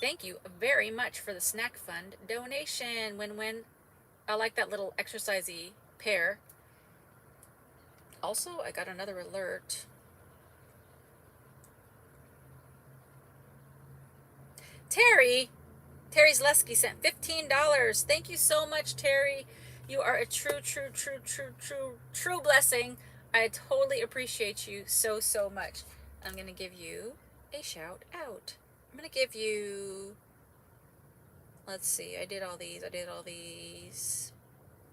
Thank you very much for the snack fund donation. Win-win. I like that little exercisey pear. Also, I got another alert. Terry Zaleski sent $15. Thank you so much, Terry. You are a true blessing. I totally appreciate you so, so much. I'm going to give you a shout out. I'm going to give you, let's see, I did all these.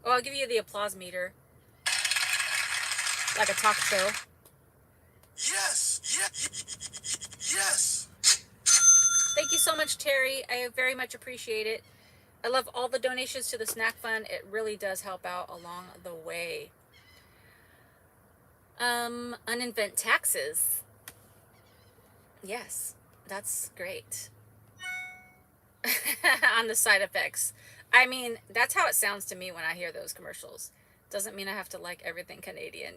Oh, I'll give you the applause meter, like a talk show. Yes, yes. Thank you so much, Terry. I very much appreciate it. I love all the donations to the snack fund. It really does help out along the way. Uninvent taxes. Yes, that's great. On the side effects. I mean, that's how it sounds to me when I hear those commercials. Doesn't mean I have to like everything Canadian.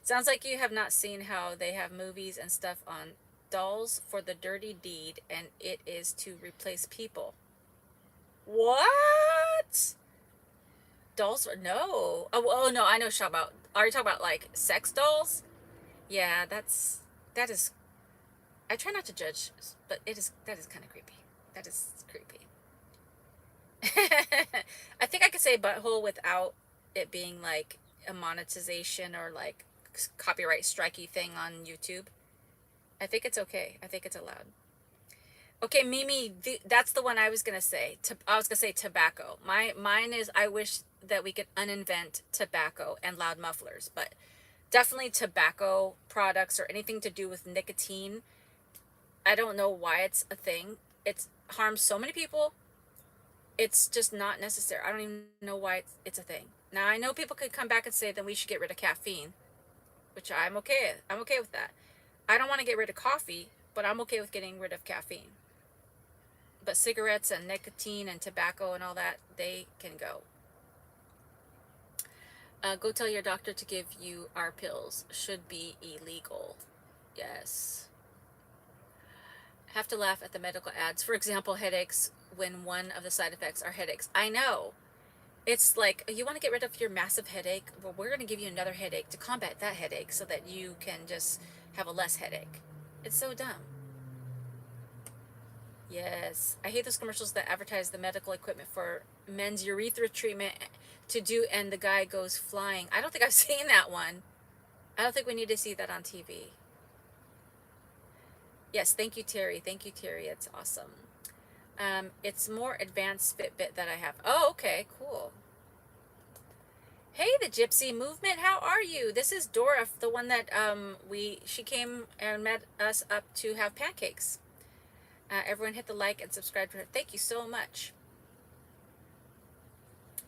Sounds like you have not seen how they have movies and stuff on dolls for the dirty deed, and it is to replace people. What? Dolls? No. Oh no, I know shop about. Are you talking about like sex dolls? Yeah, that is. I try not to judge, but that is kind of creepy. That is creepy. I think I could say butthole without it being like a monetization or like copyright strikey thing on YouTube. I think it's okay. I think it's allowed. Okay, Mimi, that's the one I was gonna say. I was gonna say tobacco. Mine is I wish that we could uninvent tobacco and loud mufflers, but definitely tobacco products or anything to do with nicotine. I don't know why it's a thing. It harms so many people. It's just not necessary. I don't even know why it's a thing. Now I know people could come back and say then we should get rid of caffeine, which I'm okay. I'm okay with that. I don't want to get rid of coffee, but I'm okay with getting rid of caffeine. But cigarettes and nicotine and tobacco and all that, they can go. Go tell your doctor to give you our pills. Should be illegal. Yes. Have to laugh at the medical ads. For example, headaches, when one of the side effects are headaches. I know. It's like, you want to get rid of your massive headache? Well, we're going to give you another headache to combat that headache so that you can just have a less headache. It's so dumb. Yes. I hate those commercials that advertise the medical equipment for men's urethra treatment to do, and the guy goes flying. I don't think I've seen that one. I don't think we need to see that on TV. Yes, thank you, Terry. Thank you, Terry. It's awesome. It's more advanced Fitbit that I have. Oh, okay, cool. Hey, the Gypsy Movement. How are you? This is Dora, the one that she came and met us up to have pancakes. Everyone hit the like and subscribe to her. Thank you so much.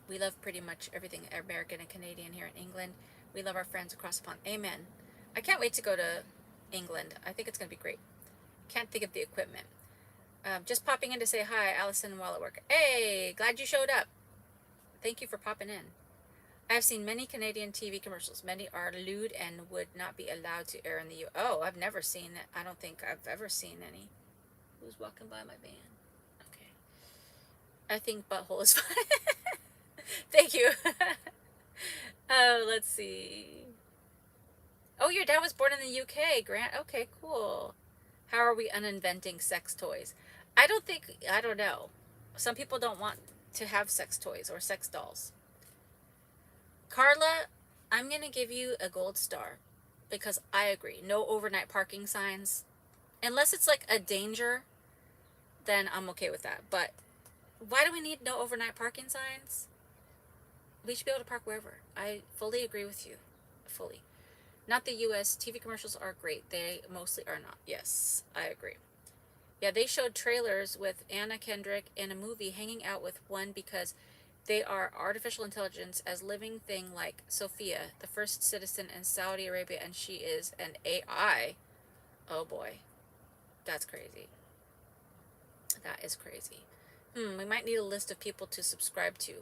We love pretty much everything American and Canadian here in England. We love our friends across the pond. Amen. I can't wait to go to England. I think it's going to be great. Can't think of the equipment. Just popping in to say hi, Allison, while at work. Hey, glad you showed up. Thank you for popping in. I have seen many Canadian TV commercials. Many are lewd and would not be allowed to air in the U.S. Oh, I've never seen it. I don't think I've ever seen any. Who's walking by my van? Okay. I think butthole is fine. Thank you. Let's see. Oh, your dad was born in the UK, Grant. Okay, cool. How are we uninventing sex toys? I don't know. Some people don't want to have sex toys or sex dolls. Carla, I'm going to give you a gold star because I agree. No overnight parking signs. Unless it's like a danger, then I'm okay with that. But why do we need no overnight parking signs? We should be able to park wherever. I fully agree with you. Fully. Not the US. TV commercials are great. They mostly are not. Yes, I agree. Yeah, they showed trailers with Anna Kendrick in a movie hanging out with one because they are artificial intelligence as living thing like Sophia, the first citizen in Saudi Arabia, and she is an AI. Oh boy. That's crazy. That is crazy. We might need a list of people to subscribe to.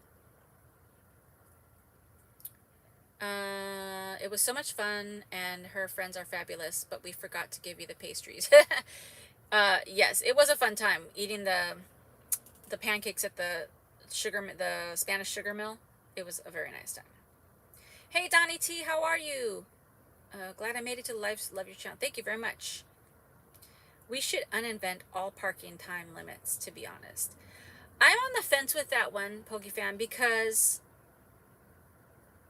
It was so much fun, and her friends are fabulous, but we forgot to give you the pastries. Yes, it was a fun time eating the pancakes at the Spanish sugar mill. It was a very nice time. Hey Donnie T, how are you? Glad I made it to the live. Love your channel. Thank you very much. We should uninvent all parking time limits, to be honest. I'm on the fence with that one, Pokefan, because,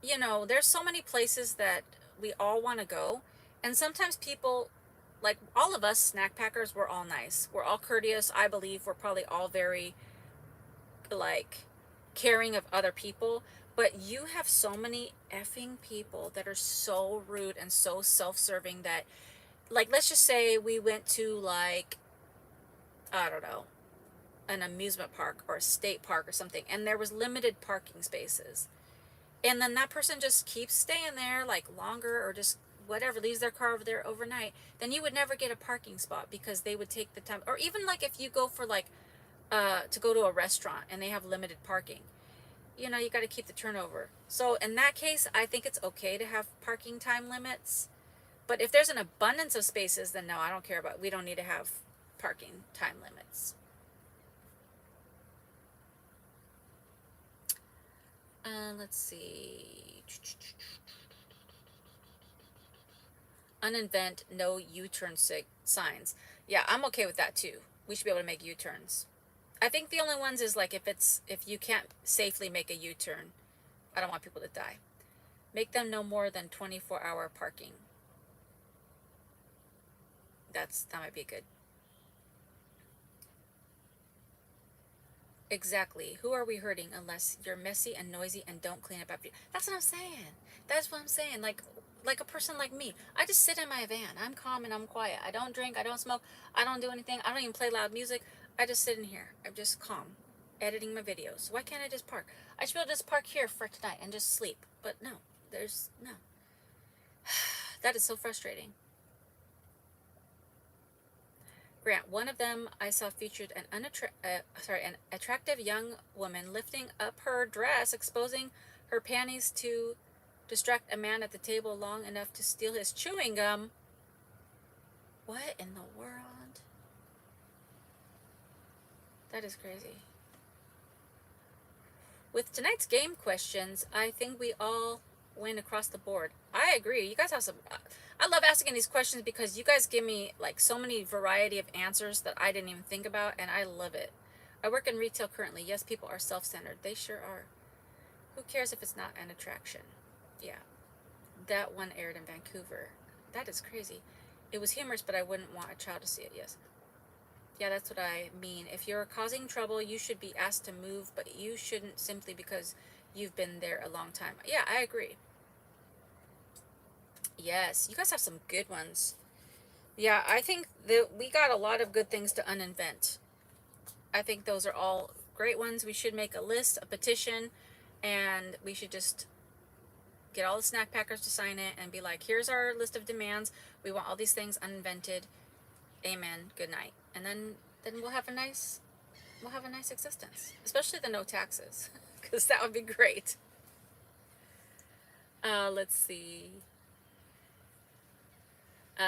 there's so many places that we all want to go. And sometimes people, like all of us snack packers, we're all nice. We're all courteous. I believe we're probably all very, like, caring of other people. But you have so many effing people that are so rude and so self-serving that, like, let's just say we went to, like, I don't know, an amusement park or a state park or something, and there was limited parking spaces. And then that person just keeps staying there like longer, or just whatever, leaves their car over there overnight, then you would never get a parking spot because they would take the time. Or even like if you go for like to go to a restaurant and they have limited parking, you got to keep the turnover. So in that case, I think it's okay to have parking time limits. But if there's an abundance of spaces, then no, I don't care about, we don't need to have parking time limits. Let's see. Uninvent no U-turn signs. Yeah, I'm okay with that too. We should be able to make U-turns. I think the only ones is like if you can't safely make a U-turn. I don't want people to die. Make them no more than 24-hour parking. That might be good. Exactly. Who are we hurting unless you're messy and noisy and don't clean up after you? That's what I'm saying. That's what I'm saying. Like a person like me. I just sit in my van. I'm calm and I'm quiet. I don't drink. I don't smoke. I don't do anything. I don't even play loud music. I just sit in here. I'm just calm, editing my videos. Why can't I just park? I should be able to just park here for tonight and just sleep. But no, there's no. That is so frustrating. Grant, one of them I saw featured an attractive young woman lifting up her dress, exposing her panties to distract a man at the table long enough to steal his chewing gum. What in the world? That is crazy. With tonight's game questions, I think we all win across the board. I agree. You guys have some... I love asking these questions because you guys give me like so many variety of answers that I didn't even think about, and I love it. I work in retail currently. Yes, people are self-centered. They sure are. Who cares if it's not an attraction? Yeah. That one aired in Vancouver. That is crazy. It was humorous, but I wouldn't want a child to see it. Yes. Yeah, that's what I mean. If you're causing trouble, you should be asked to move, but you shouldn't simply because you've been there a long time. Yeah, I agree. Yes, you guys have some good ones. Yeah, I think that we got a lot of good things to uninvent. I think those are all great ones. We should make a list, a petition, and we should just get all the snack packers to sign it and be like, here's our list of demands. We want all these things uninvented. Amen. Good night. And then we'll have a nice existence, especially the no taxes, because that would be great. Let's see.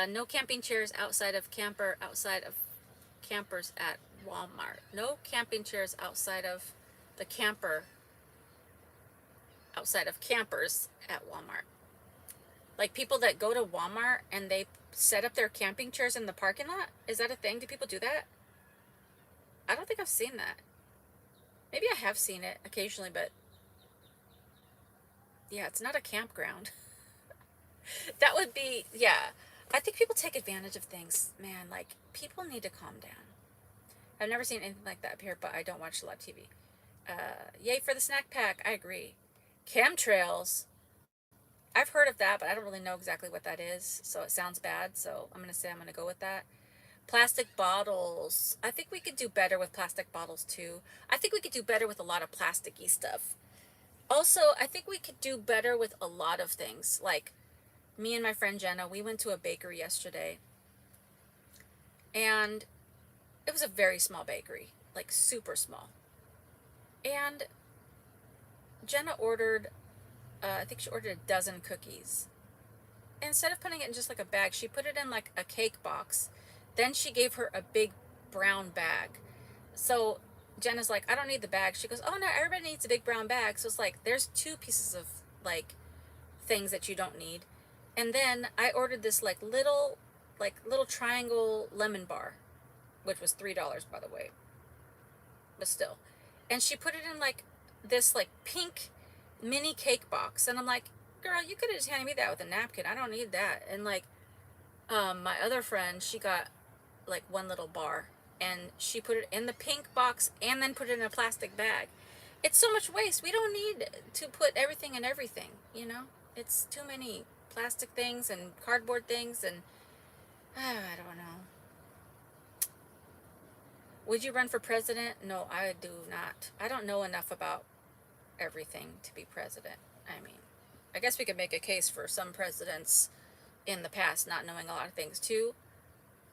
No camping chairs outside of campers at Walmart. No camping chairs outside of the camper, outside of campers at Walmart. Like people that go to Walmart and they set up their camping chairs in the parking lot. Is that a thing? Do people do that? I don't think I've seen that. Maybe I have seen it occasionally, but yeah, it's not a campground. That would be, yeah. I think people take advantage of things, man. Like, people need to calm down. I've never seen anything like that up here, but I don't watch a lot of TV. Yay for the snack pack. I agree. Chemtrails. I've heard of that, but I don't really know exactly what that is, so it sounds bad, so I'm going to say I'm going to go with that. Plastic bottles. I think we could do better with plastic bottles, too. I think we could do better with a lot of plasticky stuff. Also, I think we could do better with a lot of things. Like, me and my friend Jenna, we went to a bakery yesterday, and it was a very small bakery, like super small. And Jenna ordered, I think she ordered a dozen cookies. And instead of putting it in just like a bag, she put it in like a cake box Then she gave her a big brown bag. So Jenna's like, I don't need the bag. She goes, oh no, everybody needs a big brown bag. So it's like, there's two pieces of like things that you don't need. And then I ordered this like little triangle lemon bar, which was $3, by the way, but still. And she put it in like this like pink mini cake box. And I'm like, girl, you could have just handed me that with a napkin. I don't need that. And like, my other friend, she got like one little bar and she put it in the pink box and then put it in a plastic bag. It's so much waste. We don't need to put everything in everything, you know? It's too many plastic things and cardboard things and I don't know. Would you run for president? No, I do not. I don't know enough about everything to be president. I mean, I guess we could make a case for some presidents in the past not knowing a lot of things too.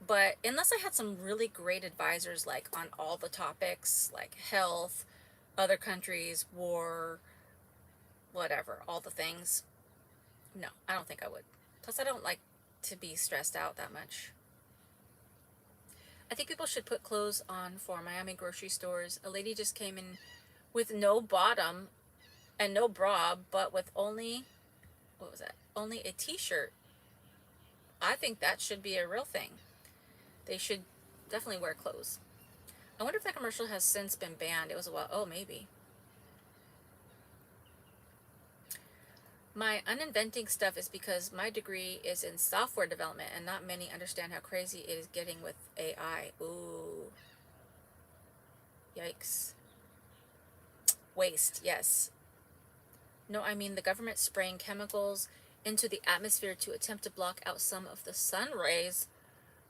But unless I had some really great advisors, like on all the topics, like health, other countries, war, whatever, all the things, no, I don't think I would. Plus, I don't like to be stressed out that much. I think people should put clothes on for Miami grocery stores. A lady just came in with no bottom and no bra, but with only, what was that? Only a t-shirt. I think that should be a real thing. They should definitely wear clothes. I wonder if that commercial has since been banned. It was a while. Oh, maybe. My uninventing stuff is because my degree is in software development and not many understand how crazy it is getting with AI. Ooh. Yikes. Waste, yes. No, I mean the government spraying chemicals into the atmosphere to attempt to block out some of the sun rays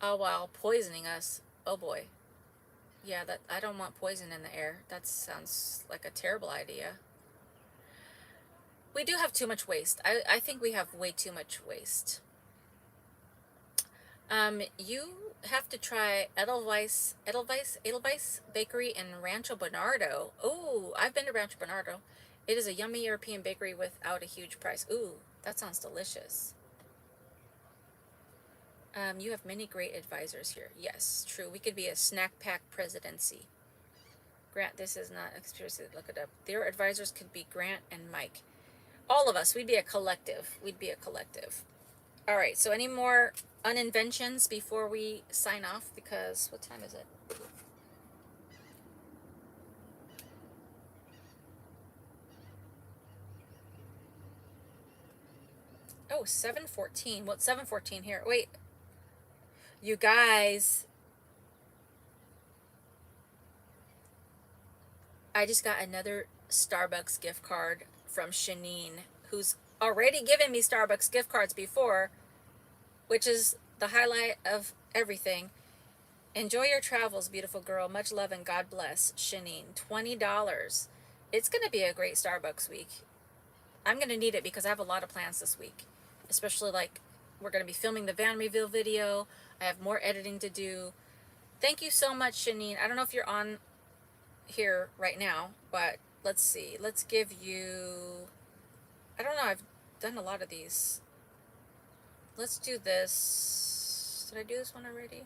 while poisoning us. Oh boy. Yeah, that I don't want poison in the air. That sounds like a terrible idea. We do have too much waste. I think we have way too much waste. You have to try Edelweiss Bakery in Rancho Bernardo. Oh, I've been to Rancho Bernardo. It is a yummy European bakery without a huge price. Ooh, that sounds delicious. You have many great advisors here. Yes, true. We could be a snack pack presidency. Grant, this is not a conspiracy. Look it up. Their advisors could be Grant and Mike. All of us. We'd be a collective. We'd be a collective. All right. So any more uninventions before we sign off? Because what time is it? Oh, 7:14. What's 7:14 here? Wait. You guys, I just got another Starbucks gift card from Shanine, who's already given me Starbucks gift cards before, which is the highlight of everything. Enjoy your travels, beautiful girl. Much love and God bless, Shanine. $20. It's going to be a great Starbucks week. I'm going to need it because I have a lot of plans this week, especially like we're going to be filming the Van Reveal video. I have more editing to do. Thank you so much, Shanine. I don't know if you're on here right now, but let's see. Let's give you, I don't know, I've done a lot of these. Let's do this. Did I do this one already?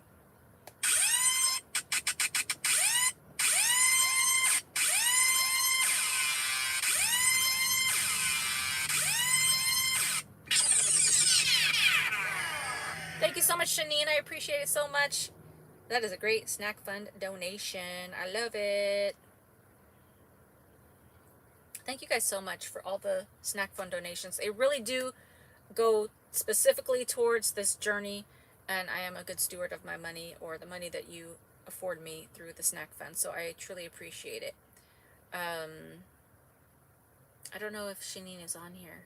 Thank you so much, Shanine. I appreciate it so much. That is a great snack fund donation. I love it. Thank you guys so much for all the snack fund donations. They really do go specifically towards this journey, and I am a good steward of my money, or the money that you afford me through the snack fund, so I truly appreciate it. I don't know if Shanine is on here.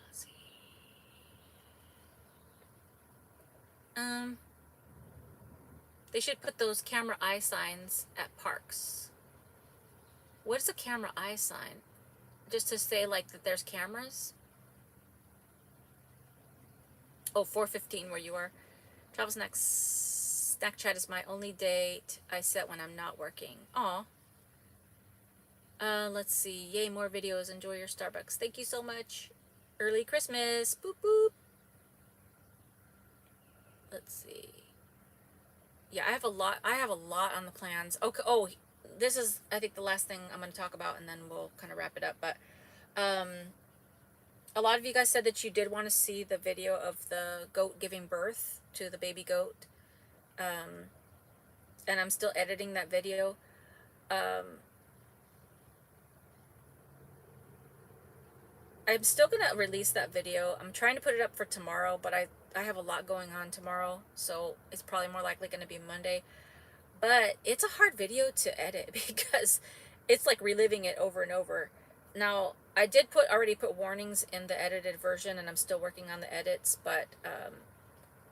Let's see. They should put those camera eye signs at parks. What is a camera eye sign? Just to say like that there's cameras? Oh, 4:15 where you are. Travel snacks. Snack chat is my only date I set when I'm not working. Aw. Let's see. Yay, more videos. Enjoy your Starbucks. Thank you so much. Early Christmas. Boop boop. Let's see. Yeah, I have a lot on the plans. Okay. Oh, this is I think the last thing I'm going to talk about, and then we'll kind of wrap it up. But um, a lot of you guys said that you did want to see the video of the goat giving birth to the baby goat. Um, and I'm still editing that video. Um, I'm still gonna release that video. I'm trying to put it up for tomorrow, but I have a lot going on tomorrow, so it's probably more likely gonna be Monday. But it's a hard video to edit because it's like reliving it over and over. Now, I did already put warnings in the edited version, and I'm still working on the edits, but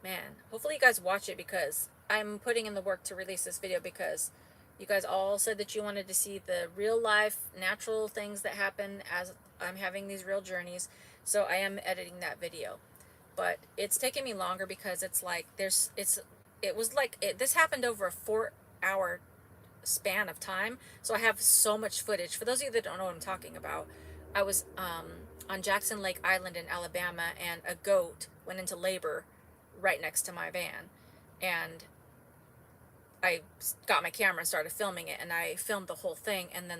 man, hopefully you guys watch it because I'm putting in the work to release this video because you guys all said that you wanted to see the real life, natural things that happen as I'm having these real journeys. So I am editing that video. But it's taking me longer because it's like this happened over a 4 hour span of time. So I have so much footage. For those of you that don't know what I'm talking about, I was on Jackson Lake Island in Alabama, and a goat went into labor right next to my van. And I got my camera and started filming it, and I filmed the whole thing. And then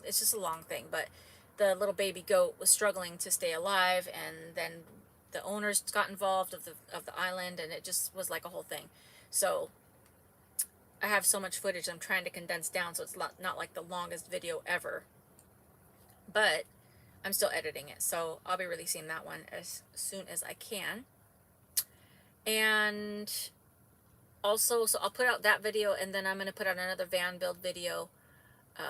it's just a long thing, but the little baby goat was struggling to stay alive, and then the owners got involved of the island, and it just was like a whole thing. So I have so much footage I'm trying to condense down so it's not like the longest video ever. But I'm still editing it, so I'll be releasing that one as soon as I can. And also, so I'll put out that video, and then I'm going to put out another van build video.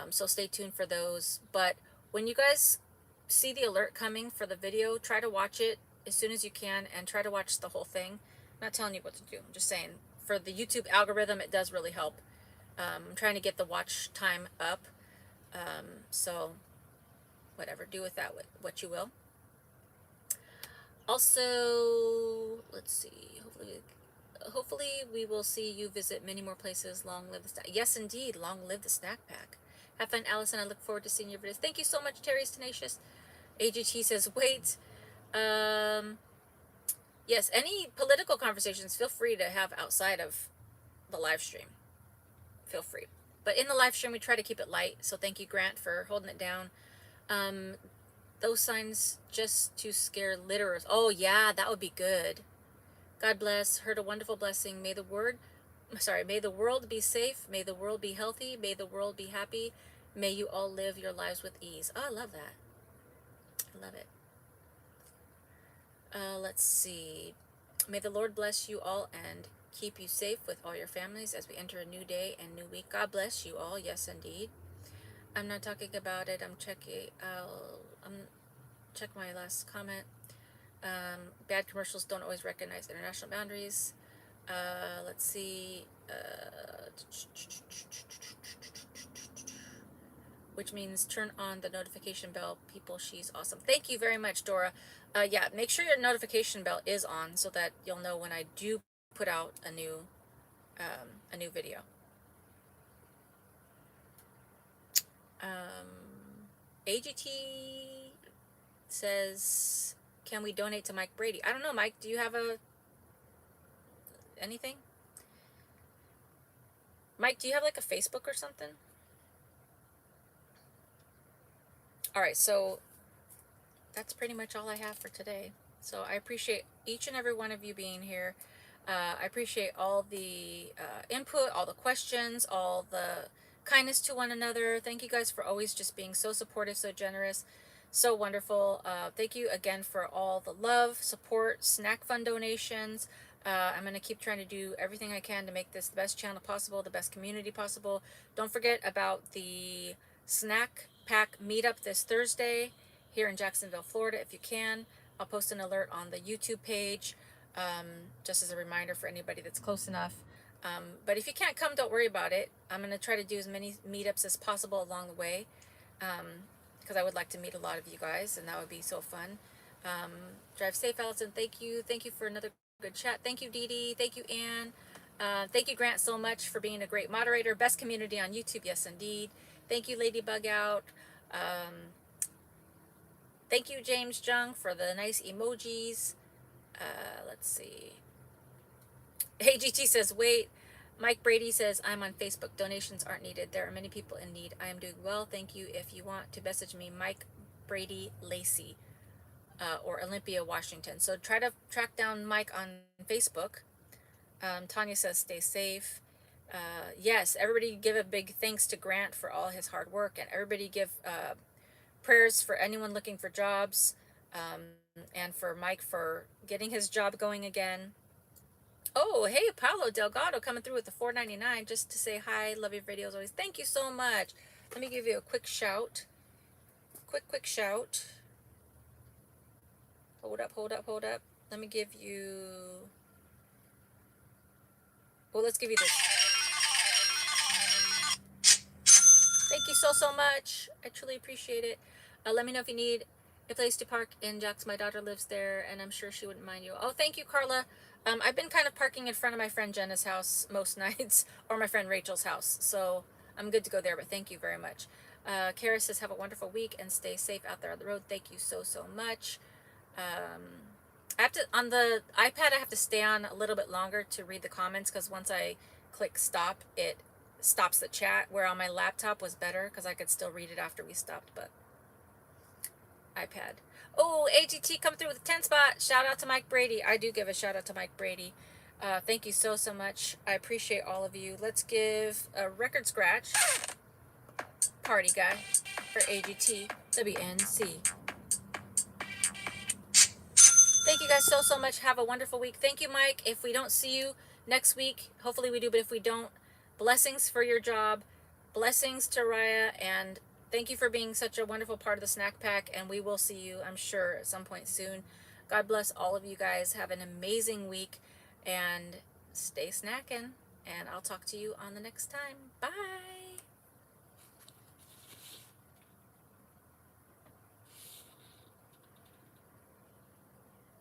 So stay tuned for those. But when you guys see the alert coming for the video, try to watch it as soon as you can and try to watch the whole thing. I'm not telling you what to do. I'm just saying for the YouTube algorithm, it does really help. I'm trying to get the watch time up. So whatever, do with that what you will. Also, let's see. Hopefully we will see you visit many more places. Long live the snack. Yes, indeed. Long live the snack pack. Have fun, Allison. I look forward to seeing your videos. Thank you so much, Terry's Tenacious. AGT says, wait. Yes, any political conversations, feel free to have outside of the live stream. Feel free. But in the live stream, we try to keep it light. So thank you, Grant, for holding it down. Those signs just to scare litterers. Oh, yeah, that would be good. God bless. Heard a wonderful blessing. May the world be safe. May the world be healthy. May the world be happy. May you all live your lives with ease. Oh, I love that. I love it. Let's see. May the Lord bless you all and keep you safe with all your families as we enter a new day and new week. God bless you all. Yes, indeed. I'm not talking about it. I'm checking. Check my last comment. Bad commercials don't always recognize international boundaries. Let's see. Which means turn on the notification bell. People, she's awesome. Thank you very much, Dora. Yeah, make sure your notification bell is on so that you'll know when I do put out a new video. AGT says, can we donate to Mike Brady? I don't know, Mike, do you have anything? Mike, do you have like a Facebook or something? All right, so that's pretty much all I have for today. So I appreciate each and every one of you being here. I appreciate all the input, all the questions, all the kindness to one another. Thank you guys for always just being so supportive, so generous, so wonderful. Thank you again for all the love, support, snack fund donations. I'm going to keep trying to do everything I can to make this the best channel possible, the best community possible. Don't forget about the snack pack meetup this Thursday here in Jacksonville, Florida, if you can. I'll post an alert on the YouTube page, just as a reminder for anybody that's close enough. But if you can't come, don't worry about it. I'm going to try to do as many meetups as possible along the way, because I would like to meet a lot of you guys, and that would be so fun. Drive safe, Allison. Thank you. Thank you for another good chat. Thank you, Dee Dee. Thank you, Ann. Thank you, Grant, so much for being a great moderator. Best community on YouTube. Yes, indeed. Thank you, Ladybug Out. Thank you, James Jung, for the nice emojis. Let's see. AGT says, wait. Mike Brady says, I'm on Facebook. Donations aren't needed. There are many people in need. I am doing well. Thank you. If you want to message me, Mike Brady Lacey, or Olympia, Washington. So try to track down Mike on Facebook. Tanya says, stay safe. Yes, everybody give a big thanks to Grant for all his hard work, and everybody give prayers for anyone looking for jobs, and for Mike for getting his job going again. Oh, hey, Paulo Delgado coming through with the $4.99 just to say hi. Love your videos always. Thank you so much. Let me give you a quick shout. Quick shout. Hold up. Let me give you... Well, let's give you this. Thank you so much. I truly appreciate it. Let me know if you need a place to park in Jackson. My daughter lives there, and I'm sure she wouldn't mind you. Oh, thank you, Carla. I've been kind of parking in front of my friend Jenna's house most nights, or my friend Rachel's house, so I'm good to go there, but thank you very much. Kara says, have a wonderful week and stay safe out there on the road. Thank you so much. I have to, on the iPad, I have to stay on a little bit longer to read the comments, because once I click stop, it stops the chat, where on my laptop was better because I could still read it after we stopped. But iPad. Oh, AGT come through with a 10 spot. Shout out to Mike Brady. I do give a shout out to Mike Brady. Thank you so much. I appreciate all of you. Let's give a record scratch party guy for AGT WNC. Thank you guys so much. Have a wonderful week. Thank you, Mike. If we don't see you next week, hopefully we do, but if we don't, blessings for your job. Blessings to Raya, and thank you for being such a wonderful part of the snack pack, and we will see you, I'm sure, at some point soon. God bless all of you guys. Have an amazing week, and stay snacking, and I'll talk to you on the next time. Bye.